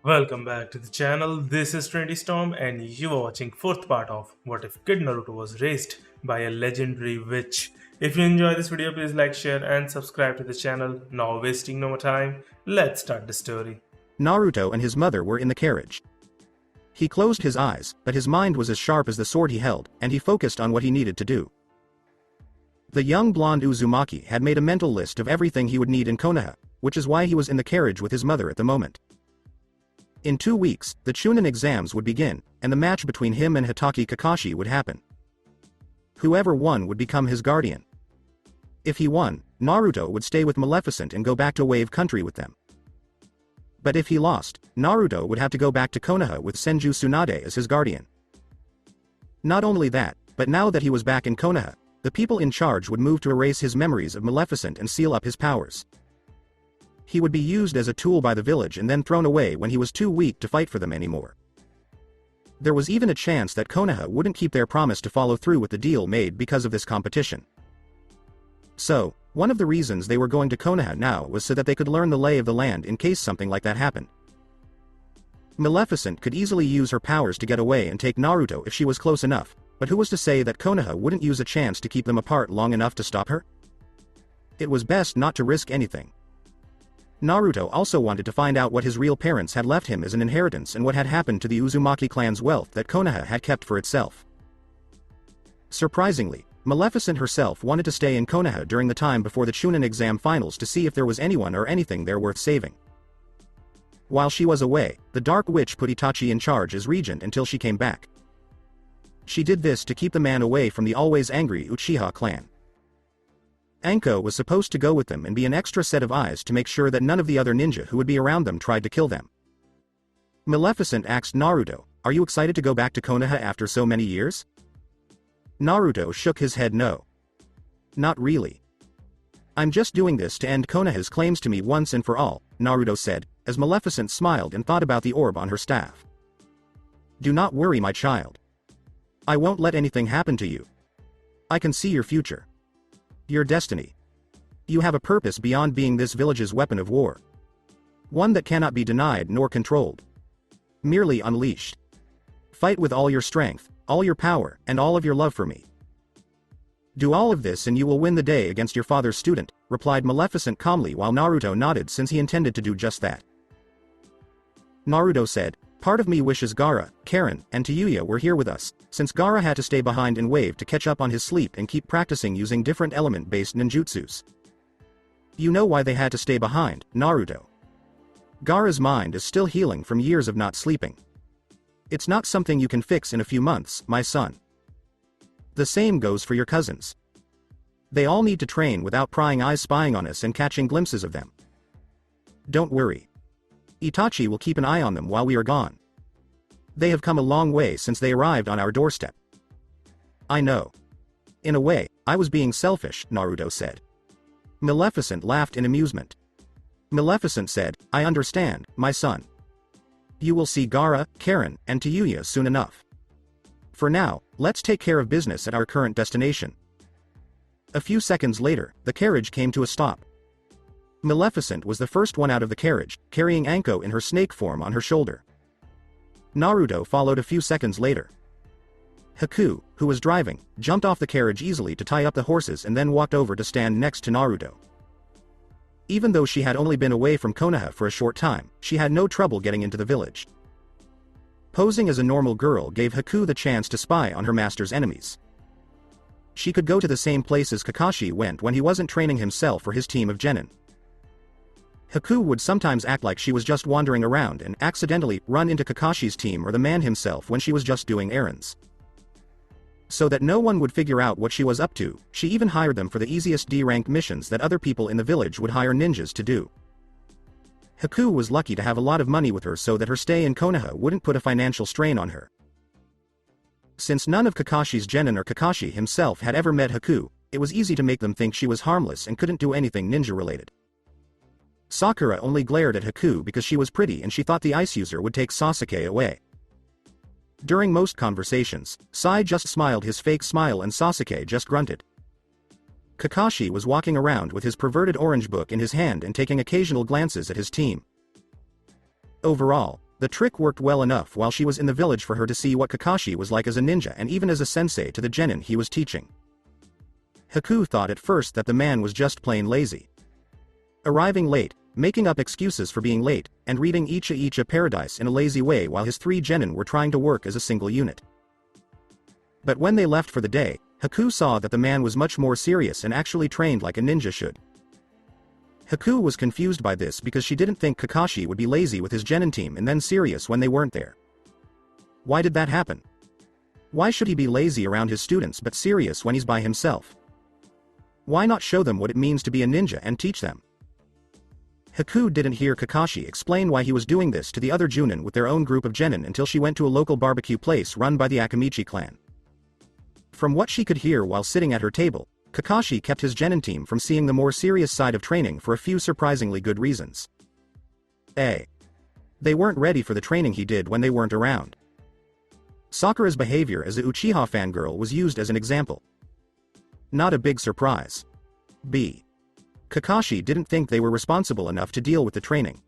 Welcome back to the channel. This is Trinity Storm, and you are watching fourth part of What If Kid Naruto Was Raised by a Legendary Witch. If you enjoy this video, please like, share, and subscribe to the channel. Now, wasting no more time, let's start the story. Naruto and his mother were in the carriage. He closed his eyes, but his mind was as sharp as the sword he held, and he focused on what he needed to do. The young blonde Uzumaki had made a mental list of everything he would need in Konoha, which is why he was in the carriage with his mother at the moment. In 2 weeks, the Chunin exams would begin, and the match between him and Hitaki Kakashi would happen. Whoever won would become his guardian. If he won, Naruto would stay with Maleficent and go back to Wave Country with them. But if he lost, Naruto would have to go back to Konoha with Senju Tsunade as his guardian. Not only that, but now that he was back in Konoha, the people in charge would move to erase his memories of Maleficent and seal up his powers. He would be used as a tool by the village and then thrown away when he was too weak to fight for them anymore. There was even a chance that Konoha wouldn't keep their promise to follow through with the deal made because of this competition. So, one of the reasons they were going to Konoha now was so that they could learn the lay of the land in case something like that happened. Maleficent could easily use her powers to get away and take Naruto if she was close enough, but who was to say that Konoha wouldn't use a chance to keep them apart long enough to stop her? It was best not to risk anything. Naruto also wanted to find out what his real parents had left him as an inheritance and what had happened to the Uzumaki clan's wealth that Konoha had kept for itself. Surprisingly, Maleficent herself wanted to stay in Konoha during the time before the Chunin exam finals to see if there was anyone or anything there worth saving. While she was away, the Dark Witch put Itachi in charge as regent until she came back. She did this to keep the man away from the always angry Uchiha clan. Anko was supposed to go with them and be an extra set of eyes to make sure that none of the other ninja who would be around them tried to kill them. Maleficent asked Naruto, "Are you excited to go back to Konoha after so many years?" Naruto shook his head no. "Not really. I'm just doing this to end Konoha's claims to me once and for all," Naruto said, as Maleficent smiled and thought about the orb on her staff. "Do not worry, my child. I won't let anything happen to you. I can see your future. Your destiny. You have a purpose beyond being this village's weapon of war. One that cannot be denied nor controlled. Merely unleashed. Fight with all your strength, all your power, and all of your love for me. Do all of this and you will win the day against your father's student," replied Maleficent calmly while Naruto nodded since he intended to do just that. Naruto said, "Part of me wishes Gaara, Karen, and Tayuya were here with us, since Gaara had to stay behind in Wave to catch up on his sleep and keep practicing using different element-based ninjutsus. You know why they had to stay behind, Naruto. Gaara's mind is still healing from years of not sleeping. It's not something you can fix in a few months, my son. The same goes for your cousins. They all need to train without prying eyes spying on us and catching glimpses of them. Don't worry. Itachi will keep an eye on them while we are gone. They have come a long way since they arrived on our doorstep." "I know. In a way, I was being selfish," Naruto said. Maleficent laughed in amusement. Maleficent said, "I understand, my son. You will see Gaara, Karen, and Tayuya soon enough. For now, let's take care of business at our current destination." A few seconds later, the carriage came to a stop. Maleficent was the first one out of the carriage, carrying Anko in her snake form on her shoulder. Naruto followed a few seconds later. Haku, who was driving, jumped off the carriage easily to tie up the horses and then walked over to stand next to Naruto. Even though she had only been away from Konoha for a short time, she had no trouble getting into the village. Posing as a normal girl gave Haku the chance to spy on her master's enemies. She could go to the same places Kakashi went when he wasn't training himself or his team of genin. Haku would sometimes act like she was just wandering around and accidentally run into Kakashi's team or the man himself when she was just doing errands. So that no one would figure out what she was up to, she even hired them for the easiest D-rank missions that other people in the village would hire ninjas to do. Haku was lucky to have a lot of money with her so that her stay in Konoha wouldn't put a financial strain on her. Since none of Kakashi's genin or Kakashi himself had ever met Haku, it was easy to make them think she was harmless and couldn't do anything ninja-related. Sakura only glared at Haku because she was pretty and she thought the ice user would take Sasuke away. During most conversations, Sai just smiled his fake smile and Sasuke just grunted. Kakashi was walking around with his perverted orange book in his hand and taking occasional glances at his team. Overall, The trick worked well enough while she was in the village for her to see what Kakashi was like as a ninja and even as a sensei to the genin he was teaching. Haku thought at first that the man was just plain lazy. Arriving late, making up excuses for being late, and reading Icha Paradise in a lazy way while his 3 genin were trying to work as a single unit. But when they left for the day, Haku saw that the man was much more serious and actually trained like a ninja should. Haku was confused by this because she didn't think Kakashi would be lazy with his genin team and then serious when they weren't there. Why did that happen? Why should he be lazy around his students but serious when he's by himself? Why not show them what it means to be a ninja and teach them? Haku didn't hear Kakashi explain why he was doing this to the other Junin with their own group of genin until she went to a local barbecue place run by the Akamichi clan. From what she could hear while sitting at her table, Kakashi kept his genin team from seeing the more serious side of training for a few surprisingly good reasons. A. They weren't ready for the training he did when they weren't around. Sakura's behavior as a Uchiha fangirl was used as an example. Not a big surprise. B. Kakashi didn't think they were responsible enough to deal with the training.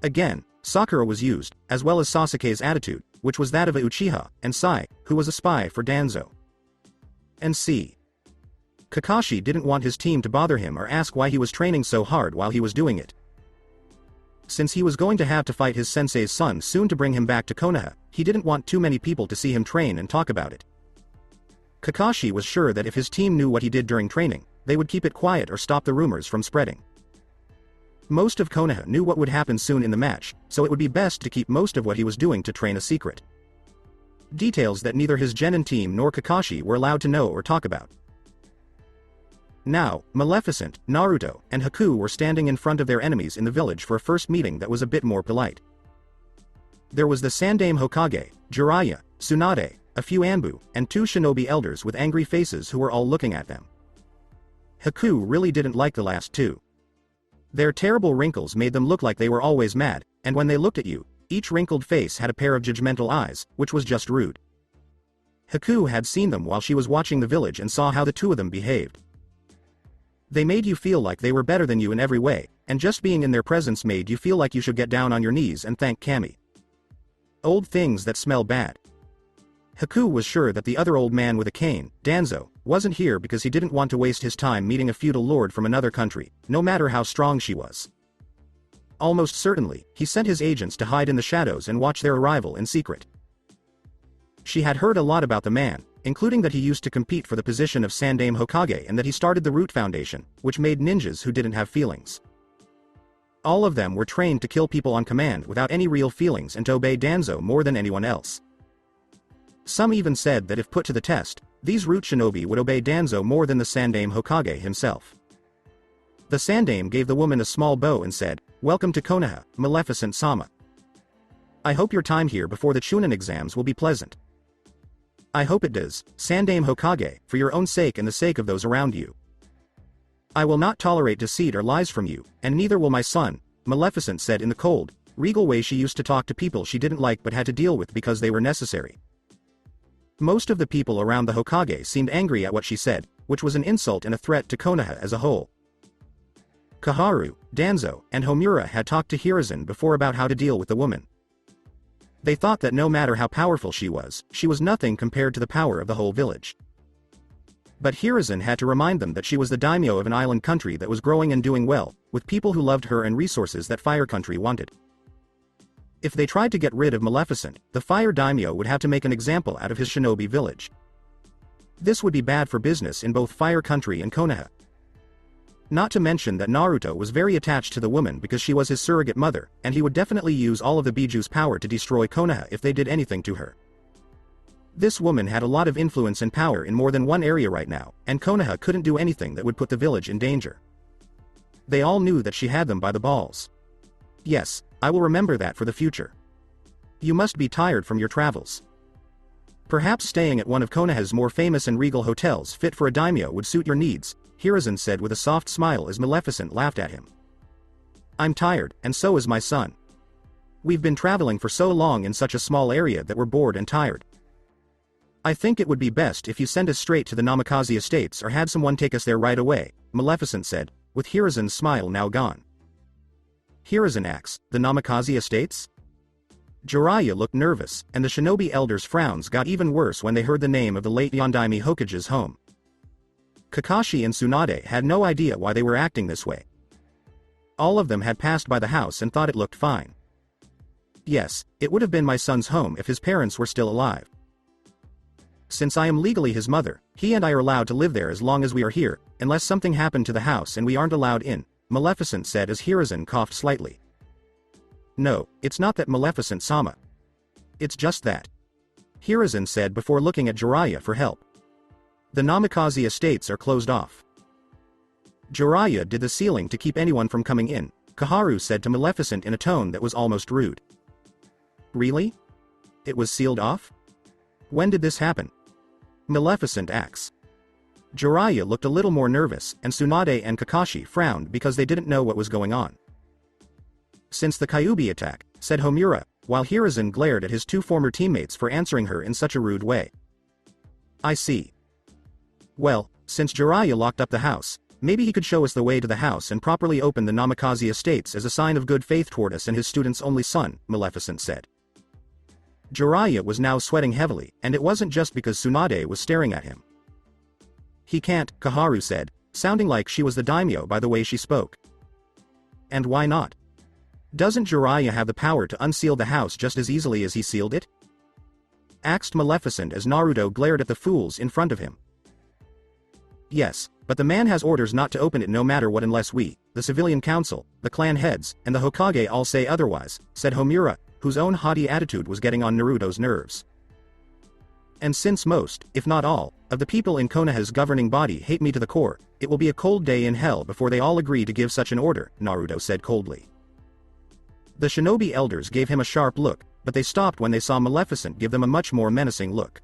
Again, Sakura was used, as well as Sasuke's attitude, which was that of a Uchiha, and Sai, who was a spy for Danzo. And C. Kakashi didn't want his team to bother him or ask why he was training so hard while he was doing it. Since he was going to have to fight his sensei's son soon to bring him back to Konoha, he didn't want too many people to see him train and talk about it. Kakashi was sure that if his team knew what he did during training, they would keep it quiet or stop the rumors from spreading. Most of Konoha knew what would happen soon in the match, so it would be best to keep most of what he was doing to train a secret. Details that neither his genin team nor Kakashi were allowed to know or talk about. Now, Maleficent, Naruto, and Haku were standing in front of their enemies in the village for a first meeting that was a bit more polite. There was the Sandaime Hokage, Jiraiya, Tsunade, a few Anbu, and 2 shinobi elders with angry faces who were all looking at them. Haku really didn't like the last 2. Their terrible wrinkles made them look like they were always mad, and when they looked at you, each wrinkled face had a pair of judgmental eyes, which was just rude. Haku had seen them while she was watching the village and saw how the 2 of them behaved. They made you feel like they were better than you in every way, and just being in their presence made you feel like you should get down on your knees and thank Kami. Old things that smell bad. Haku was sure that the other old man with a cane, Danzo, wasn't here because he didn't want to waste his time meeting a feudal lord from another country, no matter how strong she was. Almost certainly, he sent his agents to hide in the shadows and watch their arrival in secret. She had heard a lot about the man, including that he used to compete for the position of Sandaime Hokage and that he started the Root Foundation, which made ninjas who didn't have feelings. All of them were trained to kill people on command without any real feelings and to obey Danzo more than anyone else. Some even said that if put to the test, these Root Shinobi would obey Danzo more than the Sandaime Hokage himself. The Sandaime gave the woman a small bow and said, "Welcome to Konoha, Maleficent-sama. I hope your time here before the Chunin exams will be pleasant. I hope it does, Sandaime Hokage, for your own sake and the sake of those around you. I will not tolerate deceit or lies from you, and neither will my son," Maleficent said in the cold, regal way she used to talk to people she didn't like but had to deal with because they were necessary. Most of the people around the Hokage seemed angry at what she said, which was an insult and a threat to Konoha as a whole. Kaharu, Danzo, and Homura had talked to Hiruzen before about how to deal with the woman. They thought that no matter how powerful she was nothing compared to the power of the whole village. But Hiruzen had to remind them that she was the daimyo of an island country that was growing and doing well, with people who loved her and resources that Fire Country wanted. If they tried to get rid of Maleficent, the Fire Daimyo would have to make an example out of his shinobi village. This would be bad for business in both Fire Country and Konoha. Not to mention that Naruto was very attached to the woman because she was his surrogate mother, and he would definitely use all of the Biju's power to destroy Konoha if they did anything to her. This woman had a lot of influence and power in more than one area right now, and Konoha couldn't do anything that would put the village in danger. They all knew that she had them by the balls. Yes, I will remember that for the future. You must be tired from your travels. Perhaps staying at one of Konoha's more famous and regal hotels fit for a daimyo would suit your needs, Hiruzen said with a soft smile as Maleficent laughed at him. I'm tired, and so is my son. We've been traveling for so long in such a small area that we're bored and tired. I think it would be best if you send us straight to the Namikaze Estates or had someone take us there right away, Maleficent said, with Hiruzen's smile now gone. Hiruzen asks, the Namikaze Estates? Jiraiya looked nervous, and the shinobi elders' frowns got even worse when they heard the name of the late Yondaime Hokage's home. Kakashi and Tsunade had no idea why they were acting this way. All of them had passed by the house and thought it looked fine. Yes, it would have been my son's home if his parents were still alive. Since I am legally his mother, he and I are allowed to live there as long as we are here, unless something happened to the house and we aren't allowed in, Maleficent said as Hiruzen coughed slightly. No, it's not that, Maleficent-sama. It's just that. Hiruzen said before looking at Jiraiya for help. The Namikaze estates are closed off. Jiraiya did the sealing to keep anyone from coming in, Kaharu said to Maleficent in a tone that was almost rude. Really? It was sealed off? When did this happen? Maleficent asks. Jiraiya looked a little more nervous, and Tsunade and Kakashi frowned because they didn't know what was going on. Since the Kyuubi attack, said Homura, while Hiruzen glared at his two former teammates for answering her in such a rude way. I see. Well, since Jiraiya locked up the house, maybe he could show us the way to the house and properly open the Namikaze estates as a sign of good faith toward us and his student's only son, Maleficent said. Jiraiya was now sweating heavily, and it wasn't just because Tsunade was staring at him. He can't, Kaharu said, sounding like she was the daimyo by the way she spoke. And why not? Doesn't Jiraiya have the power to unseal the house just as easily as he sealed it? Asked Maleficent as Naruto glared at the fools in front of him. Yes, but the man has orders not to open it no matter what unless we, the civilian council, the clan heads, and the Hokage all say otherwise, said Homura, whose own haughty attitude was getting on Naruto's nerves. And since most, if not all, of the people in Konoha's governing body hate me to the core, it will be a cold day in hell before they all agree to give such an order, Naruto said coldly. The shinobi elders gave him a sharp look, but they stopped when they saw Maleficent give them a much more menacing look.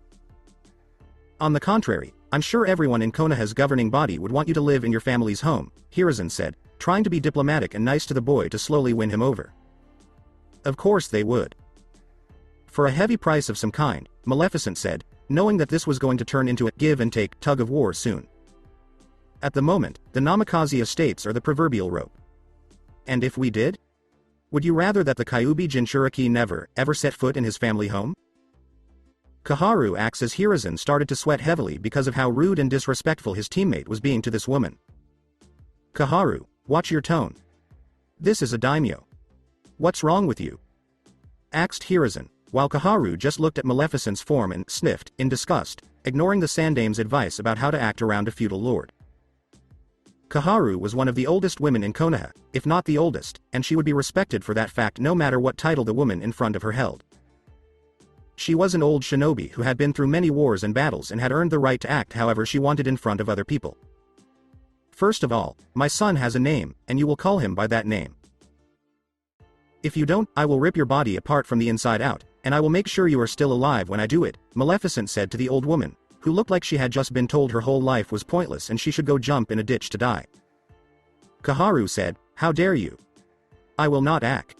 On the contrary, I'm sure everyone in Konoha's governing body would want you to live in your family's home, Hiruzen said, trying to be diplomatic and nice to the boy to slowly win him over. Of course they would. For a heavy price of some kind, Maleficent said, knowing that this was going to turn into a give-and-take tug-of-war soon. At the moment, the Namikaze estates are the proverbial rope. And if we did? Would you rather that the Kyuubi Jinchuriki never, ever set foot in his family home? Kaharu acts as Hiruzen started to sweat heavily because of how rude and disrespectful his teammate was being to this woman. Kaharu, watch your tone. This is a daimyo. What's wrong with you? Asked Hiruzen, while Kaharu just looked at Maleficent's form and sniffed, in disgust, ignoring the Sandame's advice about how to act around a feudal lord. Kaharu was one of the oldest women in Konoha, if not the oldest, and she would be respected for that fact no matter what title the woman in front of her held. She was an old shinobi who had been through many wars and battles and had earned the right to act however she wanted in front of other people. First of all, my son has a name, and you will call him by that name. If you don't, I will rip your body apart from the inside out, and I will make sure you are still alive when I do it, Maleficent said to the old woman, who looked like she had just been told her whole life was pointless and she should go jump in a ditch to die. Kaharu said, how dare you? I will not act.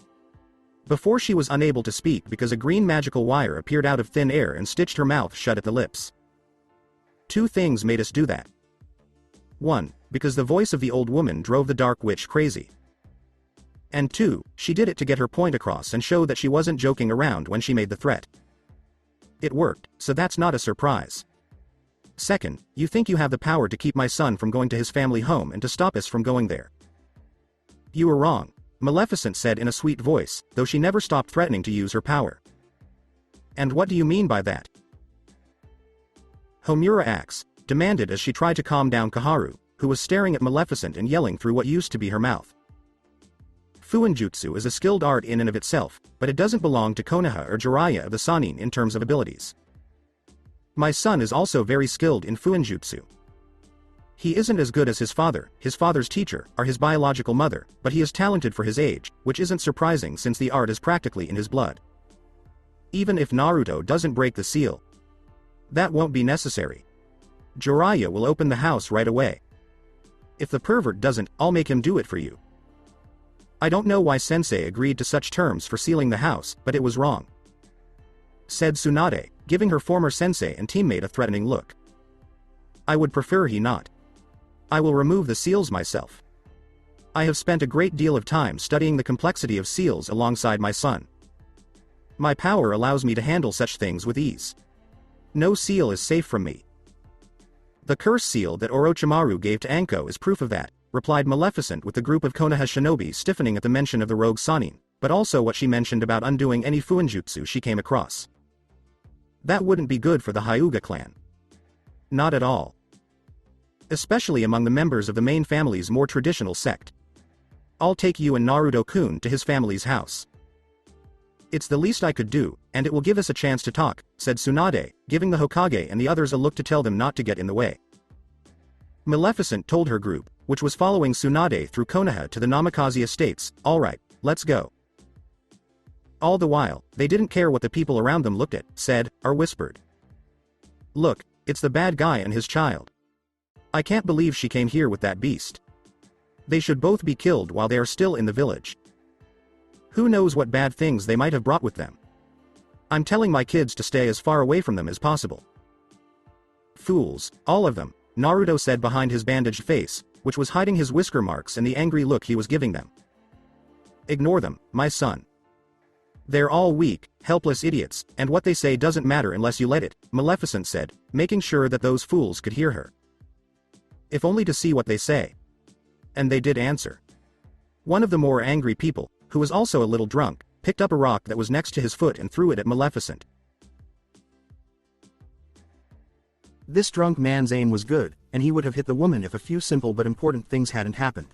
Before she was unable to speak because a green magical wire appeared out of thin air and stitched her mouth shut at the lips. Two things made us do that. 1, because the voice of the old woman drove the dark witch crazy. And 2, she did it to get her point across and show that she wasn't joking around when she made the threat. It worked, so that's not a surprise. Second, you think you have the power to keep my son from going to his family home and to stop us from going there. You are wrong, Maleficent said in a sweet voice, though she never stopped threatening to use her power. And what do you mean by that? Homura asks, demanded as she tried to calm down Kaharu, who was staring at Maleficent and yelling through what used to be her mouth. Fuinjutsu is a skilled art in and of itself, but it doesn't belong to Konoha or Jiraiya of the Sannin in terms of abilities. My son is also very skilled in Fuinjutsu. He isn't as good as his father's teacher, or his biological mother, but he is talented for his age, which isn't surprising since the art is practically in his blood. Even if Naruto doesn't break the seal, that won't be necessary. Jiraiya will open the house right away. If the pervert doesn't, I'll make him do it for you. I don't know why Sensei agreed to such terms for sealing the house, but it was wrong, said Tsunade, giving her former sensei and teammate a threatening look. I would prefer he not. I will remove the seals myself. I have spent a great deal of time studying the complexity of seals alongside my son. My power allows me to handle such things with ease. No seal is safe from me. The curse seal that Orochimaru gave to Anko is proof of that, replied Maleficent, with the group of Konoha shinobi stiffening at the mention of the rogue Sannin, but also what she mentioned about undoing any fuinjutsu she came across. That wouldn't be good for the Hyuga clan. Not at all. Especially among the members of the main family's more traditional sect. I'll take you and Naruto-kun to his family's house. It's the least I could do, and it will give us a chance to talk, said Tsunade, giving the Hokage and the others a look to tell them not to get in the way. Maleficent told her group, which was following Tsunade through Konoha to the Namikaze estates, "Alright, let's go." All the while, they didn't care what the people around them looked at, said, or whispered. "Look, it's the bad guy and his child. I can't believe she came here with that beast. They should both be killed while they are still in the village. Who knows what bad things they might have brought with them. I'm telling my kids to stay as far away from them as possible." "Fools, all of them," Naruto said behind his bandaged face, which was hiding his whisker marks and the angry look he was giving them. "Ignore them, my son. They're all weak, helpless idiots, and what they say doesn't matter unless you let it," Maleficent said, making sure that those fools could hear her. "If only to see what they say." And they did answer. One of the more angry people, who was also a little drunk, picked up a rock that was next to his foot and threw it at Maleficent. This drunk man's aim was good, and he would have hit the woman if a few simple but important things hadn't happened.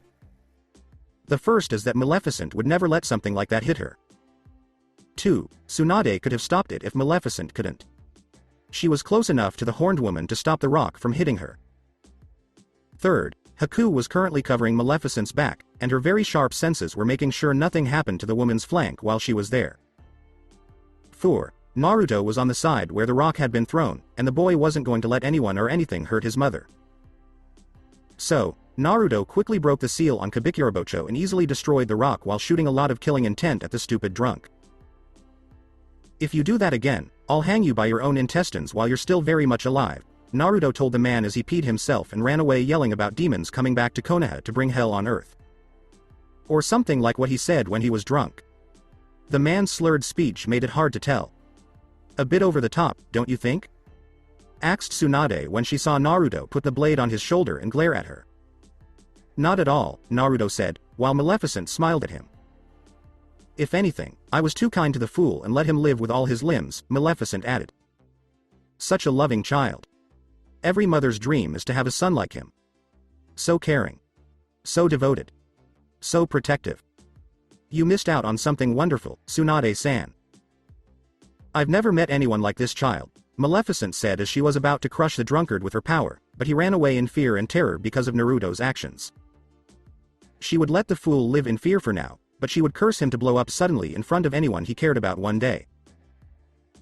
The first is that Maleficent would never let something like that hit her. 2. Tsunade could have stopped it if Maleficent couldn't. She was close enough to the horned woman to stop the rock from hitting her. Third, Haku was currently covering Maleficent's back, and her very sharp senses were making sure nothing happened to the woman's flank while she was there. 4. Naruto was on the side where the rock had been thrown, and the boy wasn't going to let anyone or anything hurt his mother. So, Naruto quickly broke the seal on Kabikurabocho and easily destroyed the rock while shooting a lot of killing intent at the stupid drunk. "If you do that again, I'll hang you by your own intestines while you're still very much alive," Naruto told the man as he peed himself and ran away yelling about demons coming back to Konoha to bring hell on earth. Or something like what he said when he was drunk. The man's slurred speech made it hard to tell. A bit over the top, don't you think? Asked Tsunade when she saw Naruto put the blade on his shoulder and glare at her. "Not at all," Naruto said, while Maleficent smiled at him. "If anything, I was too kind to the fool and let him live with all his limbs," Maleficent added. "Such a loving child. Every mother's dream is to have a son like him. So caring. So devoted. So protective. You missed out on something wonderful, Tsunade-san." "I've never met anyone like this child," Maleficent said as she was about to crush the drunkard with her power, but he ran away in fear and terror because of Naruto's actions. She would let the fool live in fear for now, but she would curse him to blow up suddenly in front of anyone he cared about one day.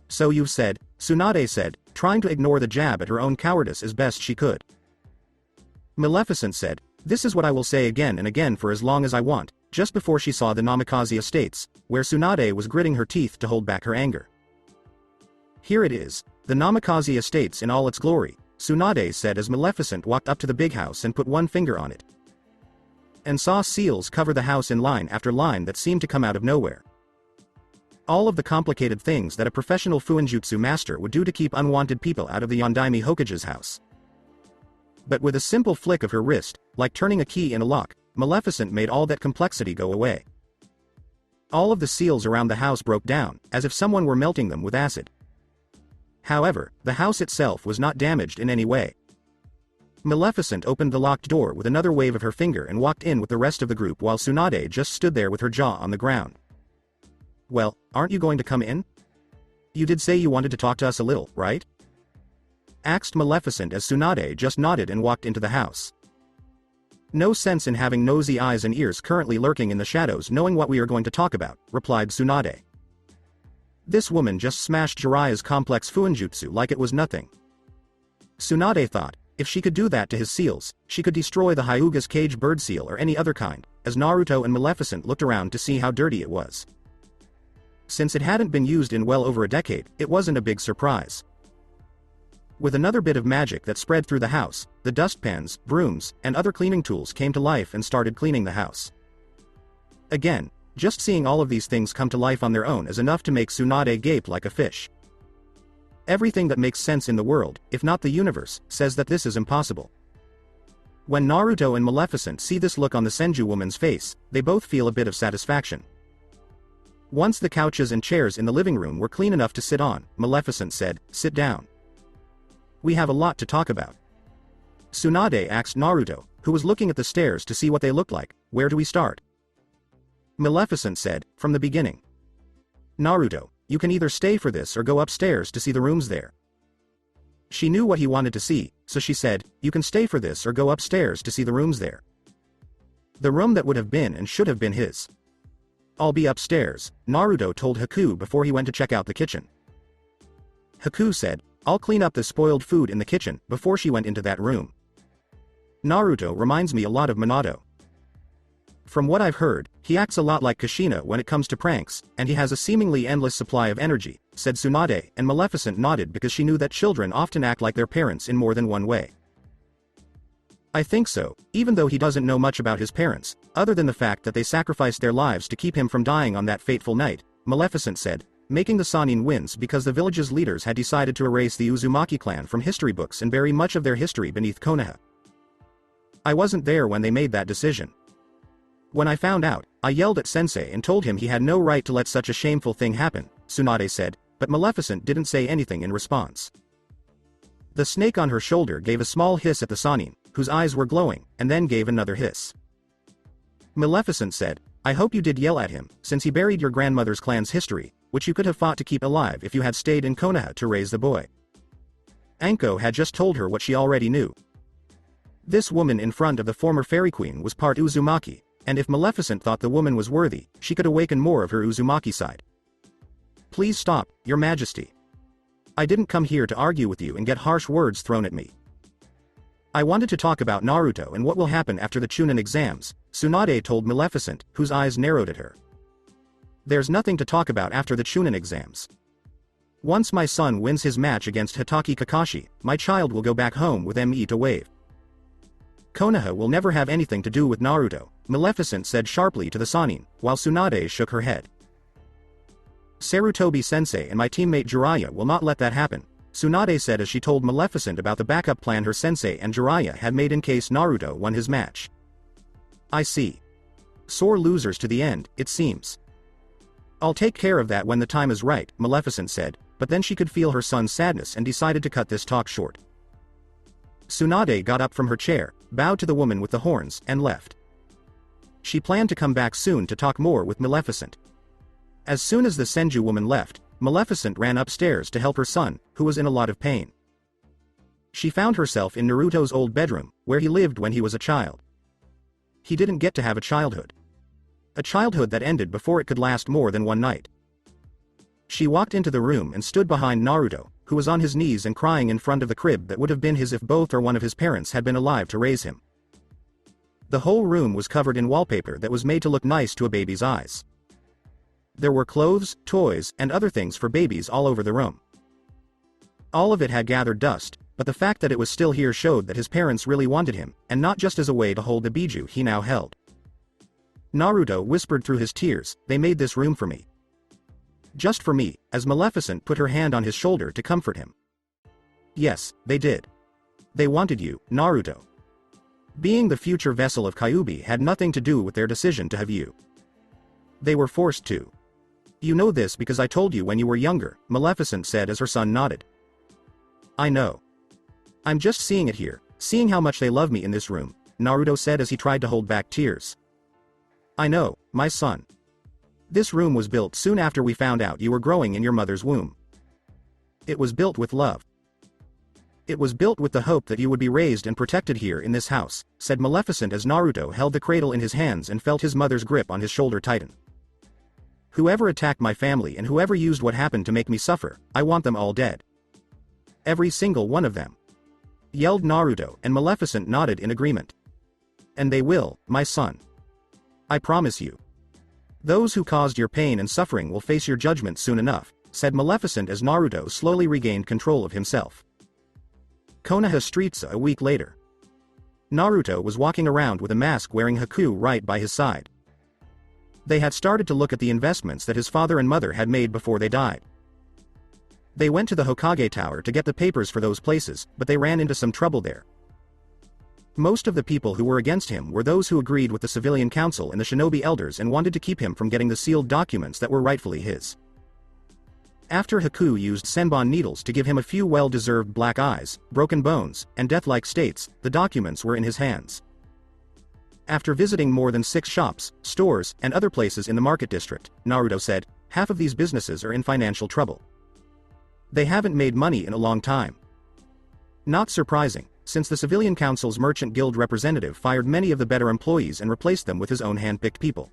"So you've said," Tsunade said, trying to ignore the jab at her own cowardice as best she could. Maleficent said, "This is what I will say again and again for as long as I want," just before she saw the Namikaze estates, where Tsunade was gritting her teeth to hold back her anger. "Here it is, the Namikaze estates in all its glory," Tsunade said as Maleficent walked up to the big house and put one finger on it. And saw seals cover the house in line after line that seemed to come out of nowhere. All of the complicated things that a professional fuinjutsu master would do to keep unwanted people out of the Yondaime Hokage's house. But with a simple flick of her wrist, like turning a key in a lock, Maleficent made all that complexity go away. All of the seals around the house broke down, as if someone were melting them with acid. However, the house itself was not damaged in any way. Maleficent opened the locked door with another wave of her finger and walked in with the rest of the group while Tsunade just stood there with her jaw on the ground. "Well, aren't you going to come in? You did say you wanted to talk to us a little, right?" Asked Maleficent as Tsunade just nodded and walked into the house. "No sense in having nosy eyes and ears currently lurking in the shadows knowing what we are going to talk about," replied Tsunade. This woman just smashed Jiraiya's complex fuinjutsu like it was nothing. Tsunade thought, if she could do that to his seals, she could destroy the Hyuga's cage bird seal or any other kind, as Naruto and Maleficent looked around to see how dirty it was. Since it hadn't been used in well over a decade, it wasn't a big surprise. With another bit of magic that spread through the house, the dustpans, brooms, and other cleaning tools came to life and started cleaning the house. Again, Just seeing all of these things come to life on their own is enough to make Tsunade gape like a fish. Everything that makes sense in the world, if not the universe, says that this is impossible. When Naruto and Maleficent see this look on the Senju woman's face, they both feel a bit of satisfaction. Once the couches and chairs in the living room were clean enough to sit on, Maleficent said, "Sit down. We have a lot to talk about." Tsunade asked Naruto, who was looking at the stairs to see what they looked like, "Where do we start?" Maleficent said, "From the beginning. Naruto, you can either stay for this or go upstairs to see the rooms there." She knew what he wanted to see, so she said, "You can stay for this or go upstairs to see the rooms there." The room that would have been and should have been his. "I'll be upstairs," Naruto told Haku before he went to check out the kitchen. Haku said, "I'll clean up the spoiled food in the kitchen," before she went into that room. Naruto reminds me a lot of Minato. From what I've heard, he acts a lot like Kushina when it comes to pranks, and he has a seemingly endless supply of energy, said Tsunade, and Maleficent nodded because she knew that children often act like their parents in more than one way. "I think so, even though he doesn't know much about his parents, other than the fact that they sacrificed their lives to keep him from dying on that fateful night," Maleficent said, making the Sannin wince because the village's leaders had decided to erase the Uzumaki clan from history books and bury much of their history beneath Konoha. "I wasn't there when they made that decision. When I found out, I yelled at Sensei and told him he had no right to let such a shameful thing happen," Tsunade said, but Maleficent didn't say anything in response. The snake on her shoulder gave a small hiss at the Sannin, whose eyes were glowing, and then gave another hiss. Maleficent said, "I hope you did yell at him, since he buried your grandmother's clan's history, which you could have fought to keep alive if you had stayed in Konoha to raise the boy." Anko had just told her what she already knew. This woman in front of the former fairy queen was part Uzumaki, and if Maleficent thought the woman was worthy, she could awaken more of her Uzumaki side. "Please stop, Your Majesty. I didn't come here to argue with you and get harsh words thrown at me. I wanted to talk about Naruto and what will happen after the Chunin exams," Tsunade told Maleficent, whose eyes narrowed at her. "There's nothing to talk about after the Chunin exams. Once my son wins his match against Hitaki Kakashi, my child will go back home with me to wave. Konoha will never have anything to do with Naruto," Maleficent said sharply to the Sannin, while Tsunade shook her head. "Sarutobi-sensei and my teammate Jiraiya will not let that happen," Tsunade said as she told Maleficent about the backup plan her sensei and Jiraiya had made in case Naruto won his match. "I see. Sore losers to the end, it seems. I'll take care of that when the time is right," Maleficent said, but then she could feel her son's sadness and decided to cut this talk short. Tsunade got up from her chair, bowed to the woman with the horns, and left. She planned to come back soon to talk more with Maleficent. As soon as the Senju woman left, Maleficent ran upstairs to help her son, who was in a lot of pain. She found herself in Naruto's old bedroom, where he lived when he was a child. He didn't get to have a childhood. A childhood that ended before it could last more than one night. She walked into the room and stood behind Naruto, who was on his knees and crying in front of the crib that would have been his if both or one of his parents had been alive to raise him. The whole room was covered in wallpaper that was made to look nice to a baby's eyes. There were clothes, toys, and other things for babies all over the room. All of it had gathered dust, but the fact that it was still here showed that his parents really wanted him, and not just as a way to hold the biju he now held. Naruto whispered through his tears, "They made this room for me. Just for me," as Maleficent put her hand on his shoulder to comfort him. "Yes, they did. They wanted you, Naruto. Being the future vessel of Kyuubi had nothing to do with their decision to have you. They were forced to. You know this because I told you when you were younger," Maleficent said as her son nodded. "I know. I'm just seeing it here, seeing how much they love me in this room," Naruto said as he tried to hold back tears. "I know, my son. This room was built soon after we found out you were growing in your mother's womb. It was built with love. It was built with the hope that you would be raised and protected here in this house," said Maleficent as Naruto held the cradle in his hands and felt his mother's grip on his shoulder tighten. "Whoever attacked my family and whoever used what happened to make me suffer, I want them all dead. Every single one of them," yelled Naruto, and Maleficent nodded in agreement. "And they will, my son. I promise you. Those who caused your pain and suffering will face your judgment soon enough," said Maleficent as Naruto slowly regained control of himself. Konoha streets a week later. Naruto was walking around with a mask wearing Haku right by his side. They had started to look at the investments that his father and mother had made before they died. They went to the Hokage Tower to get the papers for those places, but they ran into some trouble there. Most of the people who were against him were those who agreed with the civilian council and the shinobi elders and wanted to keep him from getting the sealed documents that were rightfully his. After Haku used senbon needles to give him a few well-deserved black eyes, broken bones, and death-like states, the documents were in his hands. After visiting more than 6 shops, stores, and other places in the market district, Naruto said, half of these businesses are in financial trouble. They haven't made money in a long time. Not surprising, since the Civilian Council's Merchant Guild representative fired many of the better employees and replaced them with his own hand-picked people.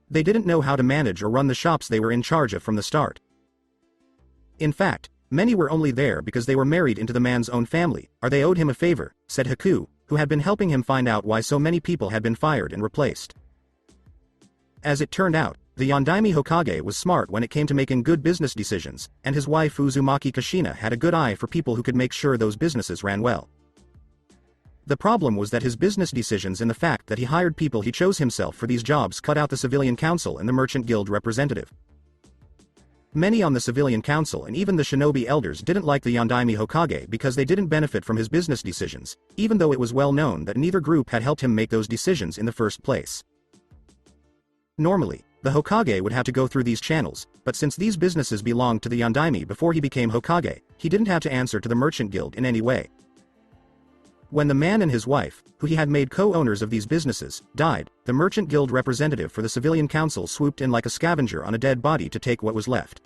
They didn't know how to manage or run the shops they were in charge of from the start. In fact, many were only there because they were married into the man's own family, or they owed him a favor, said Haku, who had been helping him find out why so many people had been fired and replaced. As it turned out, the Yondaime Hokage was smart when it came to making good business decisions, and his wife Uzumaki Kushina had a good eye for people who could make sure those businesses ran well. The problem was that his business decisions and the fact that he hired people he chose himself for these jobs cut out the Civilian Council and the Merchant Guild representative. Many on the Civilian Council and even the shinobi elders didn't like the Yondaime Hokage because they didn't benefit from his business decisions, even though it was well known that neither group had helped him make those decisions in the first place. Normally, the Hokage would have to go through these channels, but since these businesses belonged to the Yondaime before he became Hokage, he didn't have to answer to the Merchant Guild in any way. When the man and his wife, who he had made co-owners of these businesses, died, the Merchant Guild representative for the Civilian Council swooped in like a scavenger on a dead body to take what was left.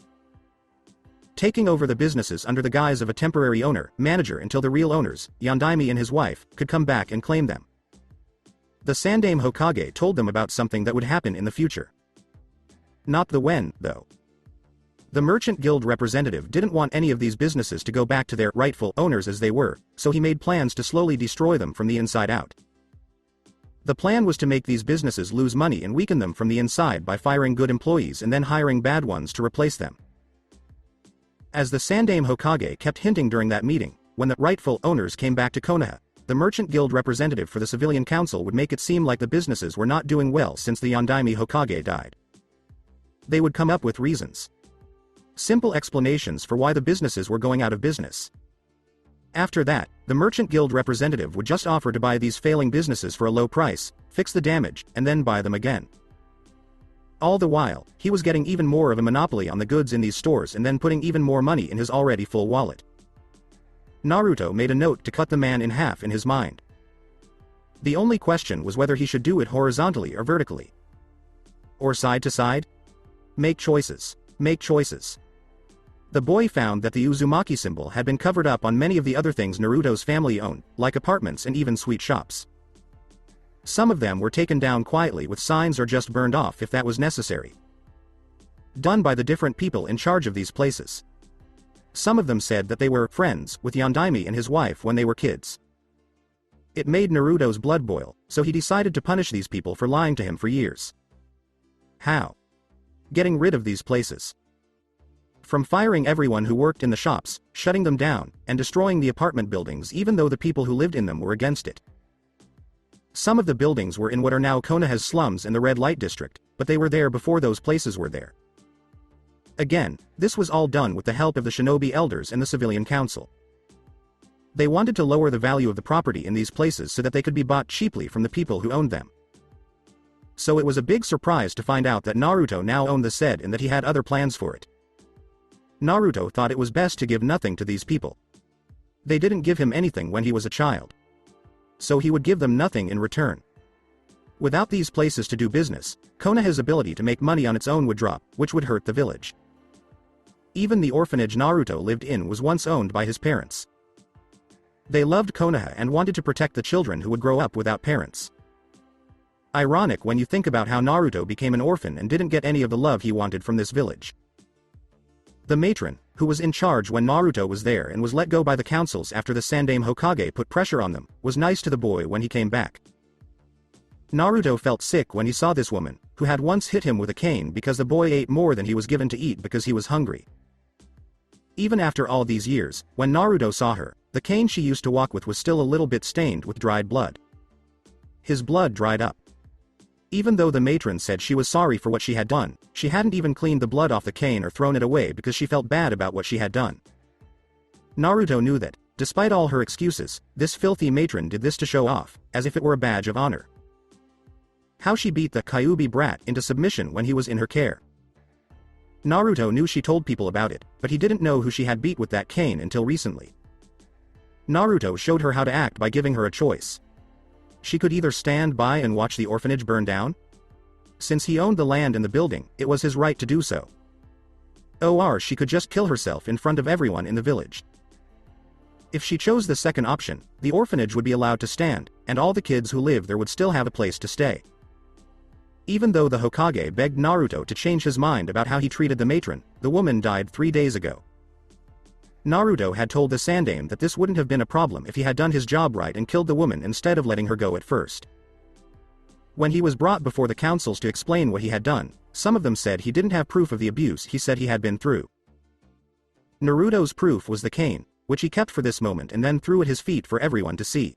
Taking over the businesses under the guise of a temporary manager until the real owners, Yondaime and his wife, could come back and claim them. The Sandaime Hokage told them about something that would happen in the future. Not the when, though. The Merchant Guild representative didn't want any of these businesses to go back to their rightful owners as they were, so he made plans to slowly destroy them from the inside out. The plan was to make these businesses lose money and weaken them from the inside by firing good employees and then hiring bad ones to replace them. As the Sandaime Hokage kept hinting during that meeting, when the rightful owners came back to Konoha, the Merchant Guild representative for the Civilian Council would make it seem like the businesses were not doing well since the Yondaime Hokage died. They would come up with reasons. Simple explanations for why the businesses were going out of business. After that, the Merchant Guild representative would just offer to buy these failing businesses for a low price, fix the damage, and then buy them again. All the while, he was getting even more of a monopoly on the goods in these stores and then putting even more money in his already full wallet. Naruto made a note to cut the man in half in his mind. The only question was whether he should do it horizontally or vertically. Or side to side? Make choices. Make choices. The boy found that the Uzumaki symbol had been covered up on many of the other things Naruto's family owned, like apartments and even sweet shops. Some of them were taken down quietly with signs or just burned off if that was necessary. Done by the different people in charge of these places. Some of them said that they were friends with Yondaime and his wife when they were kids. It made Naruto's blood boil, so he decided to punish these people for lying to him for years. How? Getting rid of these places. From firing everyone who worked in the shops, shutting them down, and destroying the apartment buildings even though the people who lived in them were against it. Some of the buildings were in what are now Konoha's slums and the red light district, but they were there before those places were there. Again, this was all done with the help of the shinobi elders and the Civilian Council. They wanted to lower the value of the property in these places so that they could be bought cheaply from the people who owned them. So it was a big surprise to find out that Naruto now owned the said and that he had other plans for it. Naruto thought it was best to give nothing to these people. They didn't give him anything when he was a child. So he would give them nothing in return. Without these places to do business, Konoha's ability to make money on its own would drop, which would hurt the village. Even the orphanage Naruto lived in was once owned by his parents. They loved Konoha and wanted to protect the children who would grow up without parents. Ironic when you think about how Naruto became an orphan and didn't get any of the love he wanted from this village. The matron, who was in charge when Naruto was there and was let go by the councils after the Sandaime Hokage put pressure on them, was nice to the boy when he came back. Naruto felt sick when he saw this woman, who had once hit him with a cane because the boy ate more than he was given to eat because he was hungry. Even after all these years, when Naruto saw her, the cane she used to walk with was still a little bit stained with dried blood. His blood dried up. Even though the matron said she was sorry for what she had done, she hadn't even cleaned the blood off the cane or thrown it away because she felt bad about what she had done. Naruto knew that, despite all her excuses, this filthy matron did this to show off, as if it were a badge of honor. How she beat the Kyuubi brat into submission when he was in her care. Naruto knew she told people about it, but he didn't know who she had beat with that cane until recently. Naruto showed her how to act by giving her a choice. She could either stand by and watch the orphanage burn down. Since he owned the land and the building, it was his right to do so. Or she could just kill herself in front of everyone in the village. If she chose the second option, the orphanage would be allowed to stand, and all the kids who lived there would still have a place to stay. Even though the Hokage begged Naruto to change his mind about how he treated the matron, the woman died 3 days ago. Naruto had told the Sandaime that this wouldn't have been a problem if he had done his job right and killed the woman instead of letting her go at first. When he was brought before the councils to explain what he had done, some of them said he didn't have proof of the abuse he said he had been through. Naruto's proof was the cane, which he kept for this moment and then threw at his feet for everyone to see.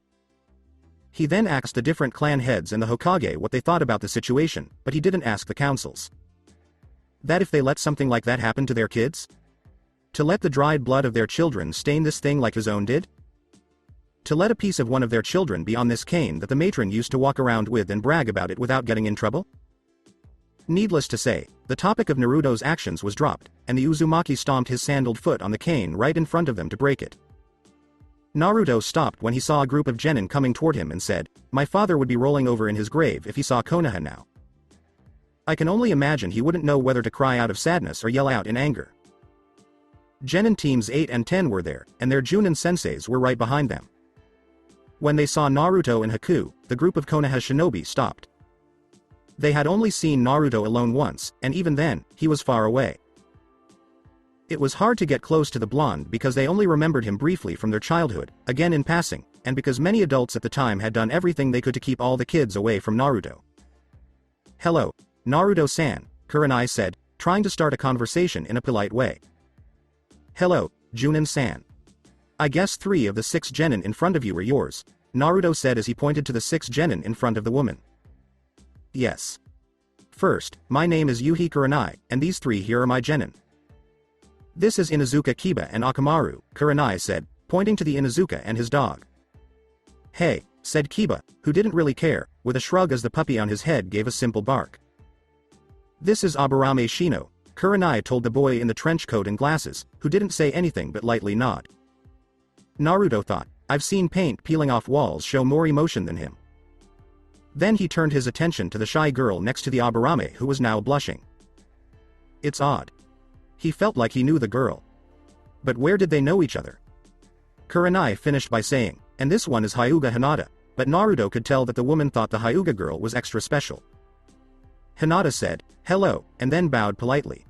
He then asked the different clan heads and the Hokage what they thought about the situation, but he didn't ask the councils. That if they let something like that happen to their kids? To let the dried blood of their children stain this thing like his own did? To let a piece of one of their children be on this cane that the matron used to walk around with and brag about it without getting in trouble? Needless to say, the topic of Naruto's actions was dropped, and the Uzumaki stomped his sandaled foot on the cane right in front of them to break it. Naruto stopped when he saw a group of genin coming toward him and said, "My father would be rolling over in his grave if he saw Konoha now. I can only imagine he wouldn't know whether to cry out of sadness or yell out in anger." Genin teams 8 and 10 were there, and their Junin senseis were right behind them. When they saw Naruto and Haku, the group of Konoha shinobi stopped. They had only seen Naruto alone once, and even then, he was far away. It was hard to get close to the blonde because they only remembered him briefly from their childhood, again in passing, and because many adults at the time had done everything they could to keep all the kids away from Naruto. "Hello, Naruto-san," Kurenai said, trying to start a conversation in a polite way. "Hello, Junin-san. I guess 3 of the 6 genin in front of you are yours," Naruto said as he pointed to the 6 genin in front of the woman. "Yes. First, my name is Yuhi Kurenai, and these 3 here are my genin. This is Inuzuka Kiba and Akamaru," Kurenai said, pointing to the Inuzuka and his dog. "Hey," said Kiba, who didn't really care, with a shrug as the puppy on his head gave a simple bark. "This is Aburame Shino," Kurenai told the boy in the trench coat and glasses, who didn't say anything but lightly nod. Naruto thought, I've seen paint peeling off walls show more emotion than him. Then he turned his attention to the shy girl next to the Aburame who was now blushing. It's odd. He felt like he knew the girl. But where did they know each other? Kurenai finished by saying, and this one is Hyuga Hinata, but Naruto could tell that the woman thought the Hyuga girl was extra special. Hinata said, hello, and then bowed politely.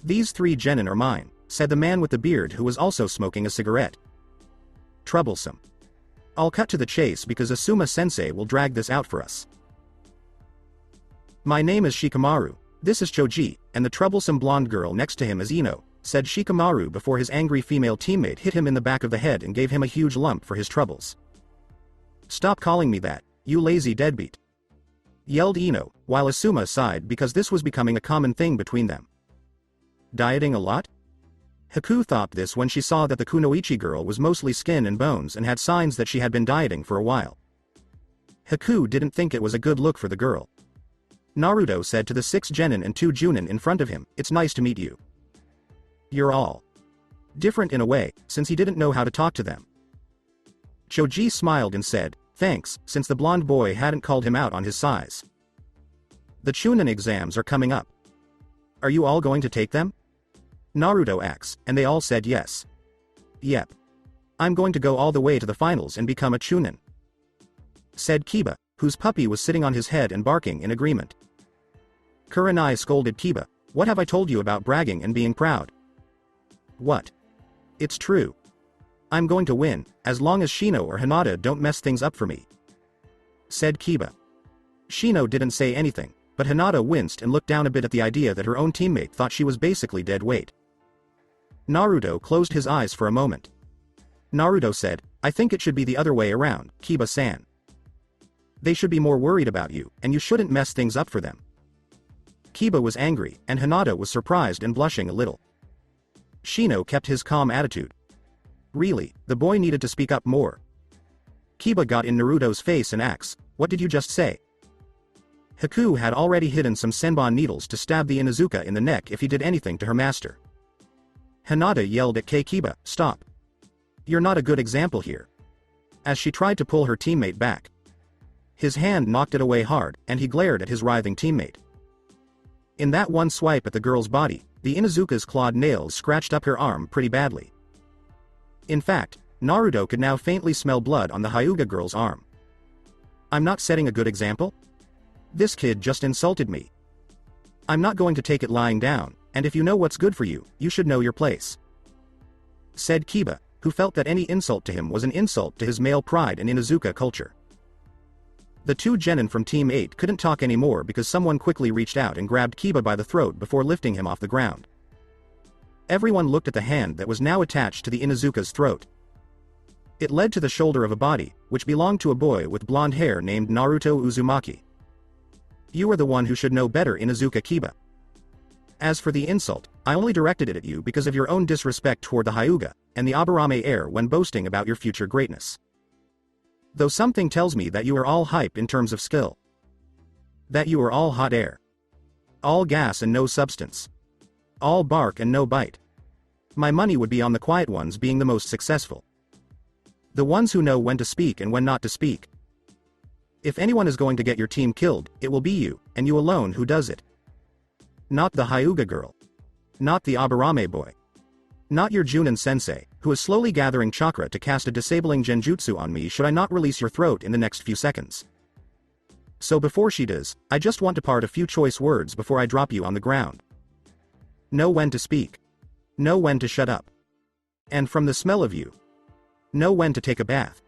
These 3 genin are mine, said the man with the beard who was also smoking a cigarette. Troublesome. I'll cut to the chase because Asuma-sensei will drag this out for us. My name is Shikamaru, this is Choji, and the troublesome blonde girl next to him is Ino, said Shikamaru before his angry female teammate hit him in the back of the head and gave him a huge lump for his troubles. Stop calling me that, you lazy deadbeat, yelled Ino, while Asuma sighed because this was becoming a common thing between them. Dieting a lot? Haku thought this when she saw that the Kunoichi girl was mostly skin and bones and had signs that she had been dieting for a while. Haku didn't think it was a good look for the girl. Naruto said to the 6 genin and 2 junin in front of him, it's nice to meet you. You're all different in a way, since he didn't know how to talk to them. Choji smiled and said, thanks, since the blonde boy hadn't called him out on his size. The Chunin exams are coming up. Are you all going to take them? Naruto asked, and they all said yes. Yep. I'm going to go all the way to the finals and become a Chunin, said Kiba, whose puppy was sitting on his head and barking in agreement. Kurenai scolded Kiba, what have I told you about bragging and being proud? What? It's true. I'm going to win, as long as Shino or Hinata don't mess things up for me, said Kiba. Shino didn't say anything, but Hinata winced and looked down a bit at the idea that her own teammate thought she was basically dead weight. Naruto closed his eyes for a moment. Naruto said, I think it should be the other way around, Kiba-san. They should be more worried about you, and you shouldn't mess things up for them. Kiba was angry, and Hinata was surprised and blushing a little. Shino kept his calm attitude. Really, the boy needed to speak up more. Kiba got in Naruto's face and asked, "What did you just say?" Haku had already hidden some senbon needles to stab the Inuzuka in the neck if he did anything to her master. Hinata yelled at Kiba, "Stop. You're not a good example here." As she tried to pull her teammate back. His hand knocked it away hard, and he glared at his writhing teammate. In that one swipe at the girl's body, the Inuzuka's clawed nails scratched up her arm pretty badly. In fact, Naruto could now faintly smell blood on the Hyuga girl's arm. "I'm not setting a good example? This kid just insulted me. I'm not going to take it lying down, and if you know what's good for you, you should know your place," said Kiba, who felt that any insult to him was an insult to his male pride and Inuzuka culture. The two genin from Team 8 couldn't talk anymore because someone quickly reached out and grabbed Kiba by the throat before lifting him off the ground. Everyone looked at the hand that was now attached to the Inuzuka's throat. It led to the shoulder of a body, which belonged to a boy with blonde hair named Naruto Uzumaki. "You are the one who should know better, Inuzuka Kiba. As for the insult, I only directed it at you because of your own disrespect toward the Hyuga, and the Aburame heir when boasting about your future greatness. Though something tells me that you are all hype in terms of skill. That you are all hot air. All gas and no substance. All bark and no bite. My money would be on the quiet ones being the most successful. The ones who know when to speak and when not to speak. If anyone is going to get your team killed, it will be you, and you alone who does it. Not the Hyuga girl. Not the Aburame boy. Not your Junin sensei, who is slowly gathering chakra to cast a disabling genjutsu on me should I not release your throat in the next few seconds. So before she does, I just want to part a few choice words before I drop you on the ground. Know when to speak. Know when to shut up. And from the smell of you, know when to take a bath."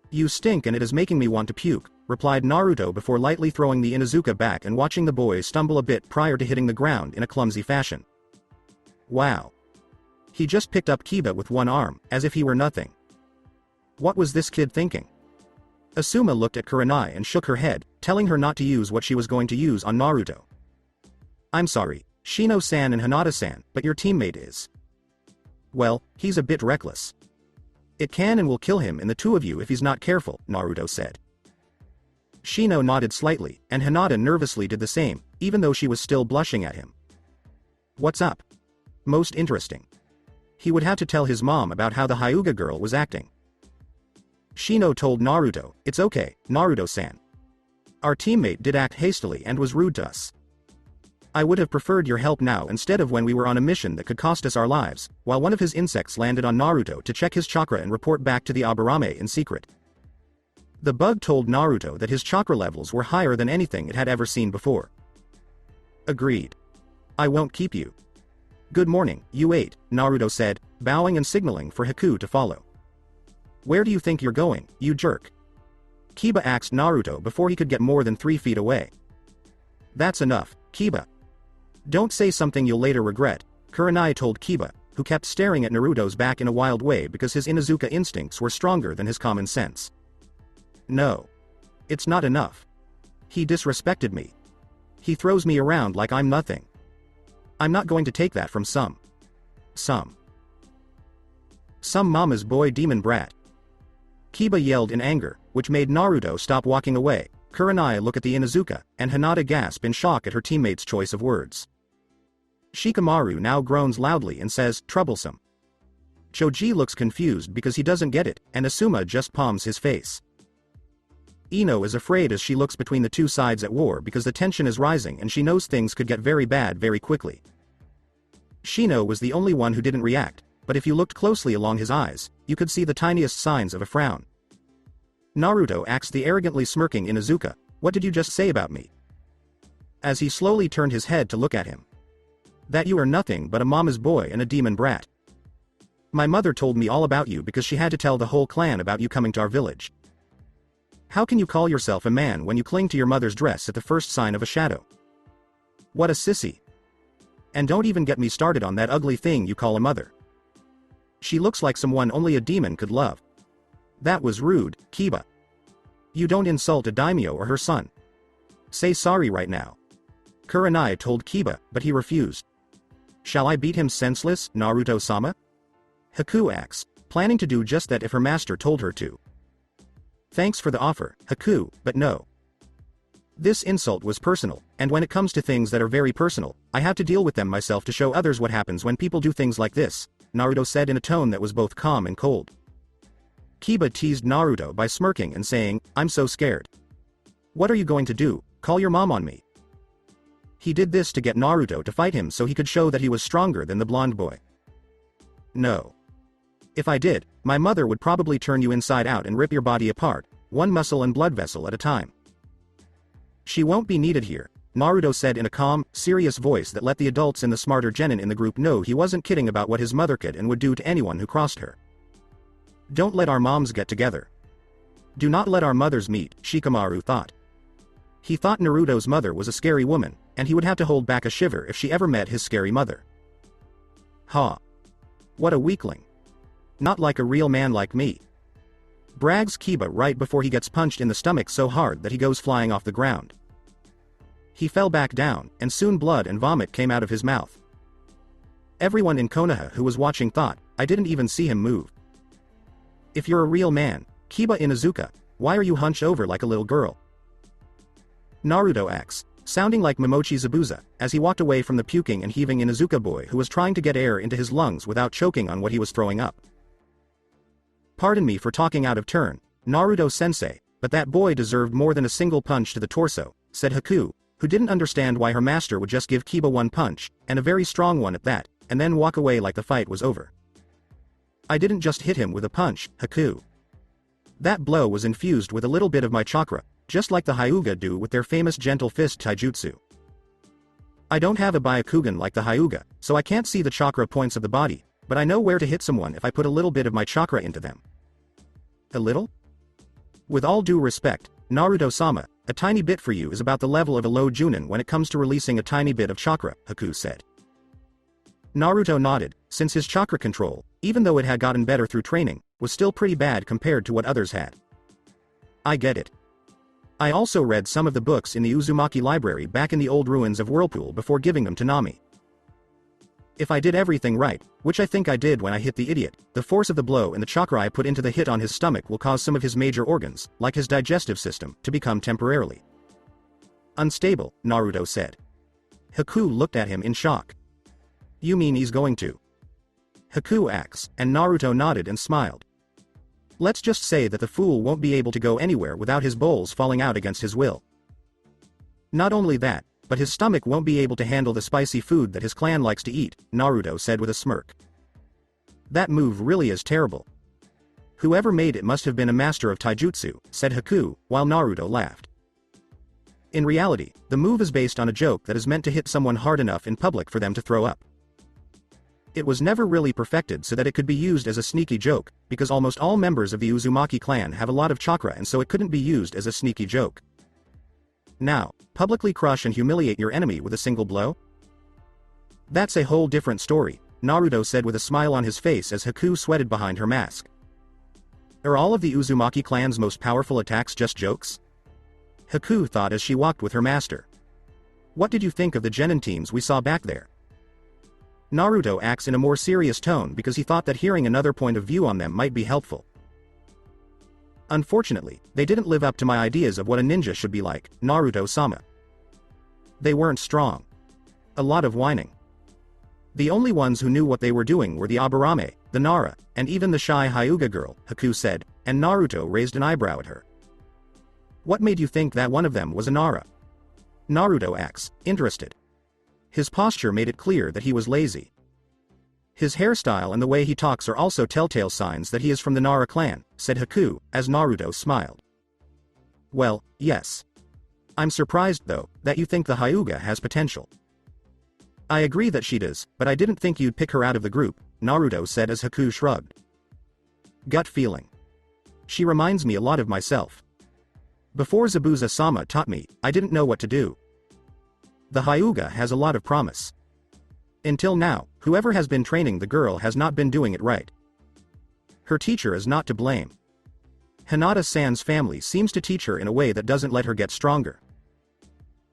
"You stink and it is making me want to puke," replied Naruto before lightly throwing the Inuzuka back and watching the boy stumble a bit prior to hitting the ground in a clumsy fashion. Wow. He just picked up Kiba with one arm, as if he were nothing. What was this kid thinking? Asuma looked at Kurenai and shook her head, telling her not to use what she was going to use on Naruto. "I'm sorry, Shino-san and Hinata-san, but your teammate is. Well, he's a bit reckless. It can and will kill him and the two of you if he's not careful," Naruto said. Shino nodded slightly, and Hinata nervously did the same, even though she was still blushing at him. "What's up?" "Most interesting. He would have to tell his mom about how the Hyuga girl was acting." Shino told Naruto, "It's okay, Naruto-san. Our teammate did act hastily and was rude to us. I would have preferred your help now instead of when we were on a mission that could cost us our lives," while one of his insects landed on Naruto to check his chakra and report back to the Aburame in secret. The bug told Naruto that his chakra levels were higher than anything it had ever seen before. "Agreed. I won't keep you. Good morning, you 8, Naruto said, bowing and signaling for Haku to follow. "Where do you think you're going, you jerk?" Kiba asked Naruto before he could get more than 3 feet away. "That's enough, Kiba. Don't say something you'll later regret," Kurenai told Kiba, who kept staring at Naruto's back in a wild way because his Inuzuka instincts were stronger than his common sense. "No. It's not enough. He disrespected me. He throws me around like I'm nothing. I'm not going to take that from some mama's boy demon brat." Kiba yelled in anger, which made Naruto stop walking away, Kurenai look at the Inuzuka, and Hinata gasp in shock at her teammate's choice of words. Shikamaru now groans loudly and says, "Troublesome." Choji looks confused because he doesn't get it, and Asuma just palms his face. Ino is afraid as she looks between the two sides at war because the tension is rising and she knows things could get very bad very quickly. Shino was the only one who didn't react, but if you looked closely along his eyes, you could see the tiniest signs of a frown. Naruto asked the arrogantly smirking Inuzuka, "What did you just say about me?" As he slowly turned his head to look at him. "That you are nothing but a mama's boy and a demon brat. My mother told me all about you because she had to tell the whole clan about you coming to our village. How can you call yourself a man when you cling to your mother's dress at the first sign of a shadow? What a sissy. And don't even get me started on that ugly thing you call a mother. She looks like someone only a demon could love. That was rude, Kiba." You don't insult a daimyo or her son. Say sorry right now. Kurenai told Kiba, but he refused. Shall I beat him senseless, Naruto-sama? Haku asked, planning to do just that if her master told her to. Thanks for the offer, Haku, but no. This insult was personal, and when it comes to things that are very personal, I have to deal with them myself to show others what happens when people do things like this, Naruto said in a tone that was both calm and cold. Kiba teased Naruto by smirking and saying, I'm so scared. What are you going to do, call your mom on me? He did this to get Naruto to fight him so he could show that he was stronger than the blonde boy. No. If I did, my mother would probably turn you inside out and rip your body apart, one muscle and blood vessel at a time. She won't be needed here, Naruto said in a calm, serious voice that let the adults and the smarter genin in the group know he wasn't kidding about what his mother could and would do to anyone who crossed her. Don't let our moms get together. Do not let our mothers meet, Shikamaru thought. He thought Naruto's mother was a scary woman, and he would have to hold back a shiver if she ever met his scary mother. Ha! What a weakling. Not like a real man like me. Brags Kiba right before he gets punched in the stomach so hard that he goes flying off the ground. He fell back down, and soon blood and vomit came out of his mouth. Everyone in Konoha who was watching thought, I didn't even see him move. If you're a real man, Kiba Inuzuka, why are you hunched over like a little girl? Naruto asks, sounding like Momochi Zabuza, as he walked away from the puking and heaving Inuzuka boy who was trying to get air into his lungs without choking on what he was throwing up. Pardon me for talking out of turn, Naruto-sensei, but that boy deserved more than a single punch to the torso, said Haku, who didn't understand why her master would just give Kiba one punch, and a very strong one at that, and then walk away like the fight was over. I didn't just hit him with a punch, Haku. That blow was infused with a little bit of my chakra, just like the Hyuga do with their famous gentle fist taijutsu. I don't have a Byakugan like the Hyuga, so I can't see the chakra points of the body, but I know where to hit someone if I put a little bit of my chakra into them. A little? With all due respect, Naruto-sama, a tiny bit for you is about the level of a low Junin when it comes to releasing a tiny bit of chakra, Haku said. Naruto nodded, since his chakra control, even though it had gotten better through training, was still pretty bad compared to what others had. I get it. I also read some of the books in the Uzumaki library back in the old ruins of Whirlpool before giving them to Nami. If I did everything right, which I think I did when I hit the idiot, the force of the blow and the chakra I put into the hit on his stomach will cause some of his major organs, like his digestive system, to become temporarily unstable, Naruto said. Haku looked at him in shock. You mean he's going to? Haku asked, and Naruto nodded and smiled. Let's just say that the fool won't be able to go anywhere without his bowels falling out against his will. Not only that, but his stomach won't be able to handle the spicy food that his clan likes to eat, Naruto said with a smirk. That move really is terrible. Whoever made it must have been a master of taijutsu, said Haku, while Naruto laughed. In reality, the move is based on a joke that is meant to hit someone hard enough in public for them to throw up. It was never really perfected so that it could be used as a sneaky joke, because almost all members of the Uzumaki clan have a lot of chakra and so it couldn't be used as a sneaky joke. Now, publicly crush and humiliate your enemy with a single blow? That's a whole different story, Naruto said with a smile on his face as Haku sweated behind her mask. Are all of the Uzumaki clan's most powerful attacks just jokes? Haku thought as she walked with her master. What did you think of the genin teams we saw back there? Naruto acts in a more serious tone because he thought that hearing another point of view on them might be helpful. Unfortunately, they didn't live up to my ideas of what a ninja should be like, Naruto-sama. They weren't strong. A lot of whining. The only ones who knew what they were doing were the Aburame, the Nara, and even the shy Hyuga girl, Haku said, and Naruto raised an eyebrow at her. What made you think that one of them was a Nara? Naruto asked, interested. His posture made it clear that he was lazy. His hairstyle and the way he talks are also telltale signs that he is from the Nara clan, said Haku, as Naruto smiled. Well, yes. I'm surprised though, that you think the Hyuga has potential. I agree that she does, but I didn't think you'd pick her out of the group, Naruto said as Haku shrugged. Gut feeling. She reminds me a lot of myself. Before Zabuza-sama taught me, I didn't know what to do. The Hyuga has a lot of promise. Until now, whoever has been training the girl has not been doing it right. Her teacher is not to blame. Hinata-san's family seems to teach her in a way that doesn't let her get stronger.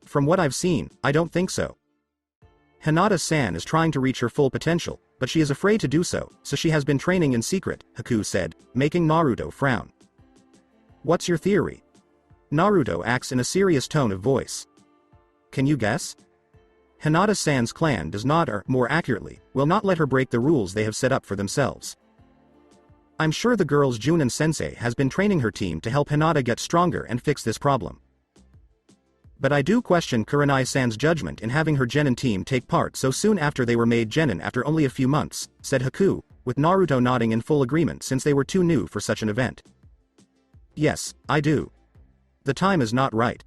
From what I've seen, I don't think so. Hinata-san is trying to reach her full potential, but she is afraid to do so, so she has been training in secret, Haku said, making Naruto frown. What's your theory? Naruto asks in a serious tone of voice. Can you guess? Hinata-san's clan does not, or, more accurately, will not let her break the rules they have set up for themselves. I'm sure the girl's Junin-sensei has been training her team to help Hinata get stronger and fix this problem. But I do question Kurenai-san's judgment in having her Genin team take part so soon after they were made Genin after only a few months, said Haku, with Naruto nodding in full agreement since they were too new for such an event. Yes, I do. The time is not right.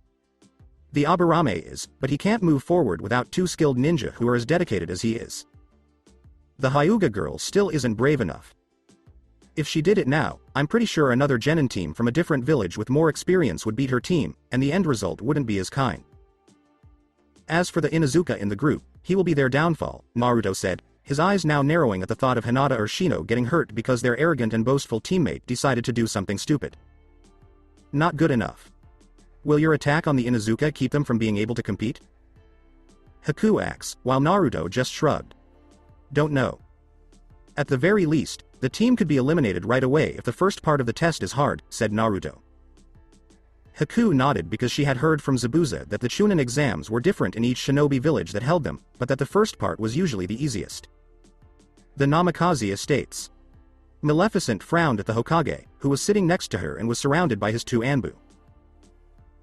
The Aburame is, but he can't move forward without two skilled ninja who are as dedicated as he is. The Hyuga girl still isn't brave enough. If she did it now, I'm pretty sure another Genin team from a different village with more experience would beat her team, and the end result wouldn't be as kind. As for the Inuzuka in the group, he will be their downfall, Naruto said, his eyes now narrowing at the thought of Hinata or Shino getting hurt because their arrogant and boastful teammate decided to do something stupid. Not good enough. Will your attack on the Inuzuka keep them from being able to compete? Haku asks, while Naruto just shrugged. Don't know. At the very least, the team could be eliminated right away if the first part of the test is hard, said Naruto. Haku nodded because she had heard from Zabuza that the Chunin exams were different in each shinobi village that held them, but that the first part was usually the easiest. The Namikaze estates. Maleficent frowned at the Hokage, who was sitting next to her and was surrounded by his two Anbu.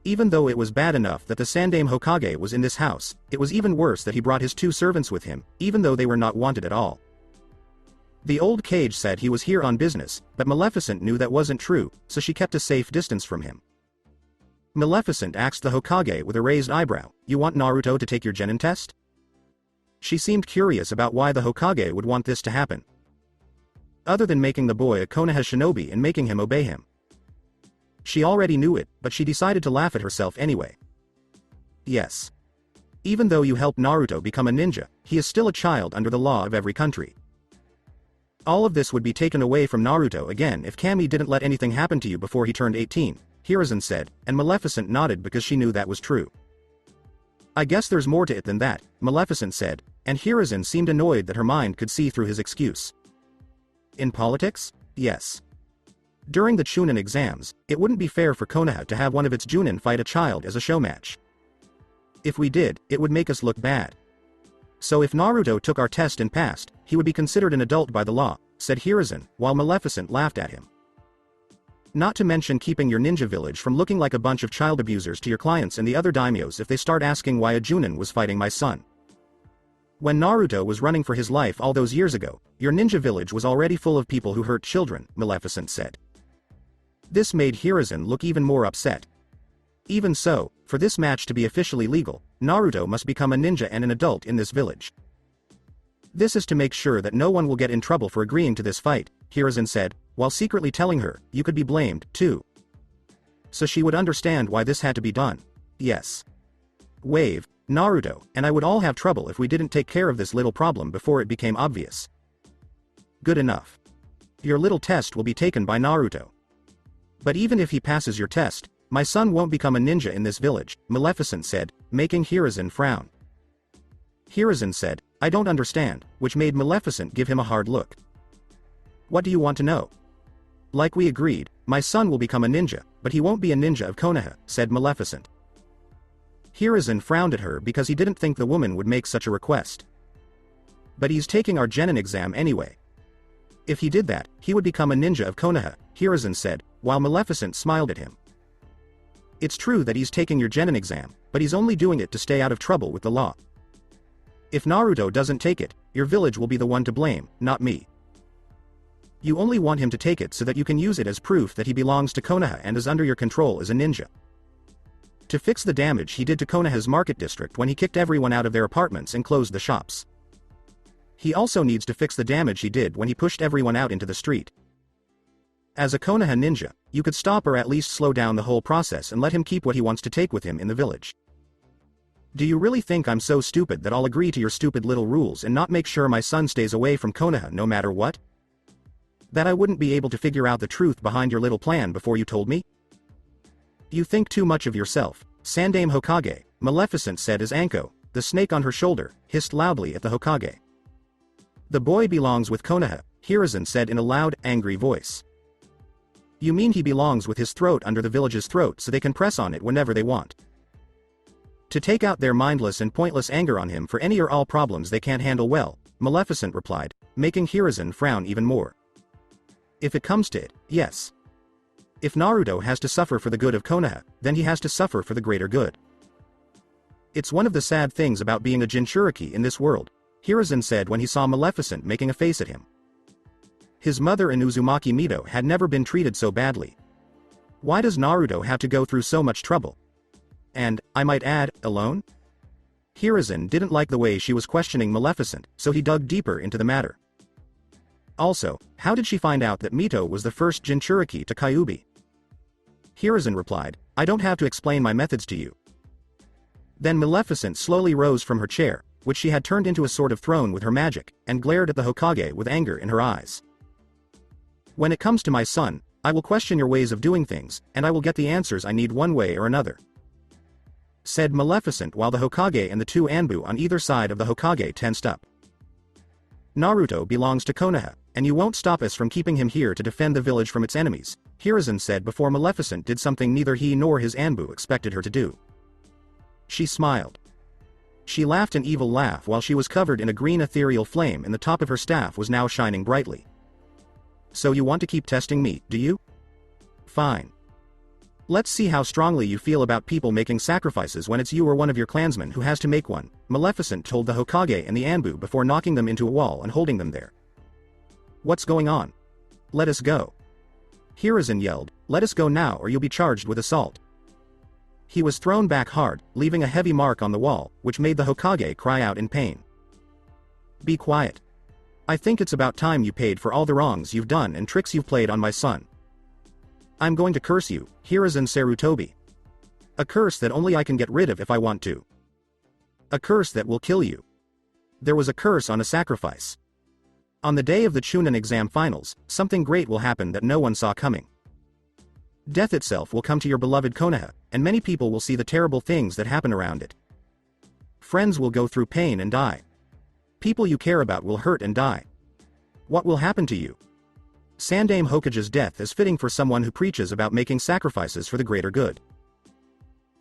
Even though it was bad enough that the Sandaime Hokage was in this house, it was even worse that he brought his two servants with him, even though they were not wanted at all. The old cage said he was here on business, but Maleficent knew that wasn't true, so she kept a safe distance from him. Maleficent asked the Hokage with a raised eyebrow, "You want Naruto to take your Genin test?" She seemed curious about why the Hokage would want this to happen. Other than making the boy a Konoha shinobi and making him obey him. She already knew it, but she decided to laugh at herself anyway. Yes. Even though you helped Naruto become a ninja, he is still a child under the law of every country. All of this would be taken away from Naruto again if Kami didn't let anything happen to you before he turned 18, Hiruzen said, and Maleficent nodded because she knew that was true. I guess there's more to it than that, Maleficent said, and Hiruzen seemed annoyed that her mind could see through his excuse. In politics? Yes. During the Chunin exams, it wouldn't be fair for Konoha to have one of its Junin fight a child as a show match. If we did, it would make us look bad. So if Naruto took our test and passed, he would be considered an adult by the law, said Hiruzen, while Maleficent laughed at him. Not to mention keeping your ninja village from looking like a bunch of child abusers to your clients and the other daimyos if they start asking why a Junin was fighting my son. When Naruto was running for his life all those years ago, your ninja village was already full of people who hurt children, Maleficent said. This made Hiruzen look even more upset. Even so, for this match to be officially legal, Naruto must become a ninja and an adult in this village. This is to make sure that no one will get in trouble for agreeing to this fight, Hiruzen said, while secretly telling her, you could be blamed, too. So she would understand why this had to be done. Yes. Wave, Naruto, and I would all have trouble if we didn't take care of this little problem before it became obvious. Good enough. Your little test will be taken by Naruto. But even if he passes your test, my son won't become a ninja in this village, Maleficent said, making Hiruzen frown. Hiruzen said, I don't understand, which made Maleficent give him a hard look. What do you want to know? Like we agreed, my son will become a ninja, but he won't be a ninja of Konoha, said Maleficent. Hiruzen frowned at her because he didn't think the woman would make such a request. But he's taking our Genin exam anyway. If he did that, he would become a ninja of Konoha, Hiruzen said, while Maleficent smiled at him. It's true that he's taking your Genin exam, but he's only doing it to stay out of trouble with the law. If Naruto doesn't take it, your village will be the one to blame, not me. You only want him to take it so that you can use it as proof that he belongs to Konoha and is under your control as a ninja. To fix the damage he did to Konoha's market district when he kicked everyone out of their apartments and closed the shops. He also needs to fix the damage he did when he pushed everyone out into the street. As a Konoha ninja, you could stop or at least slow down the whole process and let him keep what he wants to take with him in the village. Do you really think I'm so stupid that I'll agree to your stupid little rules and not make sure my son stays away from Konoha no matter what? That I wouldn't be able to figure out the truth behind your little plan before you told me? You think too much of yourself, Sandame Hokage, Maleficent said as Anko, the snake on her shoulder, hissed loudly at the Hokage. The boy belongs with Konoha, Hiruzen said in a loud, angry voice. You mean he belongs with his throat under the village's throat so they can press on it whenever they want? To take out their mindless and pointless anger on him for any or all problems they can't handle well, Maleficent replied, making Hiruzen frown even more. If it comes to it, yes. If Naruto has to suffer for the good of Konoha, then he has to suffer for the greater good. It's one of the sad things about being a Jinchuriki in this world, Hiruzen said when he saw Maleficent making a face at him. His mother and Uzumaki Mito had never been treated so badly. Why does Naruto have to go through so much trouble? And, I might add, alone? Hiruzen didn't like the way she was questioning Maleficent, so he dug deeper into the matter. Also, how did she find out that Mito was the first Jinchuriki to Kyuubi? Hiruzen replied, I don't have to explain my methods to you. Then Maleficent slowly rose from her chair, which she had turned into a sort of throne with her magic, and glared at the Hokage with anger in her eyes. When it comes to my son, I will question your ways of doing things, and I will get the answers I need one way or another, said Maleficent while the Hokage and the two Anbu on either side of the Hokage tensed up. Naruto belongs to Konoha, and you won't stop us from keeping him here to defend the village from its enemies, Hiruzen said before Maleficent did something neither he nor his Anbu expected her to do. She smiled. She laughed an evil laugh while she was covered in a green ethereal flame and the top of her staff was now shining brightly. So you want to keep testing me, do you? Fine. Let's see how strongly you feel about people making sacrifices when it's you or one of your clansmen who has to make one, Maleficent told the Hokage and the Anbu before knocking them into a wall and holding them there. What's going on? Let us go. Hiruzen yelled, let us go now or you'll be charged with assault. He was thrown back hard, leaving a heavy mark on the wall, which made the Hokage cry out in pain. Be quiet. I think it's about time you paid for all the wrongs you've done and tricks you've played on my son. I'm going to curse you, Hiruzen Sarutobi. A curse that only I can get rid of if I want to. A curse that will kill you. There was a curse on a sacrifice. On the day of the Chunin exam finals, something great will happen that no one saw coming. Death itself will come to your beloved Konoha, and many people will see the terrible things that happen around it. Friends will go through pain and die. People you care about will hurt and die. What will happen to you? Sandame Hokage's death is fitting for someone who preaches about making sacrifices for the greater good.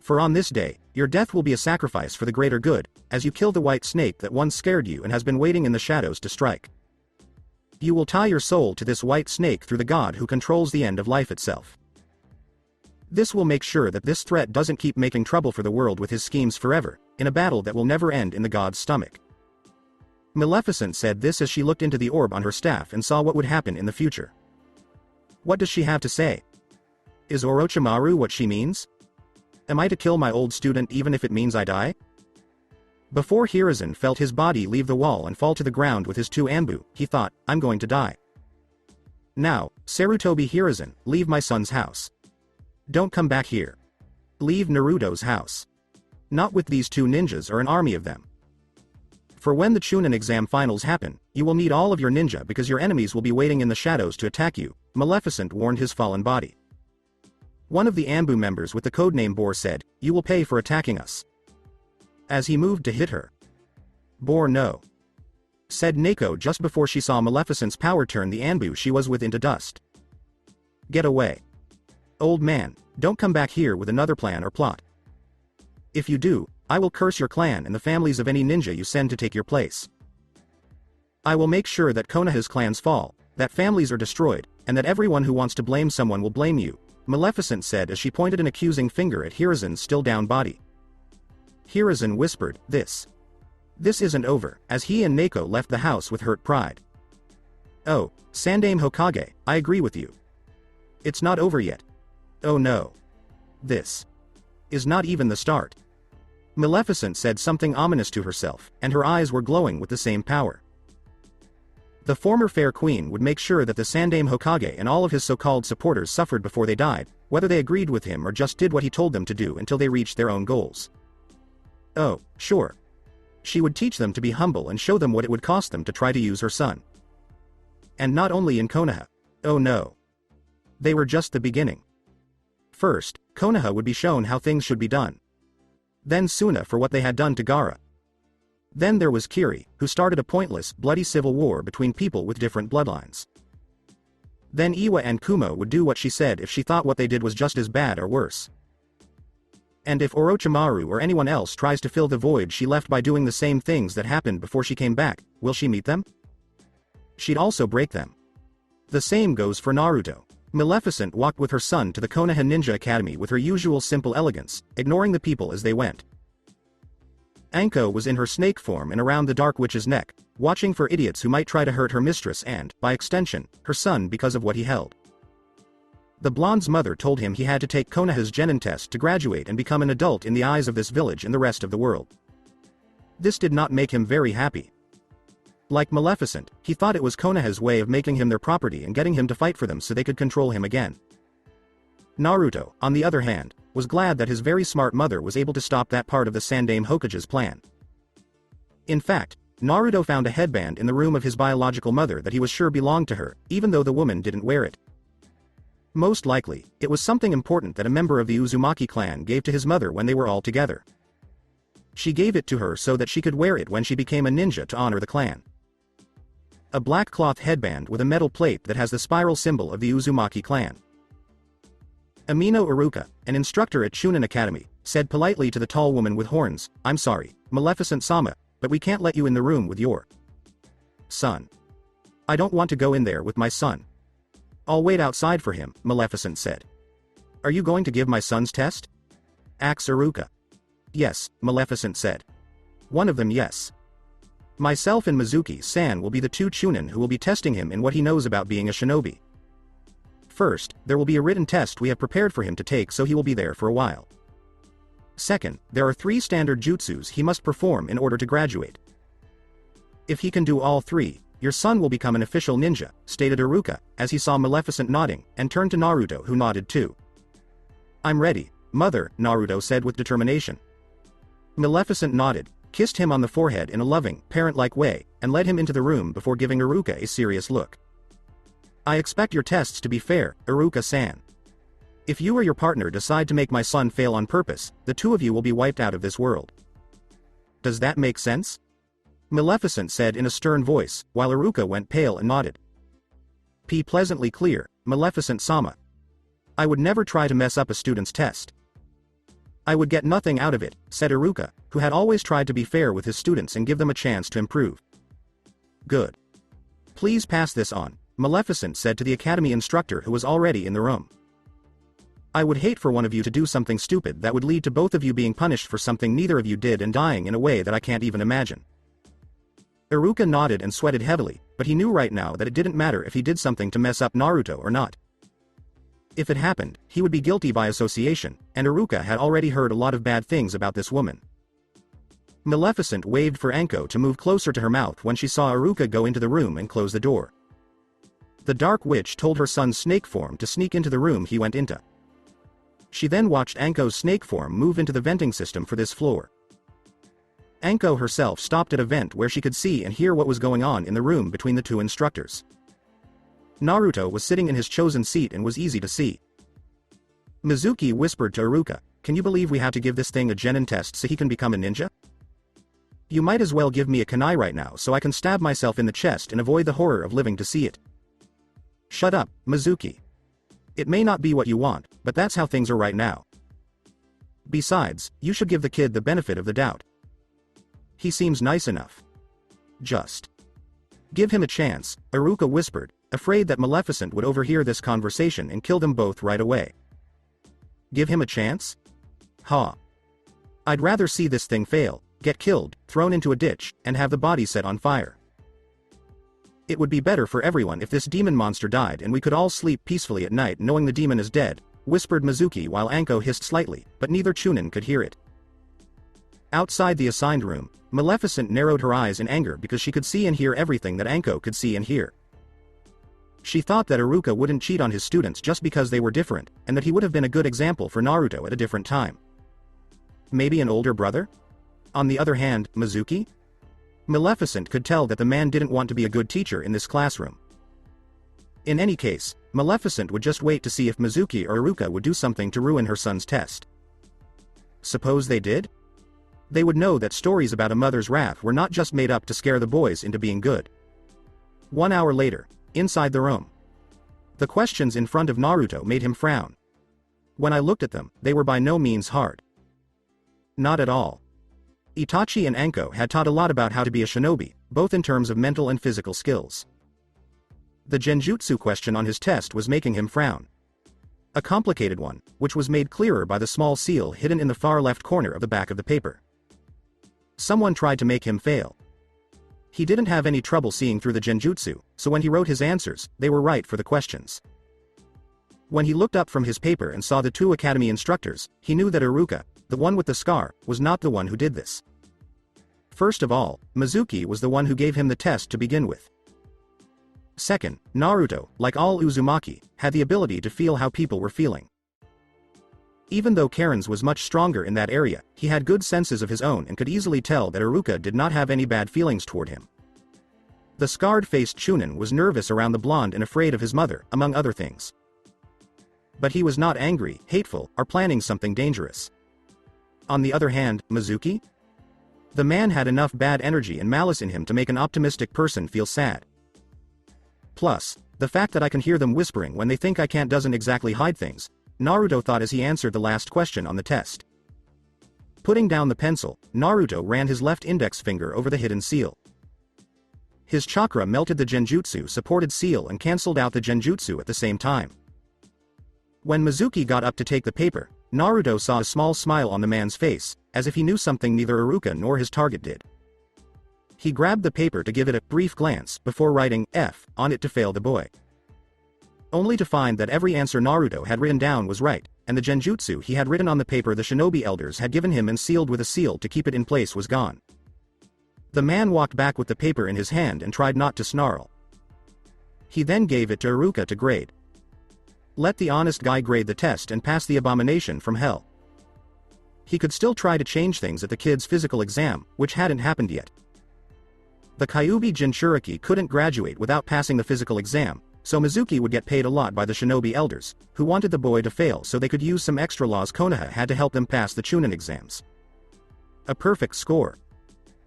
For on this day, your death will be a sacrifice for the greater good, as you kill the white snake that once scared you and has been waiting in the shadows to strike. You will tie your soul to this white snake through the god who controls the end of life itself. This will make sure that this threat doesn't keep making trouble for the world with his schemes forever, in a battle that will never end in the god's stomach. Maleficent said this as she looked into the orb on her staff and saw what would happen in the future. What does she have to say? Is Orochimaru what she means? Am I to kill my old student even if it means I die? Before Hiruzen felt his body leave the wall and fall to the ground with his two Anbu, he thought, I'm going to die. Now, Sarutobi Hiruzen, leave my son's house. Don't come back here. Leave Naruto's house. Not with these two ninjas or an army of them. For when the Chunin exam finals happen, you will need all of your ninja because your enemies will be waiting in the shadows to attack you, Maleficent warned his fallen body. One of the Anbu members with the codename Boar said, you will pay for attacking us. As he moved to hit her. Boar no. Said Neko just before she saw Maleficent's power turn the Anbu she was with into dust. Get away. Old man, don't come back here with another plan or plot. If you do, I will curse your clan and the families of any ninja you send to take your place. I will make sure that Konoha's clans fall, that families are destroyed, and that everyone who wants to blame someone will blame you, Maleficent said as she pointed an accusing finger at Hiruzen's still down body. Hiruzen whispered, This isn't over, as he and Neko left the house with hurt pride. Oh, Sandame Hokage, I agree with you. It's not over yet. Oh no. This is not even the start. Maleficent said something ominous to herself, and her eyes were glowing with the same power. The former fair queen would make sure that the Sandame Hokage and all of his so-called supporters suffered before they died, whether they agreed with him or just did what he told them to do until they reached their own goals. Oh, sure. She would teach them to be humble and show them what it would cost them to try to use her son. And not only in Konoha. Oh no. They were just the beginning. First, Konoha would be shown how things should be done. Then Suna for what they had done to Gaara. Then there was Kiri, who started a pointless, bloody civil war between people with different bloodlines. Then Iwa and Kumo would do what she said if she thought what they did was just as bad or worse. And if Orochimaru or anyone else tries to fill the void she left by doing the same things that happened before she came back, will she meet them? She'd also break them. The same goes for Naruto. Maleficent walked with her son to the Konoha Ninja Academy with her usual simple elegance, ignoring the people as they went. Anko was in her snake form and around the Dark Witch's neck, watching for idiots who might try to hurt her mistress and, by extension, her son because of what he held. The blonde's mother told him he had to take Konoha's Genin test to graduate and become an adult in the eyes of this village and the rest of the world. This did not make him very happy. Like Maleficent, he thought it was Konoha's way of making him their property and getting him to fight for them so they could control him again. Naruto, on the other hand, was glad that his very smart mother was able to stop that part of the Sandaime Hokage's plan. In fact, Naruto found a headband in the room of his biological mother that he was sure belonged to her, even though the woman didn't wear it. Most likely, it was something important that a member of the Uzumaki clan gave to his mother when they were all together. She gave it to her so that she could wear it when she became a ninja to honor the clan. A black cloth headband with a metal plate that has the spiral symbol of the Uzumaki clan. Amino Iruka, an instructor at Chunin Academy, said politely to the tall woman with horns, "I'm sorry, Maleficent-sama, but we can't let you in the room with your son. I don't want to go in there with my son. I'll wait outside for him," Maleficent said. "Are you going to give my son's test?" asked Iruka. "Yes," Maleficent said. "One of them, yes. Myself and Mizuki-san will be the two Chunin who will be testing him in what he knows about being a shinobi. First, there will be a written test we have prepared for him to take, so he will be there for a while. Second, there are 3 standard jutsus he must perform in order to graduate. If he can do all 3, your son will become an official ninja," stated Iruka, as he saw Maleficent nodding, and turned to Naruto, who nodded too. "I'm ready, mother," Naruto said with determination. Maleficent nodded, kissed him on the forehead in a loving, parent-like way, and led him into the room before giving Iruka a serious look. "I expect your tests to be fair, Iruka-san. If you or your partner decide to make my son fail on purpose, the 2 of you will be wiped out of this world. Does that make sense?" Maleficent said in a stern voice, while Iruka went pale and nodded. "Be pleasantly clear, Maleficent-sama. I would never try to mess up a student's test." "I would get nothing out of it," said Iruka, who had always tried to be fair with his students and give them a chance to improve. "Good. Please pass this on," Maleficent said to the academy instructor who was already in the room. "I would hate for one of you to do something stupid that would lead to both of you being punished for something neither of you did and dying in a way that I can't even imagine." Iruka nodded and sweated heavily, but he knew right now that it didn't matter if he did something to mess up Naruto or not. If it happened, he would be guilty by association, and Iruka had already heard a lot of bad things about this woman. Maleficent waved for Anko to move closer to her mouth when she saw Iruka go into the room and close the door. The Dark Witch told her son's snake form to sneak into the room he went into. She then watched Anko's snake form move into the venting system for this floor. Anko herself stopped at a vent where she could see and hear what was going on in the room between the 2 instructors. Naruto was sitting in his chosen seat and was easy to see. Mizuki whispered to Iruka, "Can you believe we have to give this thing a genin test so he can become a ninja? You might as well give me a kunai right now so I can stab myself in the chest and avoid the horror of living to see it." "Shut up, Mizuki. It may not be what you want, but that's how things are right now. Besides, you should give the kid the benefit of the doubt. He seems nice enough. Just give him a chance," Iruka whispered, afraid that Maleficent would overhear this conversation and kill them both right away. "Give him a chance? Ha. I'd rather see this thing fail, get killed, thrown into a ditch, and have the body set on fire. It would be better for everyone if this demon monster died and we could all sleep peacefully at night knowing the demon is dead," whispered Mizuki while Anko hissed slightly, but neither Chunin could hear it. Outside the assigned room, Maleficent narrowed her eyes in anger because she could see and hear everything that Anko could see and hear. She thought that Iruka wouldn't cheat on his students just because they were different, and that he would have been a good example for Naruto at a different time. Maybe an older brother? On the other hand, Mizuki? Maleficent could tell that the man didn't want to be a good teacher in this classroom. In any case, Maleficent would just wait to see if Mizuki or Iruka would do something to ruin her son's test. Suppose they did? They would know that stories about a mother's wrath were not just made up to scare the boys into being good. 1 hour later, inside the room. The questions in front of Naruto made him frown. When I looked at them, they were by no means hard. Not at all. Itachi and Anko had taught a lot about how to be a shinobi, both in terms of mental and physical skills. The genjutsu question on his test was making him frown. A complicated one, which was made clearer by the small seal hidden in the far left corner of the back of the paper. Someone tried to make him fail. He didn't have any trouble seeing through the genjutsu, so when he wrote his answers, they were right for the questions. When he looked up from his paper and saw the 2 academy instructors, he knew that Iruka, the one with the scar, was not the one who did this. First of all, Mizuki was the one who gave him the test to begin with. Second, Naruto, like all Uzumaki, had the ability to feel how people were feeling. Even though Karen's was much stronger in that area, he had good senses of his own and could easily tell that Iruka did not have any bad feelings toward him. The scarred-faced Chunin was nervous around the blonde and afraid of his mother, among other things. But he was not angry, hateful, or planning something dangerous. On the other hand, Mizuki? The man had enough bad energy and malice in him to make an optimistic person feel sad. Plus, the fact that I can hear them whispering when they think I can't doesn't exactly hide things, Naruto thought as he answered the last question on the test. Putting down the pencil, Naruto ran his left index finger over the hidden seal. His chakra melted the genjutsu supported seal and cancelled out the genjutsu at the same time. When Mizuki got up to take the paper, Naruto saw a small smile on the man's face, as if he knew something neither Iruka nor his target did. He grabbed the paper to give it a brief glance before writing F on it to fail the boy. Only to find that every answer Naruto had written down was right, and the genjutsu he had written on the paper the shinobi elders had given him and sealed with a seal to keep it in place was gone. The man walked back with the paper in his hand and tried not to snarl. He then gave it to Iruka to grade. Let the honest guy grade the test and pass the abomination from hell. He could still try to change things at the kid's physical exam, which hadn't happened yet. The Kyuubi Jinchuriki couldn't graduate without passing the physical exam, so Mizuki would get paid a lot by the shinobi elders, who wanted the boy to fail so they could use some extra laws Konoha had to help them pass the Chunin exams. A perfect score.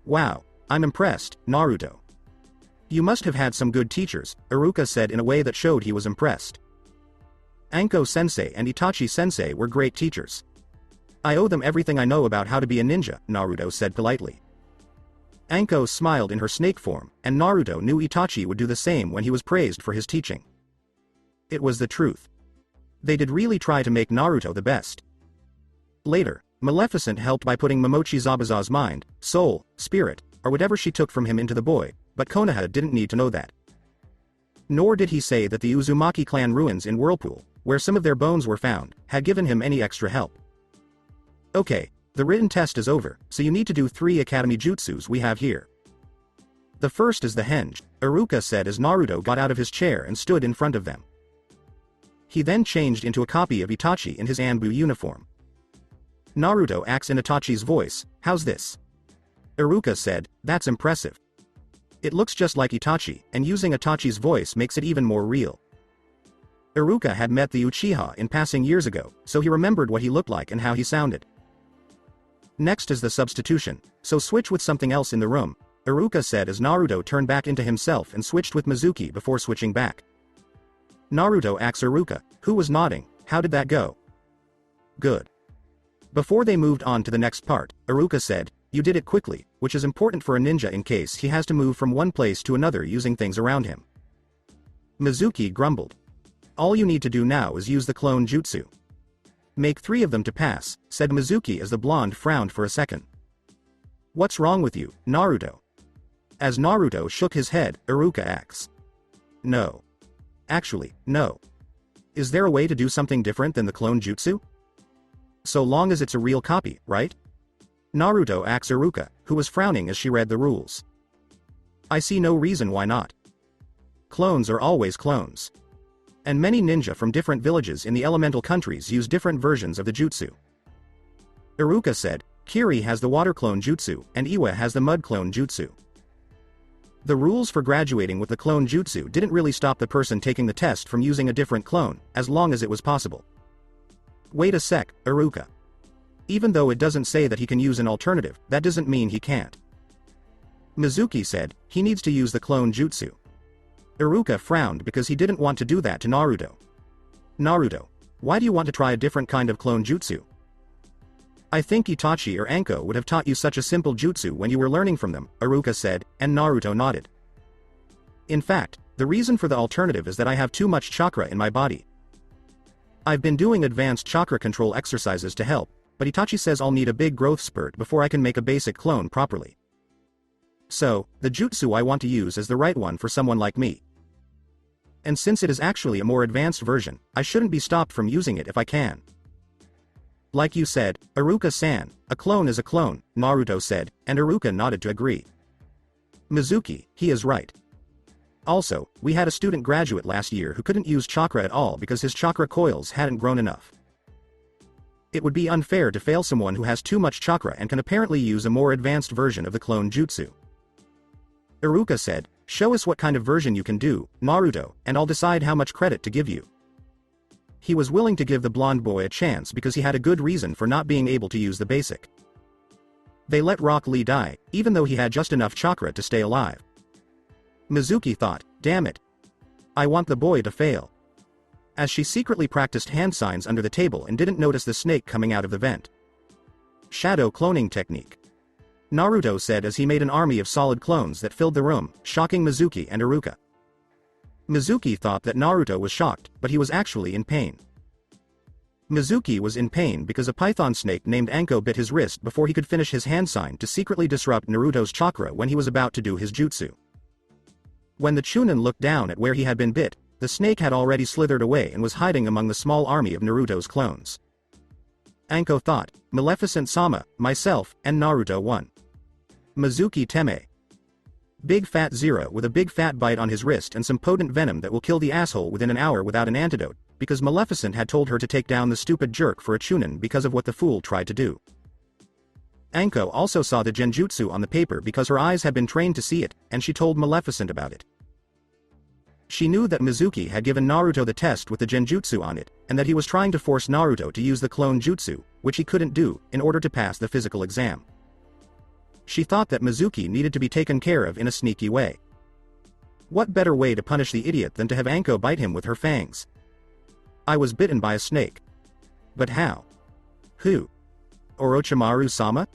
Wow, I'm impressed, Naruto. You must have had some good teachers, Iruka said in a way that showed he was impressed. Anko-sensei and Itachi-sensei were great teachers. I owe them everything I know about how to be a ninja, Naruto said politely. Anko smiled in her snake form, and Naruto knew Itachi would do the same when he was praised for his teaching. It was the truth. They did really try to make Naruto the best. Later, Maleficent helped by putting Momochi Zabuza's mind, soul, spirit, or whatever she took from him into the boy, but Konoha didn't need to know that. Nor did he say that the Uzumaki clan ruins in Whirlpool, where some of their bones were found, had given him any extra help. Okay, the written test is over, so you need to do 3 academy jutsus we have here. The first is the henge, Iruka said as Naruto got out of his chair and stood in front of them. He then changed into a copy of Itachi in his Anbu uniform. Naruto asked in Itachi's voice, "How's this?" Iruka said, "That's impressive. It looks just like Itachi, and using Itachi's voice makes it even more real." Iruka had met the Uchiha in passing years ago, so he remembered what he looked like and how he sounded. Next is the substitution, so switch with something else in the room, Iruka said as Naruto turned back into himself and switched with Mizuki before switching back. Naruto asked Iruka, who was nodding, "How did that go?" "Good." Before they moved on to the next part, Iruka said, "You did it quickly, which is important for a ninja in case he has to move from one place to another using things around him." Mizuki grumbled. "All you need to do now is use the clone jutsu." "Make 3 of them to pass," said Mizuki as the blonde frowned for a second. "What's wrong with you, Naruto?" As Naruto shook his head, Iruka asked. "No. Actually, no. Is there a way to do something different than the clone jutsu?" "So long as it's a real copy, right?" Naruto asked Iruka, who was frowning as she read the rules. "I see no reason why not. Clones are always clones. And many ninja from different villages in the elemental countries use different versions of the jutsu." Iruka said, "Kiri has the water clone jutsu, and Iwa has the mud clone jutsu." The rules for graduating with the clone jutsu didn't really stop the person taking the test from using a different clone, as long as it was possible. Wait a sec, Iruka. Even though it doesn't say that he can use an alternative, that doesn't mean he can't. Mizuki said, he needs to use the clone jutsu. Iruka frowned because he didn't want to do that to Naruto. Naruto, why do you want to try a different kind of clone jutsu? I think Itachi or Anko would have taught you such a simple jutsu when you were learning from them, Iruka said, and Naruto nodded. In fact, the reason for the alternative is that I have too much chakra in my body. I've been doing advanced chakra control exercises to help, but Itachi says I'll need a big growth spurt before I can make a basic clone properly. So, the jutsu I want to use is the right one for someone like me. And since it is actually a more advanced version, I shouldn't be stopped from using it if I can. Like you said, Iruka-san, a clone is a clone, Naruto said, and Iruka nodded to agree. Mizuki, he is right. Also, we had a student graduate last year who couldn't use chakra at all because his chakra coils hadn't grown enough. It would be unfair to fail someone who has too much chakra and can apparently use a more advanced version of the clone jutsu. Iruka said, show us what kind of version you can do, Naruto, and I'll decide how much credit to give you. He was willing to give the blonde boy a chance because he had a good reason for not being able to use the basic. They let Rock Lee die, even though he had just enough chakra to stay alive. Mizuki thought, damn it. I want the boy to fail. As she secretly practiced hand signs under the table and didn't notice the snake coming out of the vent. Shadow cloning technique. Naruto said as he made an army of solid clones that filled the room, shocking Mizuki and Iruka. Mizuki thought that Naruto was shocked, but he was actually in pain. Mizuki was in pain because a python snake named Anko bit his wrist before he could finish his hand sign to secretly disrupt Naruto's chakra when he was about to do his jutsu. When the Chunin looked down at where he had been bit, the snake had already slithered away and was hiding among the small army of Naruto's clones. Anko thought, Maleficent-sama, myself, and Naruto won. Mizuki Teme. Big Fat Zero with a big fat bite on his wrist and some potent venom that will kill the asshole within an hour without an antidote, because Maleficent had told her to take down the stupid jerk for a Chunin because of what the fool tried to do. Anko also saw the genjutsu on the paper because her eyes had been trained to see it, and she told Maleficent about it. She knew that Mizuki had given Naruto the test with the genjutsu on it, and that he was trying to force Naruto to use the clone jutsu, which he couldn't do, in order to pass the physical exam. She thought that Mizuki needed to be taken care of in a sneaky way. What better way to punish the idiot than to have Anko bite him with her fangs? I was bitten by a snake. But how? Who? Orochimaru-sama?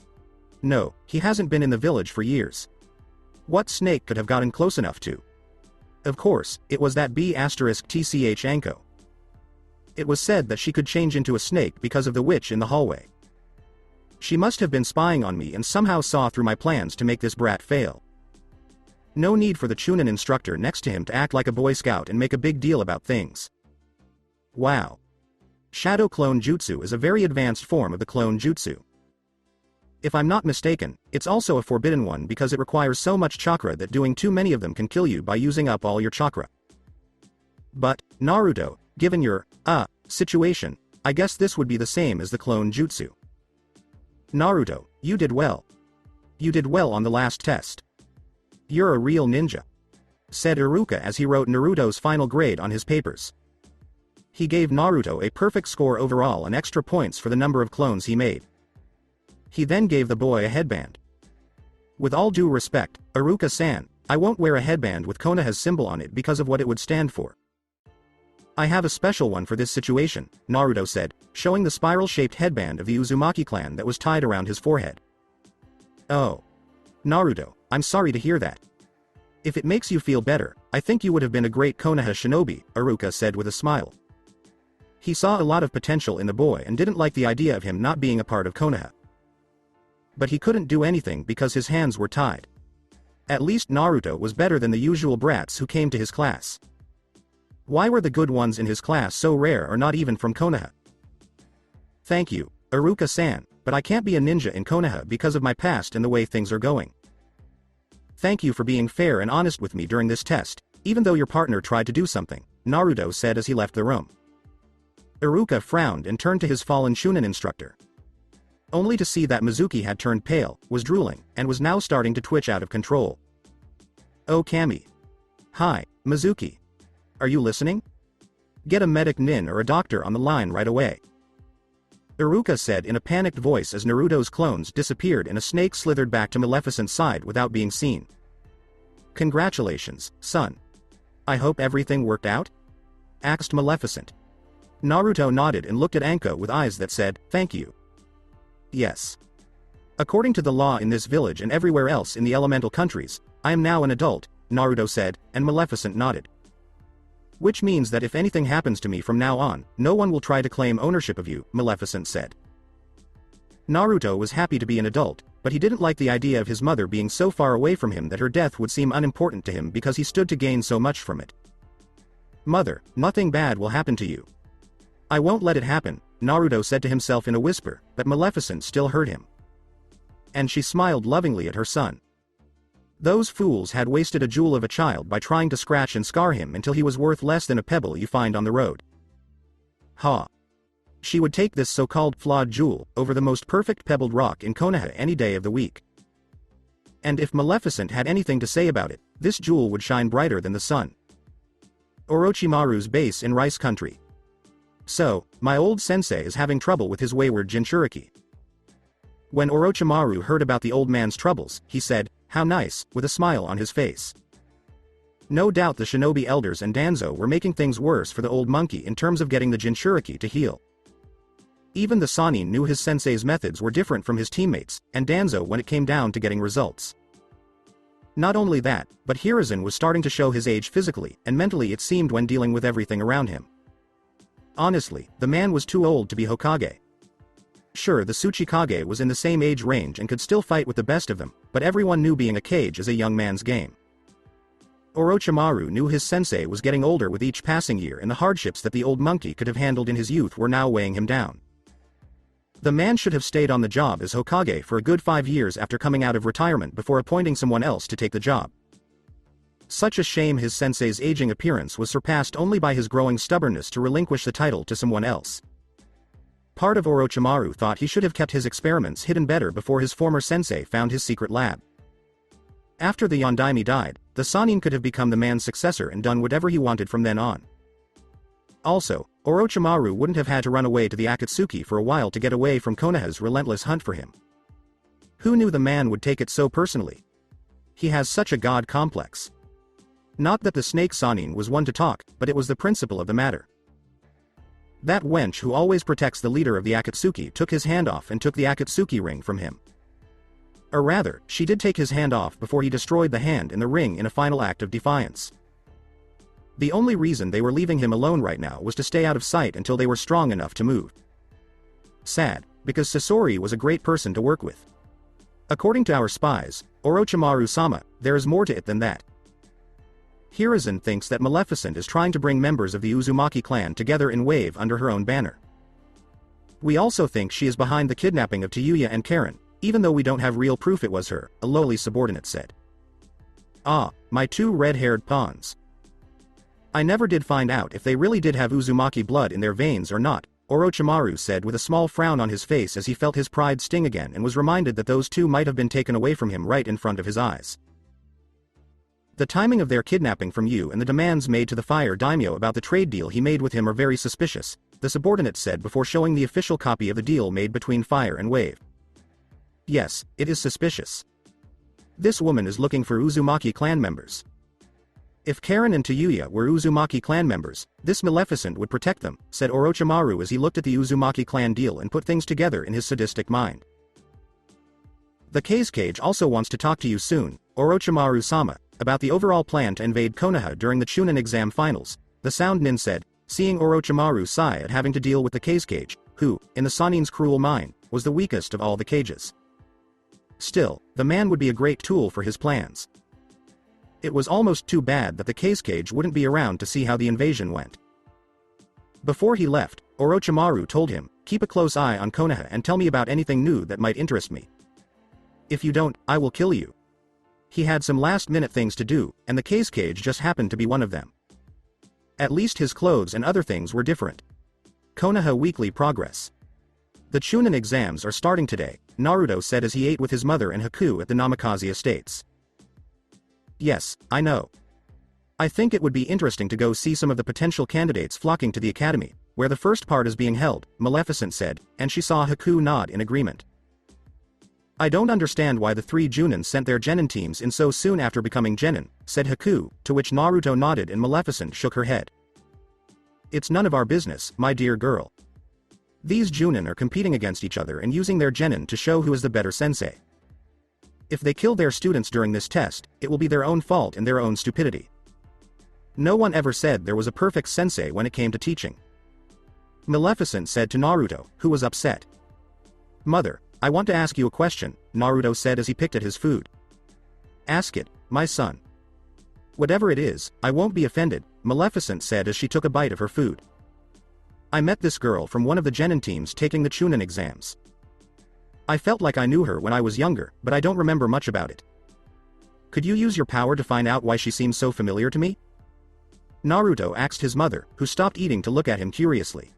No, he hasn't been in the village for years. What snake could have gotten close enough to? Of course, it was that B*TCH Anko. It was said that she could change into a snake because of the witch in the hallway. She must have been spying on me and somehow saw through my plans to make this brat fail. No need for the Chunin instructor next to him to act like a Boy Scout and make a big deal about things. Wow. Shadow Clone Jutsu is a very advanced form of the clone jutsu. If I'm not mistaken, it's also a forbidden one because it requires so much chakra that doing too many of them can kill you by using up all your chakra. But, Naruto, given your, situation, I guess this would be the same as the clone jutsu. Naruto, you did well. You did well on the last test. You're a real ninja. Said Iruka as he wrote Naruto's final grade on his papers. He gave Naruto a perfect score overall and extra points for the number of clones he made. He then gave the boy a headband. With all due respect, Iruka-san, I won't wear a headband with Konoha's symbol on it because of what it would stand for. I have a special one for this situation, Naruto said, showing the spiral-shaped headband of the Uzumaki clan that was tied around his forehead. Oh. Naruto, I'm sorry to hear that. If it makes you feel better, I think you would have been a great Konoha shinobi, Iruka said with a smile. He saw a lot of potential in the boy and didn't like the idea of him not being a part of Konoha. But he couldn't do anything because his hands were tied. At least Naruto was better than the usual brats who came to his class. Why were the good ones in his class so rare or not even from Konoha? Thank you, Iruka-san, but I can't be a ninja in Konoha because of my past and the way things are going. Thank you for being fair and honest with me during this test, even though your partner tried to do something, Naruto said as he left the room. Iruka frowned and turned to his fallen Chunin instructor. Only to see that Mizuki had turned pale, was drooling, and was now starting to twitch out of control. Oh Kami. Hi, Mizuki. Are you listening? Get a medic nin or a doctor on the line right away. Iruka said in a panicked voice as Naruto's clones disappeared and a snake slithered back to Maleficent's side without being seen. Congratulations, son. I hope everything worked out? Asked Maleficent. Naruto nodded and looked at Anko with eyes that said, thank you. Yes. According to the law in this village and everywhere else in the elemental countries, I am now an adult, Naruto said, and Maleficent nodded. Which means that if anything happens to me from now on, no one will try to claim ownership of you, Maleficent said. Naruto was happy to be an adult, but he didn't like the idea of his mother being so far away from him that her death would seem unimportant to him because he stood to gain so much from it. Mother, nothing bad will happen to you. I won't let it happen, Naruto said to himself in a whisper, but Maleficent still heard him. And she smiled lovingly at her son. Those fools had wasted a jewel of a child by trying to scratch and scar him until he was worth less than a pebble you find on the road. Ha! She would take this so-called flawed jewel over the most perfect pebbled rock in Konoha any day of the week. And if Maleficent had anything to say about it, this jewel would shine brighter than the sun. Orochimaru's base in Rice Country. So, my old sensei is having trouble with his wayward Jinchuriki. When Orochimaru heard about the old man's troubles, he said, how nice, with a smile on his face. No doubt the shinobi elders and Danzo were making things worse for the old monkey in terms of getting the Jinchuriki to heal. Even the Sannin knew his sensei's methods were different from his teammates, and Danzo when it came down to getting results. Not only that, but Hiruzen was starting to show his age physically and mentally it seemed when dealing with everything around him. Honestly, the man was too old to be Hokage. Sure, the Tsuchikage was in the same age range and could still fight with the best of them, but everyone knew being a Kage is a young man's game. Orochimaru knew his sensei was getting older with each passing year and the hardships that the old monkey could have handled in his youth were now weighing him down. The man should have stayed on the job as Hokage for a good 5 years after coming out of retirement before appointing someone else to take the job. Such a shame his sensei's aging appearance was surpassed only by his growing stubbornness to relinquish the title to someone else. Part of Orochimaru thought he should have kept his experiments hidden better before his former sensei found his secret lab. After the Yondaime died, the Sannin could have become the man's successor and done whatever he wanted from then on. Also, Orochimaru wouldn't have had to run away to the Akatsuki for a while to get away from Konoha's relentless hunt for him. Who knew the man would take it so personally? He has such a god complex. Not that the snake Sannin was one to talk, but it was the principle of the matter. That wench who always protects the leader of the Akatsuki took his hand off and took the Akatsuki ring from him. Or rather, she did take his hand off before he destroyed the hand in the ring in a final act of defiance. The only reason they were leaving him alone right now was to stay out of sight until they were strong enough to move. Sad, because Sasori was a great person to work with. According to our spies, Orochimaru-sama, there is more to it than that. Hiruzen thinks that Maleficent is trying to bring members of the Uzumaki clan together in wave under her own banner. We also think she is behind the kidnapping of Tayuya and Karen, even though we don't have real proof it was her, a lowly subordinate said. Ah, my 2 red-haired pawns. I never did find out if they really did have Uzumaki blood in their veins or not, Orochimaru said with a small frown on his face as he felt his pride sting again and was reminded that those 2 might have been taken away from him right in front of his eyes. The timing of their kidnapping from you and the demands made to the Fire Daimyo about the trade deal he made with him are very suspicious, the subordinate said before showing the official copy of the deal made between Fire and Wave. Yes, it is suspicious. This woman is looking for Uzumaki clan members. If Karen and Tayuya were Uzumaki clan members, this Maleficent would protect them, said Orochimaru as he looked at the Uzumaki clan deal and put things together in his sadistic mind. The Kage also wants to talk to you soon, Orochimaru-sama, about the overall plan to invade Konoha during the Chunin exam finals, the Sound Nin said, seeing Orochimaru sigh at having to deal with the Kage, who, in the Sannin's cruel mind, was the weakest of all the cages. Still, the man would be a great tool for his plans. It was almost too bad that the Kage wouldn't be around to see how the invasion went. Before he left, Orochimaru told him, keep a close eye on Konoha and tell me about anything new that might interest me. If you don't, I will kill you. He had some last-minute things to do, and the Kage just happened to be one of them. At least his clothes and other things were different. Konoha Weekly Progress. The Chunin exams are starting today, Naruto said as he ate with his mother and Haku at the Namikaze Estates. Yes, I know. I think it would be interesting to go see some of the potential candidates flocking to the academy, where the first part is being held, Maleficent said, and she saw Haku nod in agreement. I don't understand why the three Junin sent their genin teams in so soon after becoming genin, said Haku, to which Naruto nodded and Maleficent shook her head. It's none of our business, my dear girl. These Junin are competing against each other and using their genin to show who is the better sensei. If they kill their students during this test, it will be their own fault and their own stupidity. No one ever said there was a perfect sensei when it came to teaching. Maleficent said to Naruto, who was upset. Mother, I want to ask you a question, Naruto said as he picked at his food. Ask it, my son. Whatever it is, I won't be offended, Maleficent said as she took a bite of her food. I met this girl from one of the genin teams taking the Chunin exams. I felt like I knew her when I was younger, but I don't remember much about it. Could you use your power to find out why she seems so familiar to me? Naruto asked his mother, who stopped eating to look at him curiously.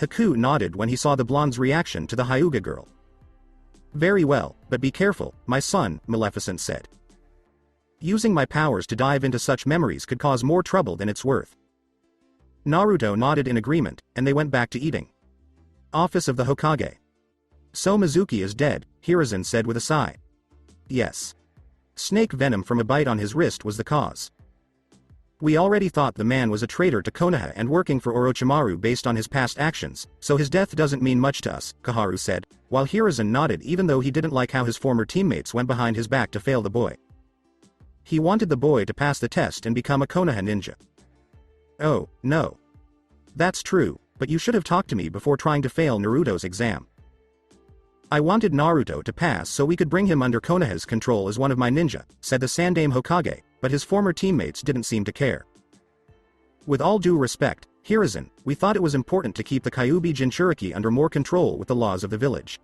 Haku nodded when he saw the blonde's reaction to the Hyuga girl. Very well, but be careful, my son, Maleficent said. Using my powers to dive into such memories could cause more trouble than it's worth. Naruto nodded in agreement, and they went back to eating. Office of the Hokage. So Mizuki is dead, Hiruzen said with a sigh. Yes. Snake venom from a bite on his wrist was the cause. We already thought the man was a traitor to Konoha and working for Orochimaru based on his past actions, so his death doesn't mean much to us, Koharu said, while Hiruzen nodded even though he didn't like how his former teammates went behind his back to fail the boy. He wanted the boy to pass the test and become a Konoha ninja. Oh, no. That's true, but you should have talked to me before trying to fail Naruto's exam. I wanted Naruto to pass so we could bring him under Konoha's control as one of my ninja, said the Sandaime Hokage, but his former teammates didn't seem to care. With all due respect, Hiruzen, we thought it was important to keep the Kyuubi Jinchuriki under more control with the laws of the village.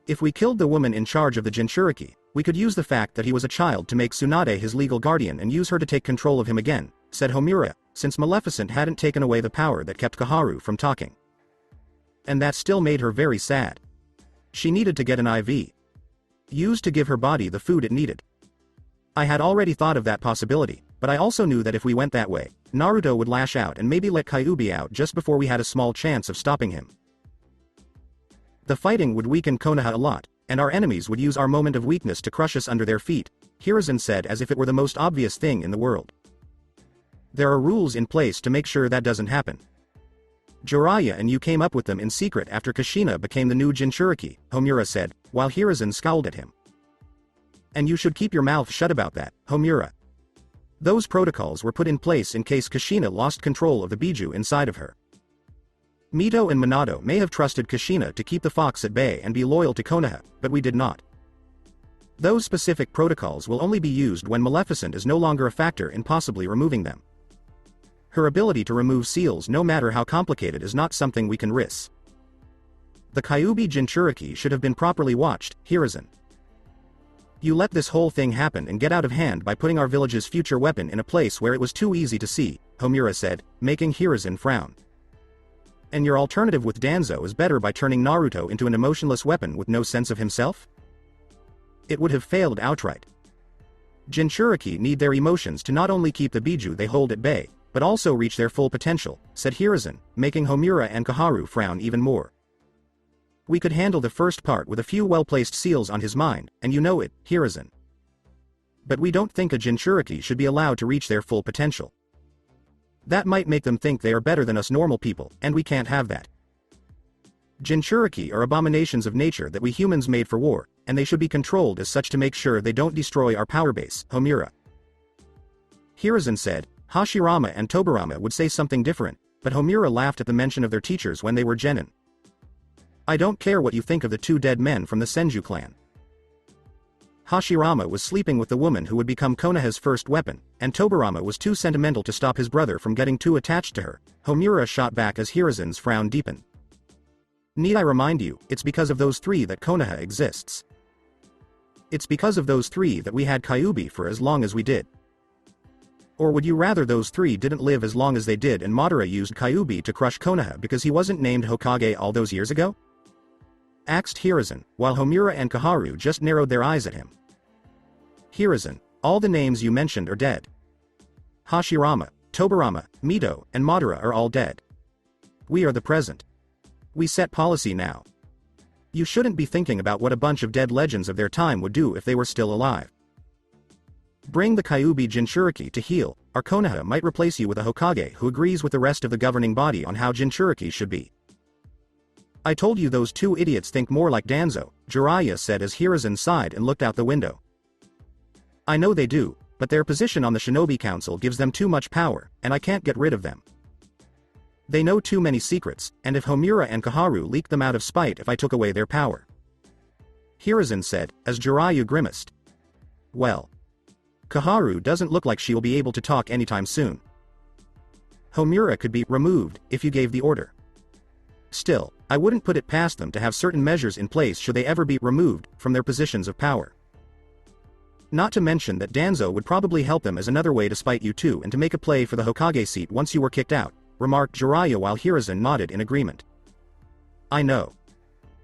If we killed the woman in charge of the Jinchuriki, we could use the fact that he was a child to make Tsunade his legal guardian and use her to take control of him again, said Homura, since Maleficent hadn't taken away the power that kept Koharu from talking. And that still made her very sad. She needed to get an IV. Used to give her body the food it needed. I had already thought of that possibility, but I also knew that if we went that way, Naruto would lash out and maybe let Kyuubi out just before we had a small chance of stopping him. The fighting would weaken Konoha a lot, and our enemies would use our moment of weakness to crush us under their feet, Hiruzen said as if it were the most obvious thing in the world. There are rules in place to make sure that doesn't happen. Jiraiya and you came up with them in secret after Kushina became the new Jinchuriki, Homura said, while Hiruzen scowled at him. And you should keep your mouth shut about that, Homura. Those protocols were put in place in case Kushina lost control of the Biju inside of her. Mito and Minato may have trusted Kushina to keep the fox at bay and be loyal to Konoha, but we did not. Those specific protocols will only be used when Maleficent is no longer a factor in possibly removing them. Her ability to remove seals no matter how complicated is not something we can risk. The Kyuubi Jinchuriki should have been properly watched, Hiruzen. You let this whole thing happen and get out of hand by putting our village's future weapon in a place where it was too easy to see, Homura said, making Hiruzen frown. And your alternative with Danzo is better by turning Naruto into an emotionless weapon with no sense of himself? It would have failed outright. Jinchuriki need their emotions to not only keep the Biju they hold at bay, but also reach their full potential, said Hiruzen, making Homura and Koharu frown even more. We could handle the first part with a few well-placed seals on his mind, and you know it, Hiruzen. But we don't think a Jinchuriki should be allowed to reach their full potential. That might make them think they are better than us normal people, and we can't have that. Jinchuriki are abominations of nature that we humans made for war, and they should be controlled as such to make sure they don't destroy our power base, Homura. Hiruzen said. Hashirama and Tobirama would say something different, but Homura laughed at the mention of their teachers when they were genin. I don't care what you think of the two dead men from the Senju clan. Hashirama was sleeping with the woman who would become Konoha's first weapon, and Tobirama was too sentimental to stop his brother from getting too attached to her, Homura shot back as Hiruzen's frown deepened. Need I remind you, it's because of those three that Konoha exists. It's because of those three that we had Kyuubi for as long as we did. Or would you rather those three didn't live as long as they did and Madara used Kyuubi to crush Konoha because he wasn't named Hokage all those years ago? Asked Hiruzen, while Homura and Koharu just narrowed their eyes at him. Hiruzen, all the names you mentioned are dead. Hashirama, Tobarama, Mito, and Madara are all dead. We are the present. We set policy now. You shouldn't be thinking about what a bunch of dead legends of their time would do if they were still alive. Bring the Kyuubi Jinchuriki to heal, or Konoha might replace you with a Hokage who agrees with the rest of the governing body on how Jinchuriki should be. I told you those two idiots think more like Danzo, Jiraiya said as Hiruzen sighed and looked out the window. I know they do, but their position on the Shinobi Council gives them too much power, and I can't get rid of them. They know too many secrets, and if Homura and Koharu leaked them out of spite if I took away their power. Hiruzen said, as Jiraiya grimaced. Well. Koharu doesn't look like she will be able to talk anytime soon. Homura could be removed if you gave the order. Still, I wouldn't put it past them to have certain measures in place should they ever be removed from their positions of power. Not to mention that Danzo would probably help them as another way to spite you too and to make a play for the Hokage seat once you were kicked out, remarked Jiraiya while Hiruzen nodded in agreement. I know.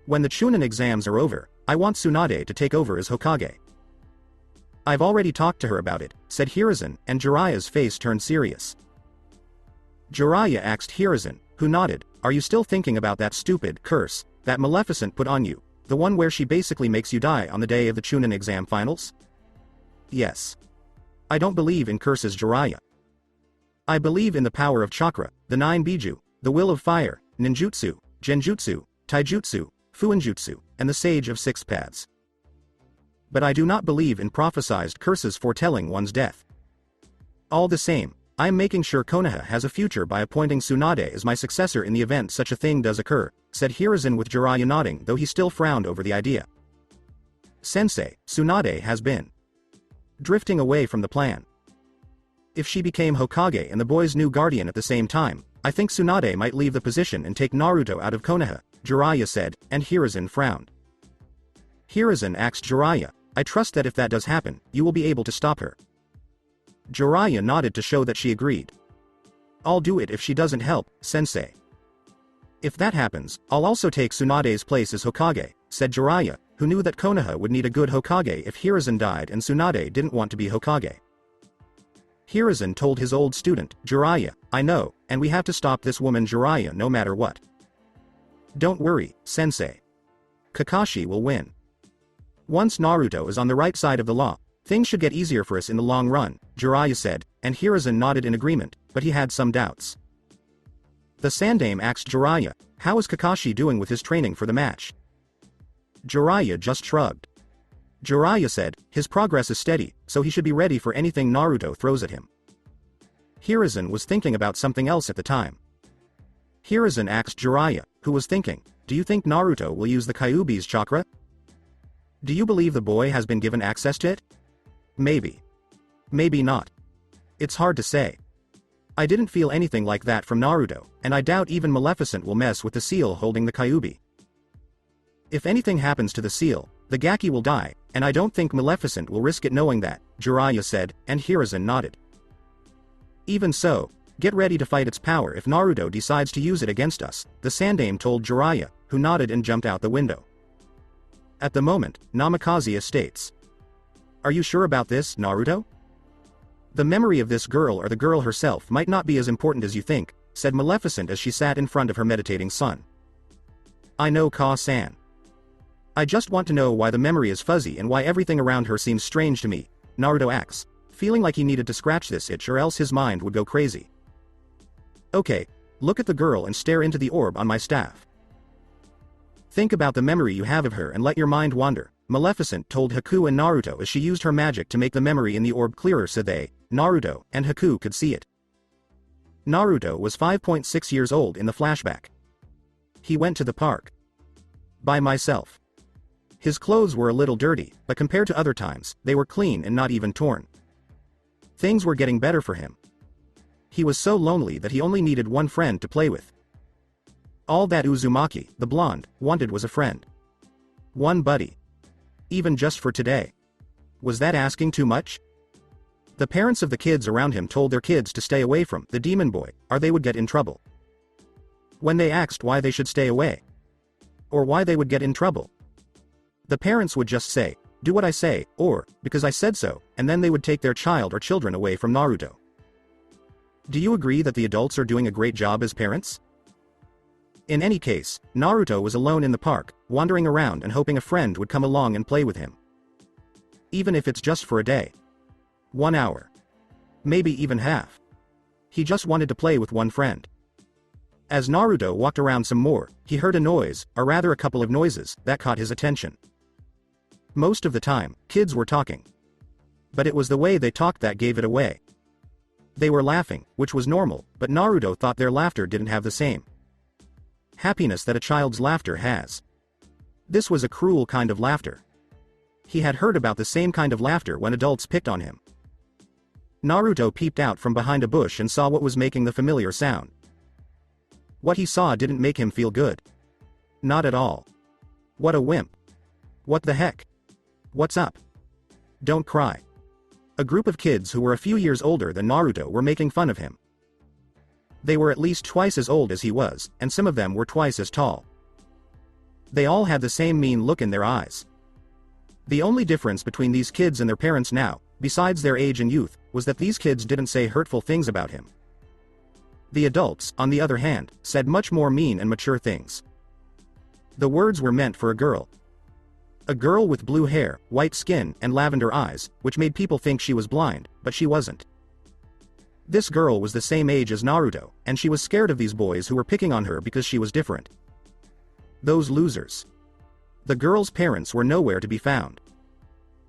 When the Chunin exams are over, I want Tsunade to take over as Hokage. I've already talked to her about it, said Hiruzen, and Jiraiya's face turned serious. Jiraiya asked Hiruzen, who nodded, are you still thinking about that stupid curse that Maleficent put on you, the one where she basically makes you die on the day of the Chunin exam finals? Yes. I don't believe in curses, Jiraiya. I believe in the power of chakra, the 9 Biju, the will of fire, ninjutsu, genjutsu, taijutsu, fuinjutsu, and the sage of 6 paths. But I do not believe in prophesized curses foretelling one's death. All the same, I am making sure Konoha has a future by appointing Tsunade as my successor in the event such a thing does occur, said Hiruzen with Jiraiya nodding though he still frowned over the idea. Sensei, Tsunade has been drifting away from the plan. If she became Hokage and the boy's new guardian at the same time, I think Tsunade might leave the position and take Naruto out of Konoha, Jiraiya said, and Hiruzen frowned. Hiruzen asked Jiraiya, I trust that if that does happen, you will be able to stop her. Jiraiya nodded to show that she agreed. I'll do it if she doesn't help, sensei. If that happens, I'll also take Tsunade's place as Hokage, said Jiraiya, who knew that Konoha would need a good Hokage if Hiruzen died and Tsunade didn't want to be Hokage. Hiruzen told his old student, Jiraiya, I know, and we have to stop this woman Jiraiya no matter what. Don't worry, sensei. Kakashi will win. Once Naruto is on the right side of the law, things should get easier for us in the long run, Jiraiya said, and Hiruzen nodded in agreement, but he had some doubts. The Sandaime asked Jiraiya, how is Kakashi doing with his training for the match? Jiraiya just shrugged. Jiraiya said, his progress is steady, so he should be ready for anything Naruto throws at him. Hiruzen was thinking about something else at the time. Hiruzen asked Jiraiya, who was thinking, do you think Naruto will use the Kyuubi's chakra? Do you believe the boy has been given access to it? Maybe. Maybe not. It's hard to say. I didn't feel anything like that from Naruto, and I doubt even Maleficent will mess with the seal holding the Kyuubi. If anything happens to the seal, the Gaki will die, and I don't think Maleficent will risk it knowing that, Jiraiya said, and Hiruzen nodded. Even so, get ready to fight its power if Naruto decides to use it against us, the Sandaime told Jiraiya, who nodded and jumped out the window. At the moment, Namikaze states. Are you sure about this, Naruto? The memory of this girl or the girl herself might not be as important as you think, said Maleficent as she sat in front of her meditating son. I know, Ka-san. I just want to know why the memory is fuzzy and why everything around her seems strange to me, Naruto asks, feeling like he needed to scratch this itch or else his mind would go crazy. Okay, look at the girl and stare into the orb on my staff. Think about the memory you have of her and let your mind wander, Maleficent told Haku and Naruto as she used her magic to make the memory in the orb clearer so they, Naruto, and Haku could see it. Naruto was 5.6 years old in the flashback. He went to the park. By myself. His clothes were a little dirty, but compared to other times, they were clean and not even torn. Things were getting better for him. He was so lonely that he only needed one friend to play with. All that Uzumaki, the blonde, wanted was a friend. One buddy. Even just for today. Was that asking too much? The parents of the kids around him told their kids to stay away from the demon boy, or they would get in trouble. When they asked why they should stay away, or why they would get in trouble, the parents would just say, Do what I say, or, because I said so, and then they would take their child or children away from Naruto. Do you agree that the adults are doing a great job as parents? In any case, Naruto was alone in the park, wandering around and hoping a friend would come along and play with him. Even if it's just for a day. 1 hour. Maybe even half. He just wanted to play with one friend. As Naruto walked around some more, he heard a noise, or rather a couple of noises, that caught his attention. Most of the time, kids were talking. But it was the way they talked that gave it away. They were laughing, which was normal, but Naruto thought their laughter didn't have the same happiness that a child's laughter has. This was a cruel kind of laughter. He had heard about the same kind of laughter when adults picked on him. Naruto peeped out from behind a bush and saw what was making the familiar sound. What he saw didn't make him feel good. Not at all. What a wimp. What the heck? What's up? Don't cry. A group of kids who were a few years older than Naruto were making fun of him. They were at least twice as old as he was, and some of them were twice as tall. They all had the same mean look in their eyes. The only difference between these kids and their parents now, besides their age and youth, was that these kids didn't say hurtful things about him. The adults, on the other hand, said much more mean and mature things. The words were meant for a girl. A girl with blue hair, white skin, and lavender eyes, which made people think she was blind, but she wasn't. This girl was the same age as Naruto, and she was scared of these boys who were picking on her because she was different. Those losers. The girl's parents were nowhere to be found.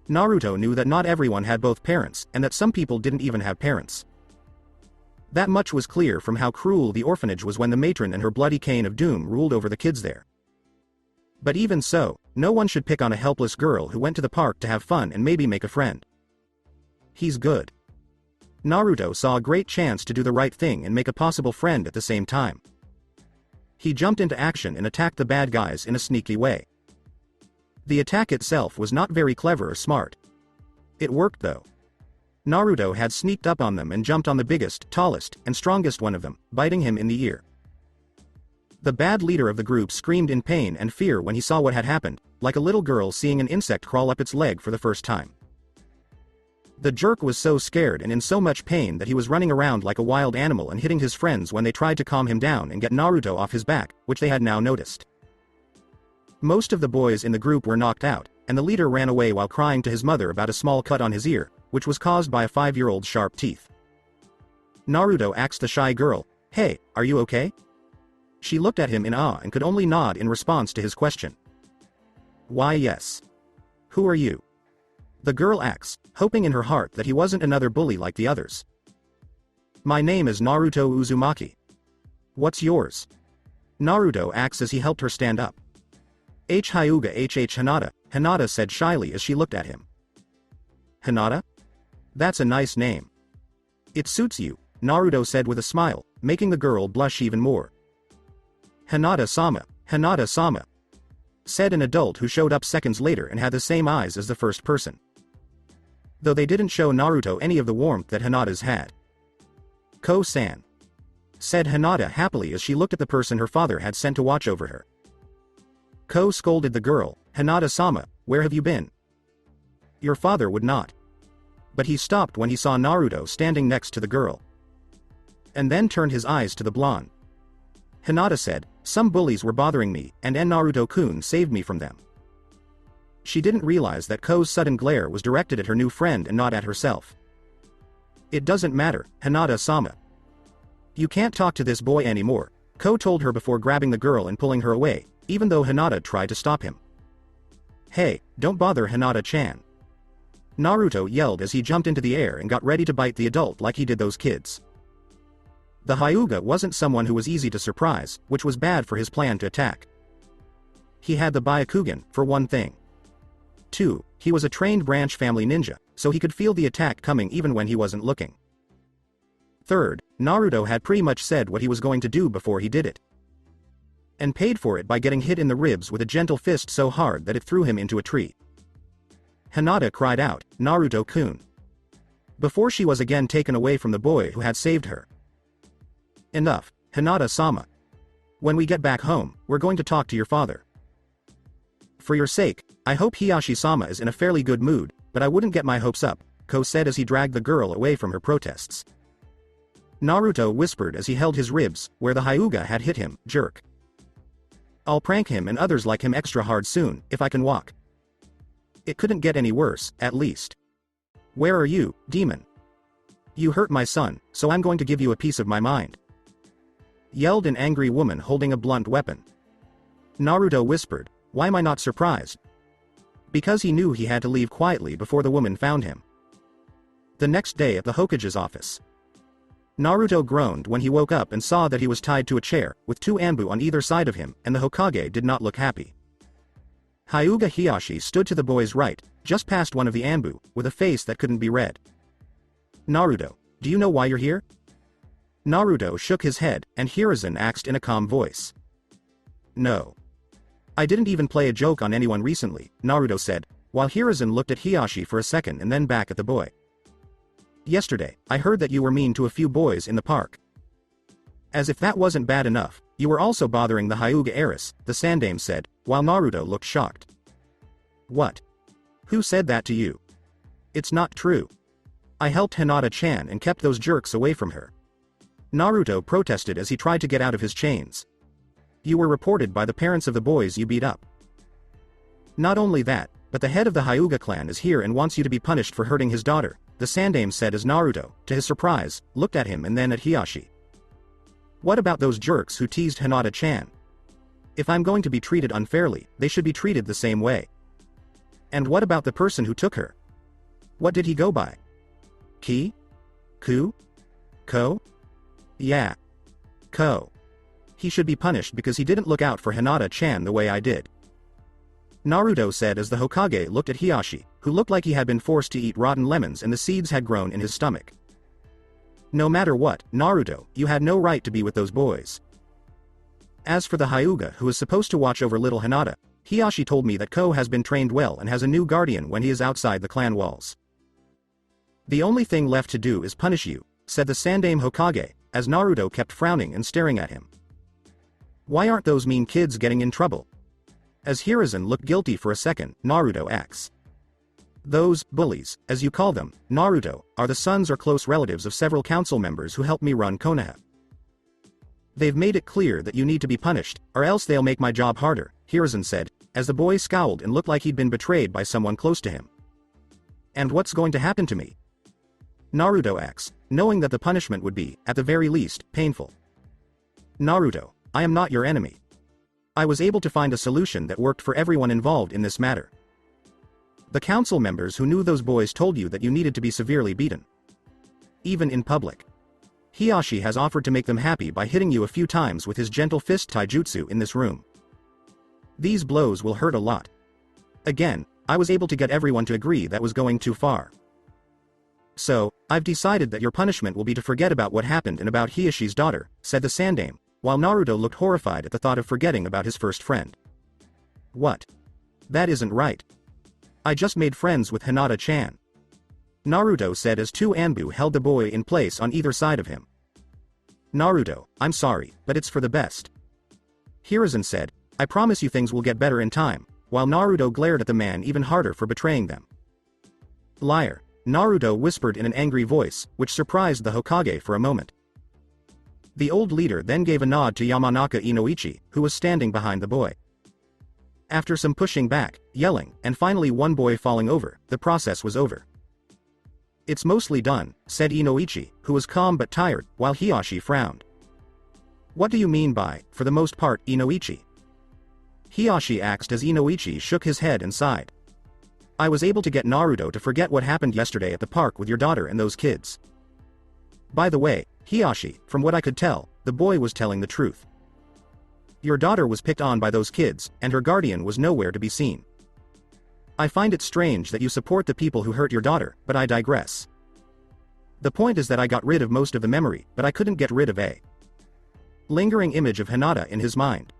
Naruto knew that not everyone had both parents, and that some people didn't even have parents. That much was clear from how cruel the orphanage was when the matron and her bloody cane of doom ruled over the kids there. But even so, no one should pick on a helpless girl who went to the park to have fun and maybe make a friend. He's good. Naruto saw a great chance to do the right thing and make a possible friend at the same time. He jumped into action and attacked the bad guys in a sneaky way. The attack itself was not very clever or smart. It worked though. Naruto had sneaked up on them and jumped on the biggest, tallest, and strongest one of them, biting him in the ear. The bad leader of the group screamed in pain and fear when he saw what had happened, like a little girl seeing an insect crawl up its leg for the first time. The jerk was so scared and in so much pain that he was running around like a wild animal and hitting his friends when they tried to calm him down and get Naruto off his back, which they had now noticed. Most of the boys in the group were knocked out, and the leader ran away while crying to his mother about a small cut on his ear, which was caused by a 5-year-old's sharp teeth. Naruto asked the shy girl, "Hey, are you okay?" She looked at him in awe and could only nod in response to his question. "Why yes. Who are you?" The girl asked, hoping in her heart that he wasn't another bully like the others. "My name is Naruto Uzumaki. What's yours?" Naruto asked as he helped her stand up. Hyuga Hinata, Hinata said shyly as she looked at him. "Hinata? That's a nice name. It suits you," Naruto said with a smile, making the girl blush even more. Hinata-sama, Hinata-sama," said an adult who showed up seconds later and had the same eyes as the first person. Though they didn't show Naruto any of the warmth that Hinata's had. "Ko-san," said Hinata happily as she looked at the person her father had sent to watch over her. Ko scolded the girl, "Hinata-sama, where have you been?" Your father would not. But he stopped when he saw Naruto standing next to the girl. And then turned his eyes to the blonde. Hinata said, "Some bullies were bothering me, and Naruto-kun saved me from them." She didn't realize that Ko's sudden glare was directed at her new friend and not at herself. "It doesn't matter, Hinata-sama. You can't talk to this boy anymore," Ko told her before grabbing the girl and pulling her away, even though Hinata tried to stop him. "Hey, don't bother Hinata-chan," Naruto yelled as he jumped into the air and got ready to bite the adult like he did those kids. The Hyuga wasn't someone who was easy to surprise, which was bad for his plan to attack. He had the Byakugan, for one thing. 2, he was a trained branch family ninja, so he could feel the attack coming even when he wasn't looking. 3rd, Naruto had pretty much said what he was going to do before he did it. And paid for it by getting hit in the ribs with a gentle fist so hard that it threw him into a tree. Hinata cried out, "Naruto-kun," before she was again taken away from the boy who had saved her. "Enough, Hinata-sama. When we get back home, we're going to talk to your father. For your sake, I hope Hiyashi-sama is in a fairly good mood, but I wouldn't get my hopes up, Ko said as he dragged the girl away from her protests. Naruto whispered as he held his ribs, where the Hyuga had hit him, jerk. I'll prank him and others like him extra hard soon, if I can walk. It couldn't get any worse, at least. Where are you, demon? You hurt my son, so I'm going to give you a piece of my mind. Yelled an angry woman holding a blunt weapon. Naruto whispered, why am I not surprised? Because he knew he had to leave quietly before the woman found him. The next day at the Hokage's office. Naruto groaned when he woke up and saw that he was tied to a chair, with 2 Anbu on either side of him, and the Hokage did not look happy. Hyuga Hiyashi stood to the boy's right, just past one of the Anbu, with a face that couldn't be read. Naruto, do you know why you're here? Naruto shook his head, and Hiruzen asked in a calm voice. No. I didn't even play a joke on anyone recently, Naruto said, while Hiruzen looked at Hiyashi for a second and then back at the boy. Yesterday, I heard that you were mean to a few boys in the park. As if that wasn't bad enough, you were also bothering the Hyuga heiress, the Sandaime said, while Naruto looked shocked. What? Who said that to you? It's not true. I helped Hinata-chan and kept those jerks away from her. Naruto protested as he tried to get out of his chains. You were reported by the parents of the boys you beat up. Not only that, but the head of the Hyuga clan is here and wants you to be punished for hurting his daughter, the Sandaime said as Naruto, to his surprise, looked at him and then at Hiyashi. What about those jerks who teased Hinata-chan? If I'm going to be treated unfairly, they should be treated the same way. And what about the person who took her? What did he go by? Ki? Ku? Ko? Yeah. Ko. He should be punished because he didn't look out for Hinata-chan the way I did. Naruto said as the Hokage looked at Hiyashi, who looked like he had been forced to eat rotten lemons and the seeds had grown in his stomach. No matter what, Naruto, you had no right to be with those boys. As for the Hyuga who is supposed to watch over little Hinata, Hiyashi told me that Ko has been trained well and has a new guardian when he is outside the clan walls. The only thing left to do is punish you, said the Sandaime Hokage, as Naruto kept frowning and staring at him. Why aren't those mean kids getting in trouble? As Hiruzen looked guilty for a second, Naruto asks. Those bullies, as you call them, Naruto, are the sons or close relatives of several council members who helped me run Konoha. They've made it clear that you need to be punished, or else they'll make my job harder, Hiruzen said, as the boy scowled and looked like he'd been betrayed by someone close to him. And what's going to happen to me? Naruto asks, knowing that the punishment would be, at the very least, painful. Naruto, I am not your enemy. I was able to find a solution that worked for everyone involved in this matter. The council members who knew those boys told you that you needed to be severely beaten. Even in public. Hiyashi has offered to make them happy by hitting you a few times with his gentle fist taijutsu in this room. These blows will hurt a lot. Again, I was able to get everyone to agree that was going too far. So, I've decided that your punishment will be to forget about what happened and about Hiyashi's daughter, said the Sandaime, while Naruto looked horrified at the thought of forgetting about his first friend. What? That isn't right. I just made friends with Hinata-chan. Naruto said as 2 Anbu held the boy in place on either side of him. Naruto, I'm sorry, but it's for the best. Hiruzen said, I promise you things will get better in time, while Naruto glared at the man even harder for betraying them. Liar, Naruto whispered in an angry voice, which surprised the Hokage for a moment. The old leader then gave a nod to Yamanaka Inoichi, who was standing behind the boy. After some pushing back, yelling, and finally one boy falling over, the process was over. It's mostly done, said Inoichi, who was calm but tired, while Hiyashi frowned. What do you mean by, for the most part, Inoichi? Hiyashi asked as Inoichi shook his head and sighed. I was able to get Naruto to forget what happened yesterday at the park with your daughter and those kids. By the way, Hiyashi, from what I could tell, the boy was telling the truth. Your daughter was picked on by those kids, and her guardian was nowhere to be seen. I find it strange that you support the people who hurt your daughter, but I digress. The point is that I got rid of most of the memory, but I couldn't get rid of a lingering image of Hinata in his mind.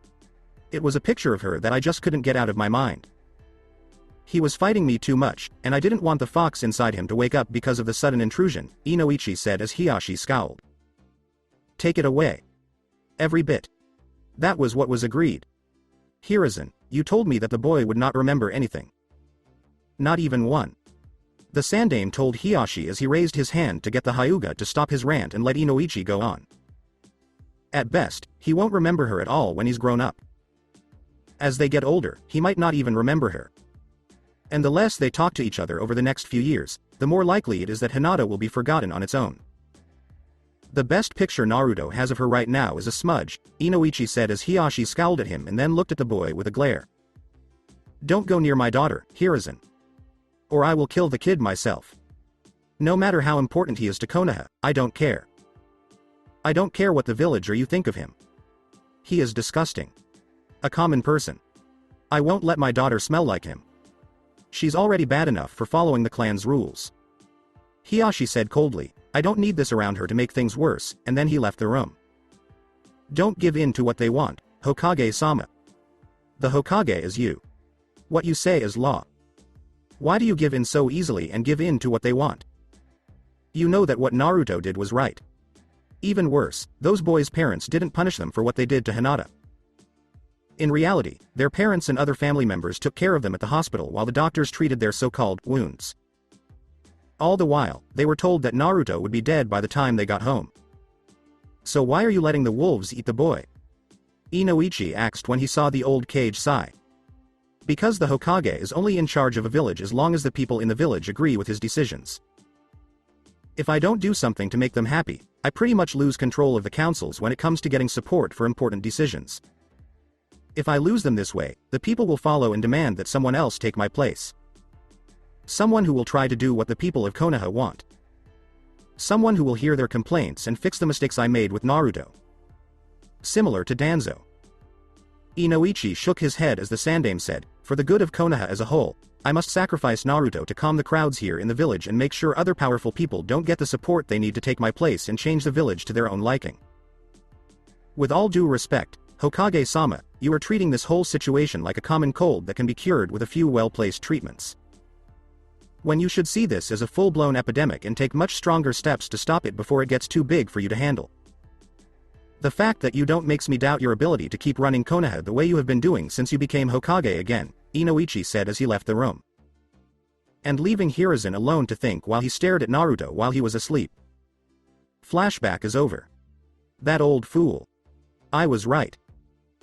It was a picture of her that I just couldn't get out of my mind. He was fighting me too much, and I didn't want the fox inside him to wake up because of the sudden intrusion, Inoichi said as Hiyashi scowled. Take it away. Every bit. That was what was agreed. Hiruzen, you told me that the boy would not remember anything. Not even one. The Sandaime told Hiyashi as he raised his hand to get the Hyuga to stop his rant and let Inoichi go on. At best, he won't remember her at all when he's grown up. As they get older, he might not even remember her. And the less they talk to each other over the next few years, the more likely it is that Hinata will be forgotten on its own. The best picture Naruto has of her right now is a smudge, Inoichi said as Hiyashi scowled at him and then looked at the boy with a glare. Don't go near my daughter, Hiruzen. Or I will kill the kid myself. No matter how important he is to Konoha, I don't care. I don't care what the village or you think of him. He is disgusting. A common person. I won't let my daughter smell like him. She's already bad enough for following the clan's rules. Hiyashi said coldly, I don't need this around her to make things worse, and then he left the room. Don't give in to what they want, Hokage-sama. The Hokage is you. What you say is law. Why do you give in so easily and give in to what they want? You know that what Naruto did was right. Even worse, those boys' parents didn't punish them for what they did to Hinata. In reality, their parents and other family members took care of them at the hospital while the doctors treated their so-called wounds. All the while, they were told that Naruto would be dead by the time they got home. So why are you letting the wolves eat the boy? Inoichi asked when he saw the old Kage sigh. Because the Hokage is only in charge of a village as long as the people in the village agree with his decisions. If I don't do something to make them happy, I pretty much lose control of the councils when it comes to getting support for important decisions. If I lose them this way, the people will follow and demand that someone else take my place. Someone who will try to do what the people of Konoha want. Someone who will hear their complaints and fix the mistakes I made with Naruto. Similar to Danzo. Inoichi shook his head as the Sandaime said, for the good of Konoha as a whole, I must sacrifice Naruto to calm the crowds here in the village and make sure other powerful people don't get the support they need to take my place and change the village to their own liking. With all due respect, Hokage-sama, you are treating this whole situation like a common cold that can be cured with a few well-placed treatments. When you should see this as a full-blown epidemic and take much stronger steps to stop it before it gets too big for you to handle. The fact that you don't makes me doubt your ability to keep running Konoha the way you have been doing since you became Hokage again, Inoichi said as he left the room. And leaving Hiruzen alone to think while he stared at Naruto while he was asleep. Flashback is over. That old fool. I was right.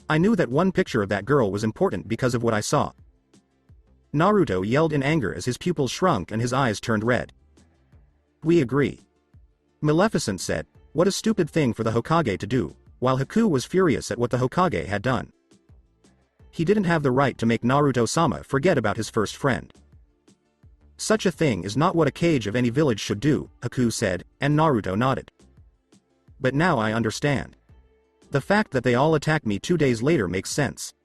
I knew that one picture of that girl was important because of what I saw. Naruto yelled in anger as his pupils shrunk and his eyes turned red. We agree. Maleficent said, what a stupid thing for the Hokage to do, while Haku was furious at what the Hokage had done. He didn't have the right to make Naruto-sama forget about his first friend. Such a thing is not what a Kage of any village should do, Haku said, and Naruto nodded. But now I understand. The fact that they all attacked me 2 days later makes sense.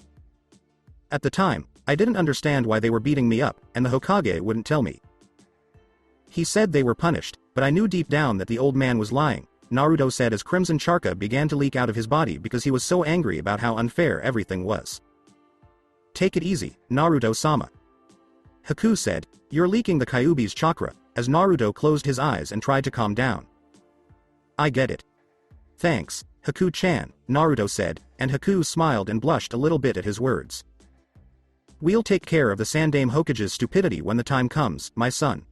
At the time, I didn't understand why they were beating me up, and the Hokage wouldn't tell me. He said they were punished, but I knew deep down that the old man was lying, Naruto said as crimson charka began to leak out of his body because he was so angry about how unfair everything was. Take it easy, Naruto-sama. Haku said, you're leaking the Kyuubi's chakra, as Naruto closed his eyes and tried to calm down. I get it. Thanks, Haku-chan, Naruto said, and Haku smiled and blushed a little bit at his words. We'll take care of the Sandaime Hokage's stupidity when the time comes, my son.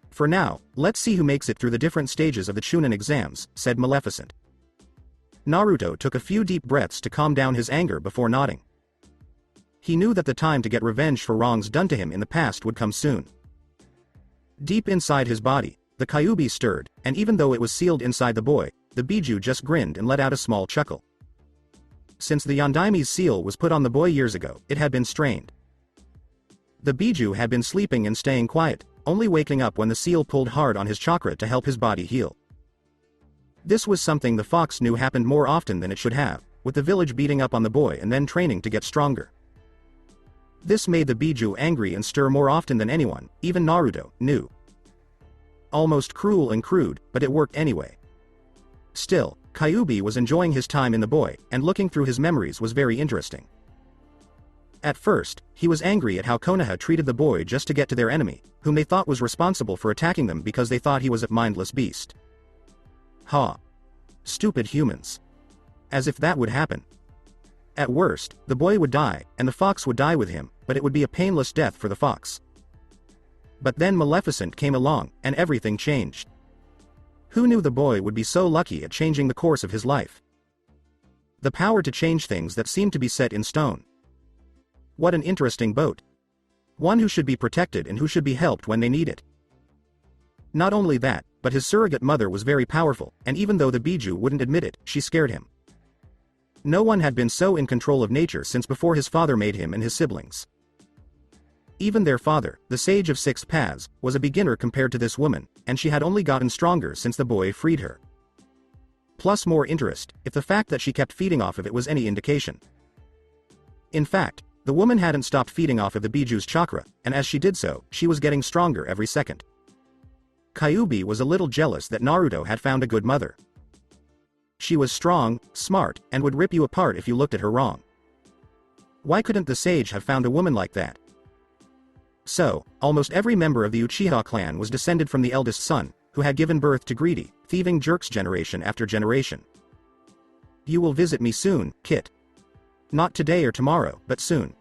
For now, let's see who makes it through the different stages of the Chunin exams, said Maleficent. Naruto took a few deep breaths to calm down his anger before nodding. He knew that the time to get revenge for wrongs done to him in the past would come soon. Deep inside his body, the Kyuubi stirred, and even though it was sealed inside the boy, the Biju just grinned and let out a small chuckle. Since the Yondaime's seal was put on the boy years ago, it had been strained. The Biju had been sleeping and staying quiet, only waking up when the seal pulled hard on his chakra to help his body heal. This was something the fox knew happened more often than it should have, with the village beating up on the boy and then training to get stronger. This made the Biju angry and stir more often than anyone, even Naruto, knew. Almost cruel and crude, but it worked anyway. Still, Kyuubi was enjoying his time in the boy, and looking through his memories was very interesting. At first, he was angry at how Konoha treated the boy just to get to their enemy, whom they thought was responsible for attacking them because they thought he was a mindless beast. Ha! Stupid humans. As if that would happen. At worst, the boy would die, and the fox would die with him, but it would be a painless death for the fox, But then Maleficent came along, and everything changed. Who knew the boy would be so lucky at changing the course of his life? The power to change things that seemed to be set in stone. What an interesting boat. One who should be protected and who should be helped when they need it. Not only that, but his surrogate mother was very powerful, and even though the Bijou wouldn't admit it, she scared him. No one had been so in control of nature since before his father made him and his siblings. Even their father, the Sage of Six Paths, was a beginner compared to this woman, and she had only gotten stronger since the boy freed her. Plus more interest, if the fact that she kept feeding off of it was any indication. In fact, the woman hadn't stopped feeding off of the Bijou's chakra, and as she did so, she was getting stronger every second. Kyuubi was a little jealous that Naruto had found a good mother. She was strong, smart, and would rip you apart if you looked at her wrong. Why couldn't the sage have found a woman like that? So, almost every member of the Uchiha clan was descended from the eldest son, who had given birth to greedy, thieving jerks generation after generation. You will visit me soon, Kit. Not today or tomorrow, but soon.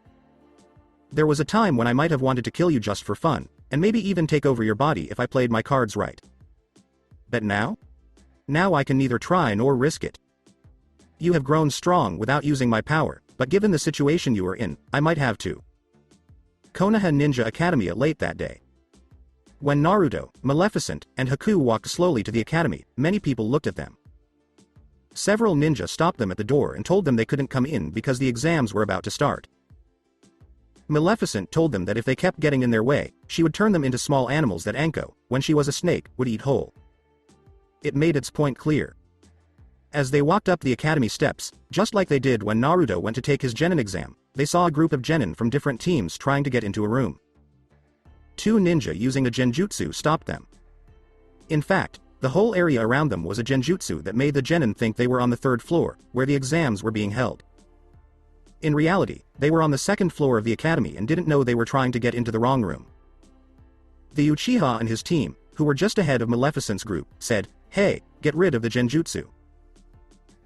There was a time when I might have wanted to kill you just for fun, and maybe even take over your body if I played my cards right. But now? Now I can neither try nor risk it. You have grown strong without using my power, but given the situation you are in, I might have to. Konoha Ninja Academy late that day. When Naruto, Maleficent, and Haku walked slowly to the academy, many people looked at them. Several ninja stopped them at the door and told them they couldn't come in because the exams were about to start. Maleficent told them that if they kept getting in their way, she would turn them into small animals that Anko, when she was a snake, would eat whole. It made its point clear. As they walked up the academy steps, just like they did when Naruto went to take his genin exam, they saw a group of genin from different teams trying to get into a room. Two ninja using a genjutsu stopped them. In fact, the whole area around them was a genjutsu that made the genin think they were on the third floor, where the exams were being held. In reality, they were on the second floor of the academy and didn't know they were trying to get into the wrong room. The Uchiha and his team, who were just ahead of Maleficent's group, said, "Hey, get rid of the genjutsu.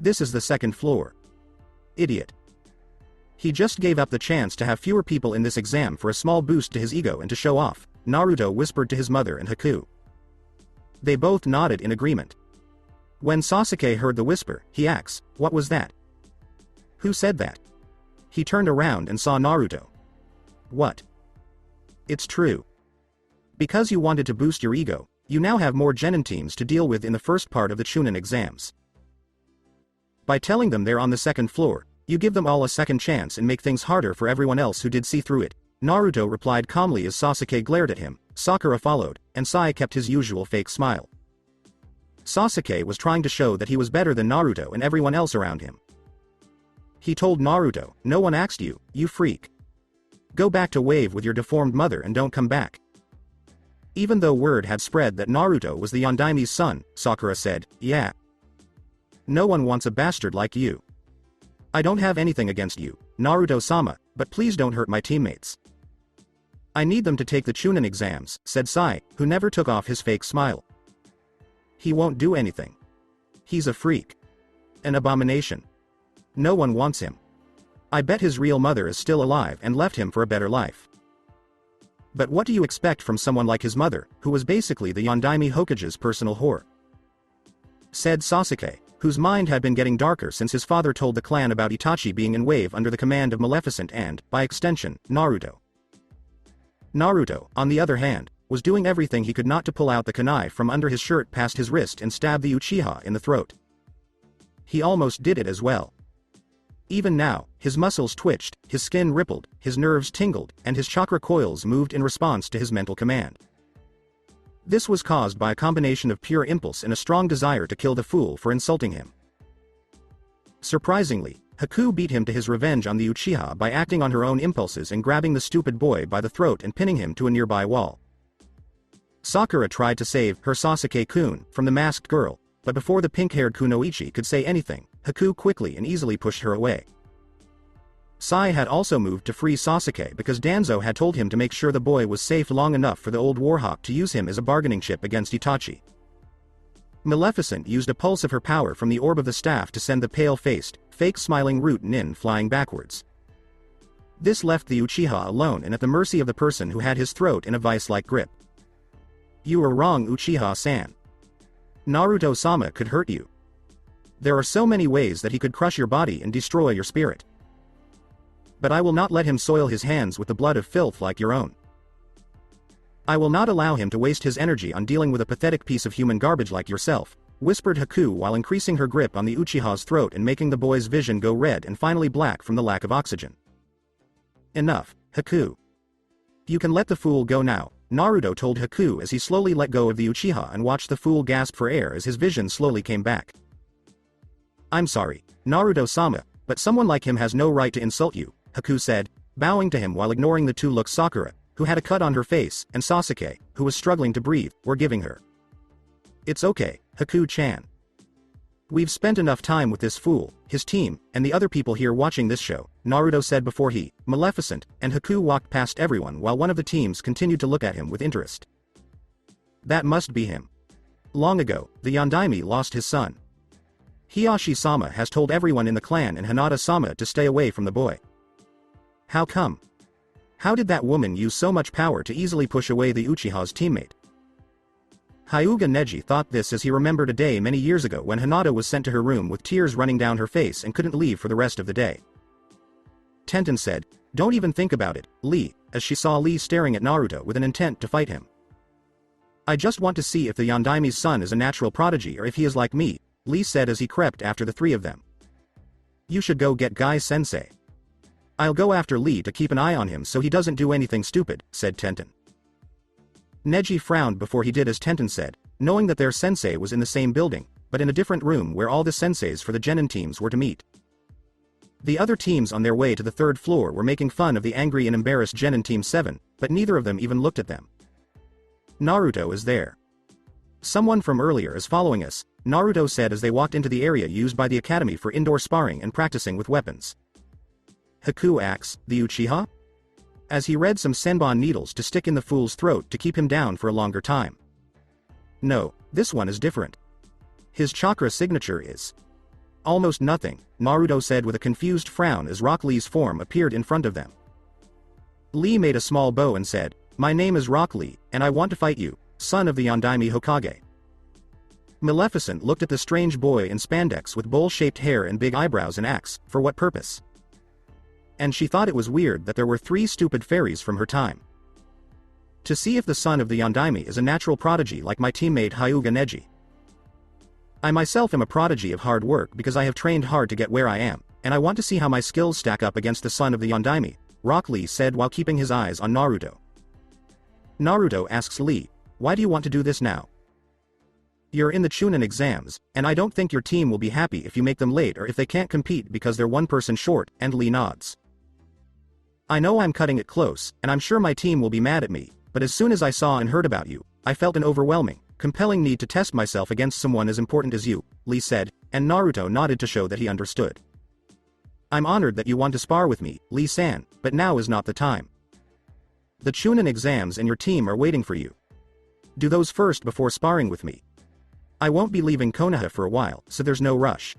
This is the second floor. Idiot." He just gave up the chance to have fewer people in this exam for a small boost to his ego and to show off, Naruto whispered to his mother and Haku. They both nodded in agreement. When Sasuke heard the whisper, he asked, "What was that? Who said that?" He turned around and saw Naruto. "What?" "It's true. Because you wanted to boost your ego, you now have more genin teams to deal with in the first part of the Chunin exams. By telling them they're on the second floor, you give them all a second chance and make things harder for everyone else who did see through it," Naruto replied calmly as Sasuke glared at him. Sakura followed, and Sai kept his usual fake smile. Sasuke was trying to show that he was better than Naruto and everyone else around him. He told Naruto, "No one asked you, you freak. Go back to Wave with your deformed mother and don't come back." Even though word had spread that Naruto was the Yondaimi's son, Sakura said, "Yeah. No one wants a bastard like you. I don't have anything against you, Naruto-sama, but please don't hurt my teammates." "I need them to take the Chunin exams," said Sai, who never took off his fake smile. "He won't do anything. He's a freak. An abomination. No one wants him. I bet his real mother is still alive and left him for a better life. But what do you expect from someone like his mother, who was basically the Yondaime Hokage's personal whore?" said Sasuke, whose mind had been getting darker since his father told the clan about Itachi being in Wave under the command of Maleficent and, by extension, Naruto. Naruto, on the other hand, was doing everything he could not to pull out the kunai from under his shirt past his wrist and stab the Uchiha in the throat. He almost did it as well. Even now, his muscles twitched, his skin rippled, his nerves tingled, and his chakra coils moved in response to his mental command. This was caused by a combination of pure impulse and a strong desire to kill the fool for insulting him. Surprisingly, Haku beat him to his revenge on the Uchiha by acting on her own impulses and grabbing the stupid boy by the throat and pinning him to a nearby wall. Sakura tried to save her Sasuke-kun from the masked girl, but before the pink-haired Kunoichi could say anything, Haku quickly and easily pushed her away. Sai had also moved to free Sasuke because Danzo had told him to make sure the boy was safe long enough for the old Warhawk to use him as a bargaining chip against Itachi. Maleficent used a pulse of her power from the orb of the staff to send the pale-faced, fake-smiling Root Nin flying backwards. This left the Uchiha alone and at the mercy of the person who had his throat in a vice-like grip. You were wrong, Uchiha-san. Naruto-sama could hurt you. There are so many ways that he could crush your body and destroy your spirit. But I will not let him soil his hands with the blood of filth like your own. I will not allow him to waste his energy on dealing with a pathetic piece of human garbage like yourself, whispered Haku while increasing her grip on the Uchiha's throat and making the boy's vision go red and finally black from the lack of oxygen. Enough, Haku. You can let the fool go now, Naruto told Haku as he slowly let go of the Uchiha and watched the fool gasp for air as his vision slowly came back. I'm sorry, Naruto-sama, but someone like him has no right to insult you, Haku said, bowing to him while ignoring the two looks Sakura, who had a cut on her face, and Sasuke, who was struggling to breathe, were giving her. It's okay, Haku-chan. We've spent enough time with this fool, his team, and the other people here watching this show, Naruto said before he, Maleficent, and Haku walked past everyone while one of the teams continued to look at him with interest. That must be him. Long ago, the Yondaime lost his son. Hiyashi-sama has told everyone in the clan and Hinata-sama to stay away from the boy. How come? How did that woman use so much power to easily push away the Uchiha's teammate? Hyuga Neji thought this as he remembered a day many years ago when Hinata was sent to her room with tears running down her face and couldn't leave for the rest of the day. Tenten said, "Don't even think about it, Lee," as she saw Lee staring at Naruto with an intent to fight him. "I just want to see if the Yondaime's son is a natural prodigy or if he is like me," Lee said as he crept after the three of them. "You should go get Guy-sensei. I'll go after Lee to keep an eye on him so he doesn't do anything stupid," said Tenten. Neji frowned before he did as Tenten said, knowing that their sensei was in the same building, but in a different room where all the senseis for the genin teams were to meet. The other teams on their way to the third floor were making fun of the angry and embarrassed genin Team 7, but neither of them even looked at them. Naruto is there. Someone from earlier is following us, Naruto said as they walked into the area used by the academy for indoor sparring and practicing with weapons. Haku asks, "The Uchiha?" as he read some senbon needles to stick in the fool's throat to keep him down for a longer time. "No, this one is different. His chakra signature is almost nothing," Naruto said with a confused frown as Rock Lee's form appeared in front of them. Lee made a small bow and said, "My name is Rock Lee, and I want to fight you, son of the Yondaime Hokage." Maleficent looked at the strange boy in spandex with bowl-shaped hair and big eyebrows and asked, "For what purpose?" And she thought it was weird that there were 3 stupid fairies from her time. "To see if the son of the Yondaime is a natural prodigy like my teammate Hyuga Neji. I myself am a prodigy of hard work because I have trained hard to get where I am, and I want to see how my skills stack up against the son of the Yondaime," Rock Lee said while keeping his eyes on Naruto. Naruto asks Lee, "Why do you want to do this now? You're in the Chunin exams, and I don't think your team will be happy if you make them late or if they can't compete because they're one person short," and Lee nods. "I know I'm cutting it close, and I'm sure my team will be mad at me, but as soon as I saw and heard about you, I felt an overwhelming, compelling need to test myself against someone as important as you," Lee said, and Naruto nodded to show that he understood. "I'm honored that you want to spar with me, Lee-san, but now is not the time. The Chunin exams and your team are waiting for you. Do those first before sparring with me. I won't be leaving Konoha for a while, so there's no rush."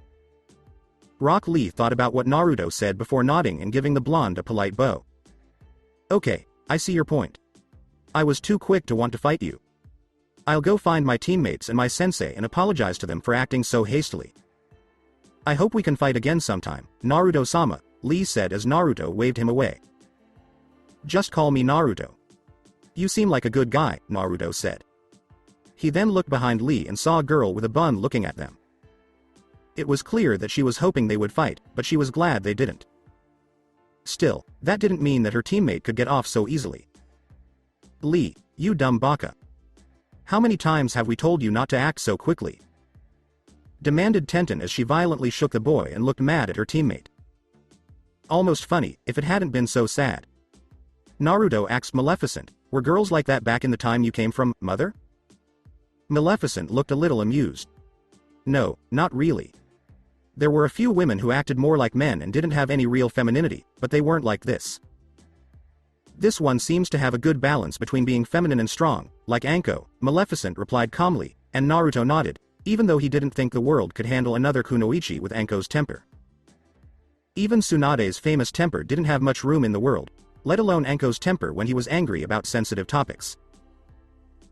Rock Lee thought about what Naruto said before nodding and giving the blonde a polite bow. "Okay, I see your point. I was too quick to want to fight you. I'll go find my teammates and my sensei and apologize to them for acting so hastily. I hope we can fight again sometime, Naruto-sama," Lee said as Naruto waved him away. "Just call me Naruto. You seem like a good guy," Naruto said. He then looked behind Lee and saw a girl with a bun looking at them. It was clear that she was hoping they would fight, but she was glad they didn't. Still, that didn't mean that her teammate could get off so easily. "Lee, you dumb baka. How many times have we told you not to act so quickly?" demanded Tenten as she violently shook the boy and looked mad at her teammate. Almost funny, if it hadn't been so sad. Naruto asked Maleficent, "Were girls like that back in the time you came from, mother?" Maleficent looked a little amused. "No, not really. There were a few women who acted more like men and didn't have any real femininity, but they weren't like this. This one seems to have a good balance between being feminine and strong, like Anko," Maleficent replied calmly, and Naruto nodded, even though he didn't think the world could handle another kunoichi with Anko's temper. Even Tsunade's famous temper didn't have much room in the world, let alone Anko's temper when he was angry about sensitive topics.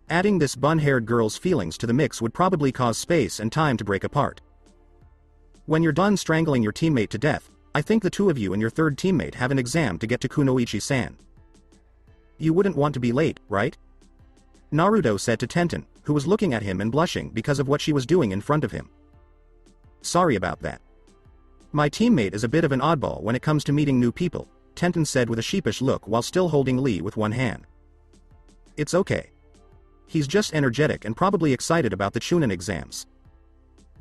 Adding this bun-haired girl's feelings to the mix would probably cause space and time to break apart. When you're done strangling your teammate to death, I think the two of you and your third teammate have an exam to get to Kunoichi-san. You wouldn't want to be late, right? Naruto said to Tenten, who was looking at him and blushing because of what she was doing in front of him. Sorry about that. My teammate is a bit of an oddball when it comes to meeting new people, Tenten said with a sheepish look while still holding Lee with one hand. It's okay. He's just energetic and probably excited about the Chunin exams.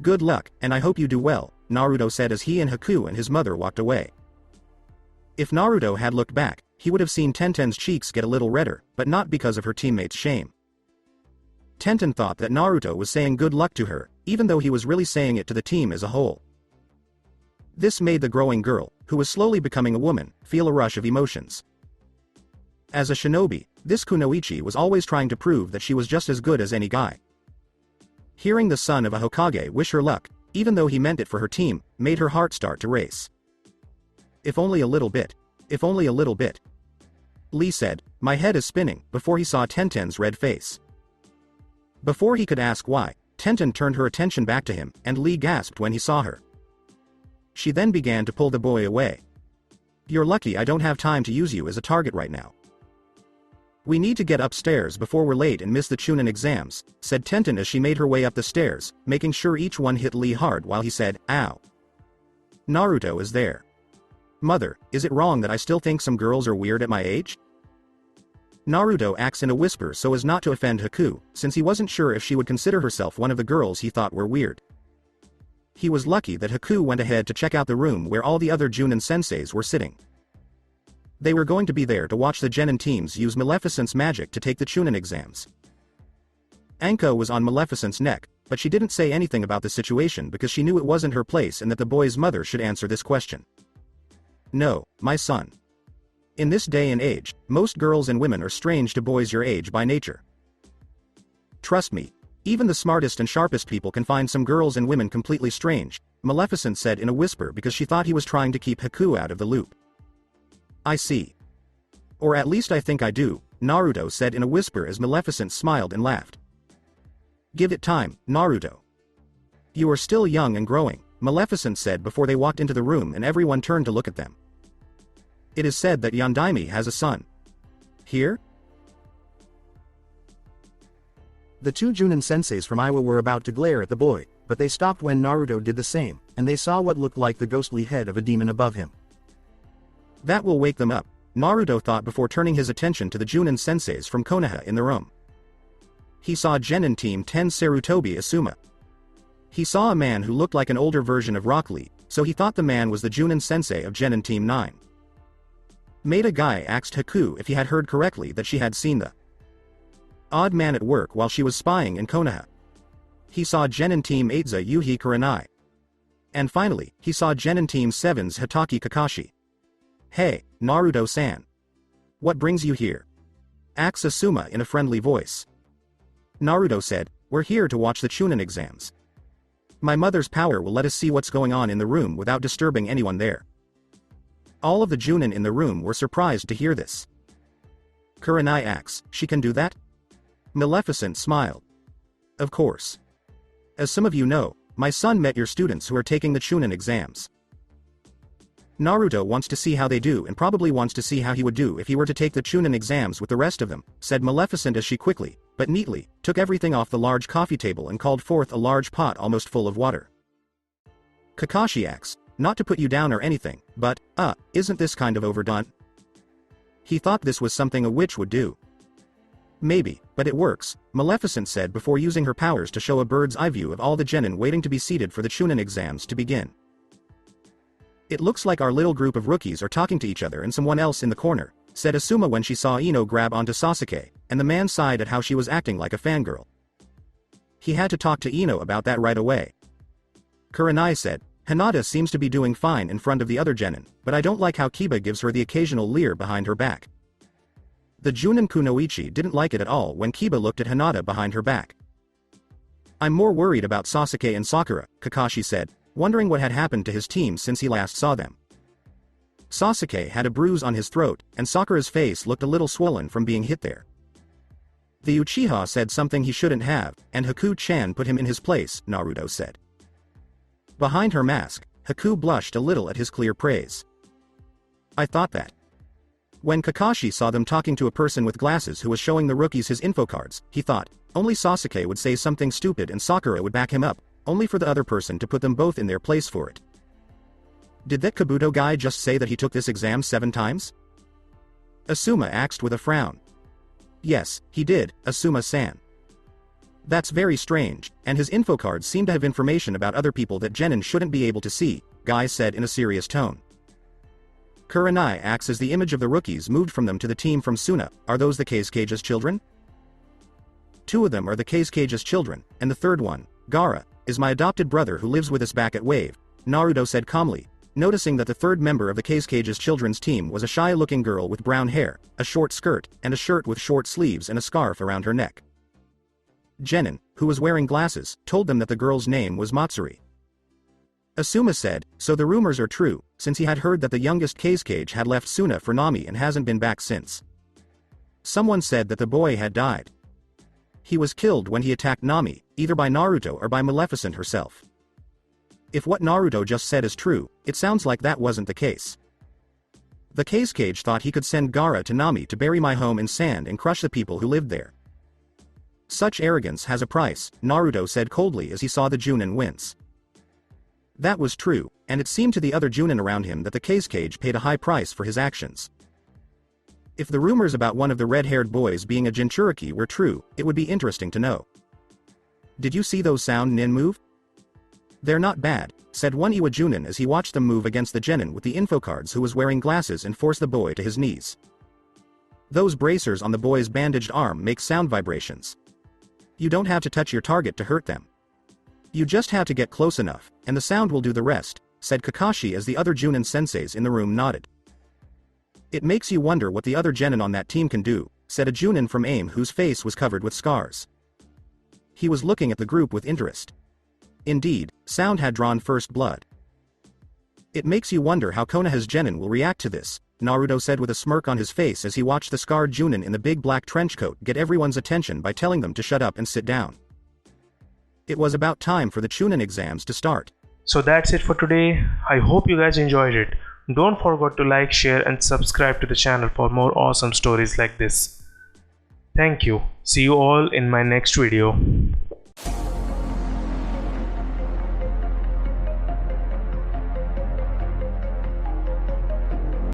Good luck, and I hope you do well, Naruto said as he and Haku and his mother walked away. If Naruto had looked back, he would have seen Tenten's cheeks get a little redder, but not because of her teammate's shame. Tenten thought that Naruto was saying good luck to her, even though he was really saying it to the team as a whole. This made the growing girl, who was slowly becoming a woman, feel a rush of emotions. As a shinobi, this Kunoichi was always trying to prove that she was just as good as any guy. Hearing the son of a Hokage wish her luck, even though he meant it for her team, made her heart start to race. If only a little bit. If only a little bit. Lee said, my head is spinning, before he saw Tenten's red face. Before he could ask why, Tenten turned her attention back to him, and Lee gasped when he saw her. She then began to pull the boy away. You're lucky I don't have time to use you as a target right now. We need to get upstairs before we're late and miss the Chunin exams, said Tenten as she made her way up the stairs, making sure each one hit Lee hard while he said, ow. Naruto is there. Mother, is it wrong that I still think some girls are weird at my age? Naruto acts in a whisper so as not to offend Haku, since he wasn't sure if she would consider herself one of the girls he thought were weird. He was lucky that Haku went ahead to check out the room where all the other Junin senseis were sitting. They were going to be there to watch the Genin teams use Maleficent's magic to take the Chunin exams. Anko was on Maleficent's neck, but she didn't say anything about the situation because she knew it wasn't her place and that the boy's mother should answer this question. No, my son. In this day and age, most girls and women are strange to boys your age by nature. Trust me, even the smartest and sharpest people can find some girls and women completely strange, Maleficent said in a whisper because she thought he was trying to keep Haku out of the loop. I see. Or at least I think I do, Naruto said in a whisper as Maleficent smiled and laughed. Give it time, Naruto. You are still young and growing, Maleficent said before they walked into the room and everyone turned to look at them. It is said that Yondaime has a son. Here? The two Junin senseis from Iowa were about to glare at the boy, but they stopped when Naruto did the same, and they saw what looked like the ghostly head of a demon above him. That will wake them up, Naruto thought before turning his attention to the Junin senseis from Konoha in the room. He saw Genin Team 10 Sarutobi Asuma. He saw a man who looked like an older version of Rock Lee, so he thought the man was the Junin sensei of Genin Team 9. Maida Guy asked Haku if he had heard correctly that she had seen the odd man at work while she was spying in Konoha. He saw Genin Team 8's Yuhi Kurenai. And finally, he saw Genin Team 7's Hitaki Kakashi. Hey, Naruto-san. What brings you here? Asked Asuma in a friendly voice. Naruto said, we're here to watch the Chunin exams. My mother's power will let us see what's going on in the room without disturbing anyone there. All of the Junin in the room were surprised to hear this. Kurenai asks, she can do that? Maleficent smiled. Of course. As some of you know, my son met your students who are taking the Chunin exams. Naruto wants to see how they do and probably wants to see how he would do if he were to take the Chunin exams with the rest of them, said Maleficent as she quickly, but neatly, took everything off the large coffee table and called forth a large pot almost full of water. Kakashi asks, not to put you down or anything, but, isn't this kind of overdone? He thought this was something a witch would do. Maybe, but it works, Maleficent said before using her powers to show a bird's eye view of all the Genin waiting to be seated for the Chunin exams to begin. It looks like our little group of rookies are talking to each other and someone else in the corner, said Asuma when she saw Ino grab onto Sasuke, and the man sighed at how she was acting like a fangirl. He had to talk to Ino about that right away. Kurenai said, Hinata seems to be doing fine in front of the other Genin, but I don't like how Kiba gives her the occasional leer behind her back. The Junin Kunoichi didn't like it at all when Kiba looked at Hinata behind her back. I'm more worried about Sasuke and Sakura, Kakashi said, wondering what had happened to his team since he last saw them. Sasuke had a bruise on his throat, and Sakura's face looked a little swollen from being hit there. The Uchiha said something he shouldn't have, and Haku-chan put him in his place, Naruto said. Behind her mask, Haku blushed a little at his clear praise. I thought that. When Kakashi saw them talking to a person with glasses who was showing the rookies his info cards, he thought, only Sasuke would say something stupid and Sakura would back him up, only for the other person to put them both in their place for it. Did that Kabuto guy just say that he took this exam 7 times? Asuma asked with a frown. Yes, he did, Asuma-san. That's very strange, and his info cards seem to have information about other people that Genin shouldn't be able to see, Guy said in a serious tone. Kurenai acts as the image of the rookies moved from them to the team from Suna. Are those the Kage's children? 2 of them are the Kage's children, and the third one, Gaara, is my adopted brother who lives with us back at Wave, Naruto said calmly, noticing that the third member of the Kage's children's team was a shy-looking girl with brown hair, a short skirt, and a shirt with short sleeves and a scarf around her neck. Genin, who was wearing glasses, told them that the girl's name was Matsuri. Asuma said, so the rumors are true, since he had heard that the youngest Kage had left Suna for Nami and hasn't been back since. Someone said that the boy had died. He was killed when he attacked Nami, either by Naruto or by Maleficent herself. If what Naruto just said is true, it sounds like that wasn't the case. The Kage thought he could send Gaara to Nami to bury my home in sand and crush the people who lived there. Such arrogance has a price, Naruto said coldly as he saw the Junin wince. That was true, and it seemed to the other Junin around him that the Kage paid a high price for his actions. If the rumors about one of the red-haired boys being a Jinchuriki were true, it would be interesting to know. Did you see those sound nin move? They're not bad, said one Iwa Junin as he watched them move against the Genin with the info cards who was wearing glasses and forced the boy to his knees. Those bracers on the boy's bandaged arm make sound vibrations. You don't have to touch your target to hurt them. You just have to get close enough, and the sound will do the rest, said Kakashi as the other Junin senseis in the room nodded. It makes you wonder what the other Genin on that team can do, said a Junin from AIM whose face was covered with scars. He was looking at the group with interest. Indeed, sound had drawn first blood. It makes you wonder how Konoha's Genin will react to this, Naruto said with a smirk on his face as he watched the scarred Junin in the big black trench coat get everyone's attention by telling them to shut up and sit down. It was about time for the Chunin exams to start. So that's it for today. I hope you guys enjoyed it. Don't forget to like, share and subscribe to the channel for more awesome stories like this. Thank you. See you all in my next video.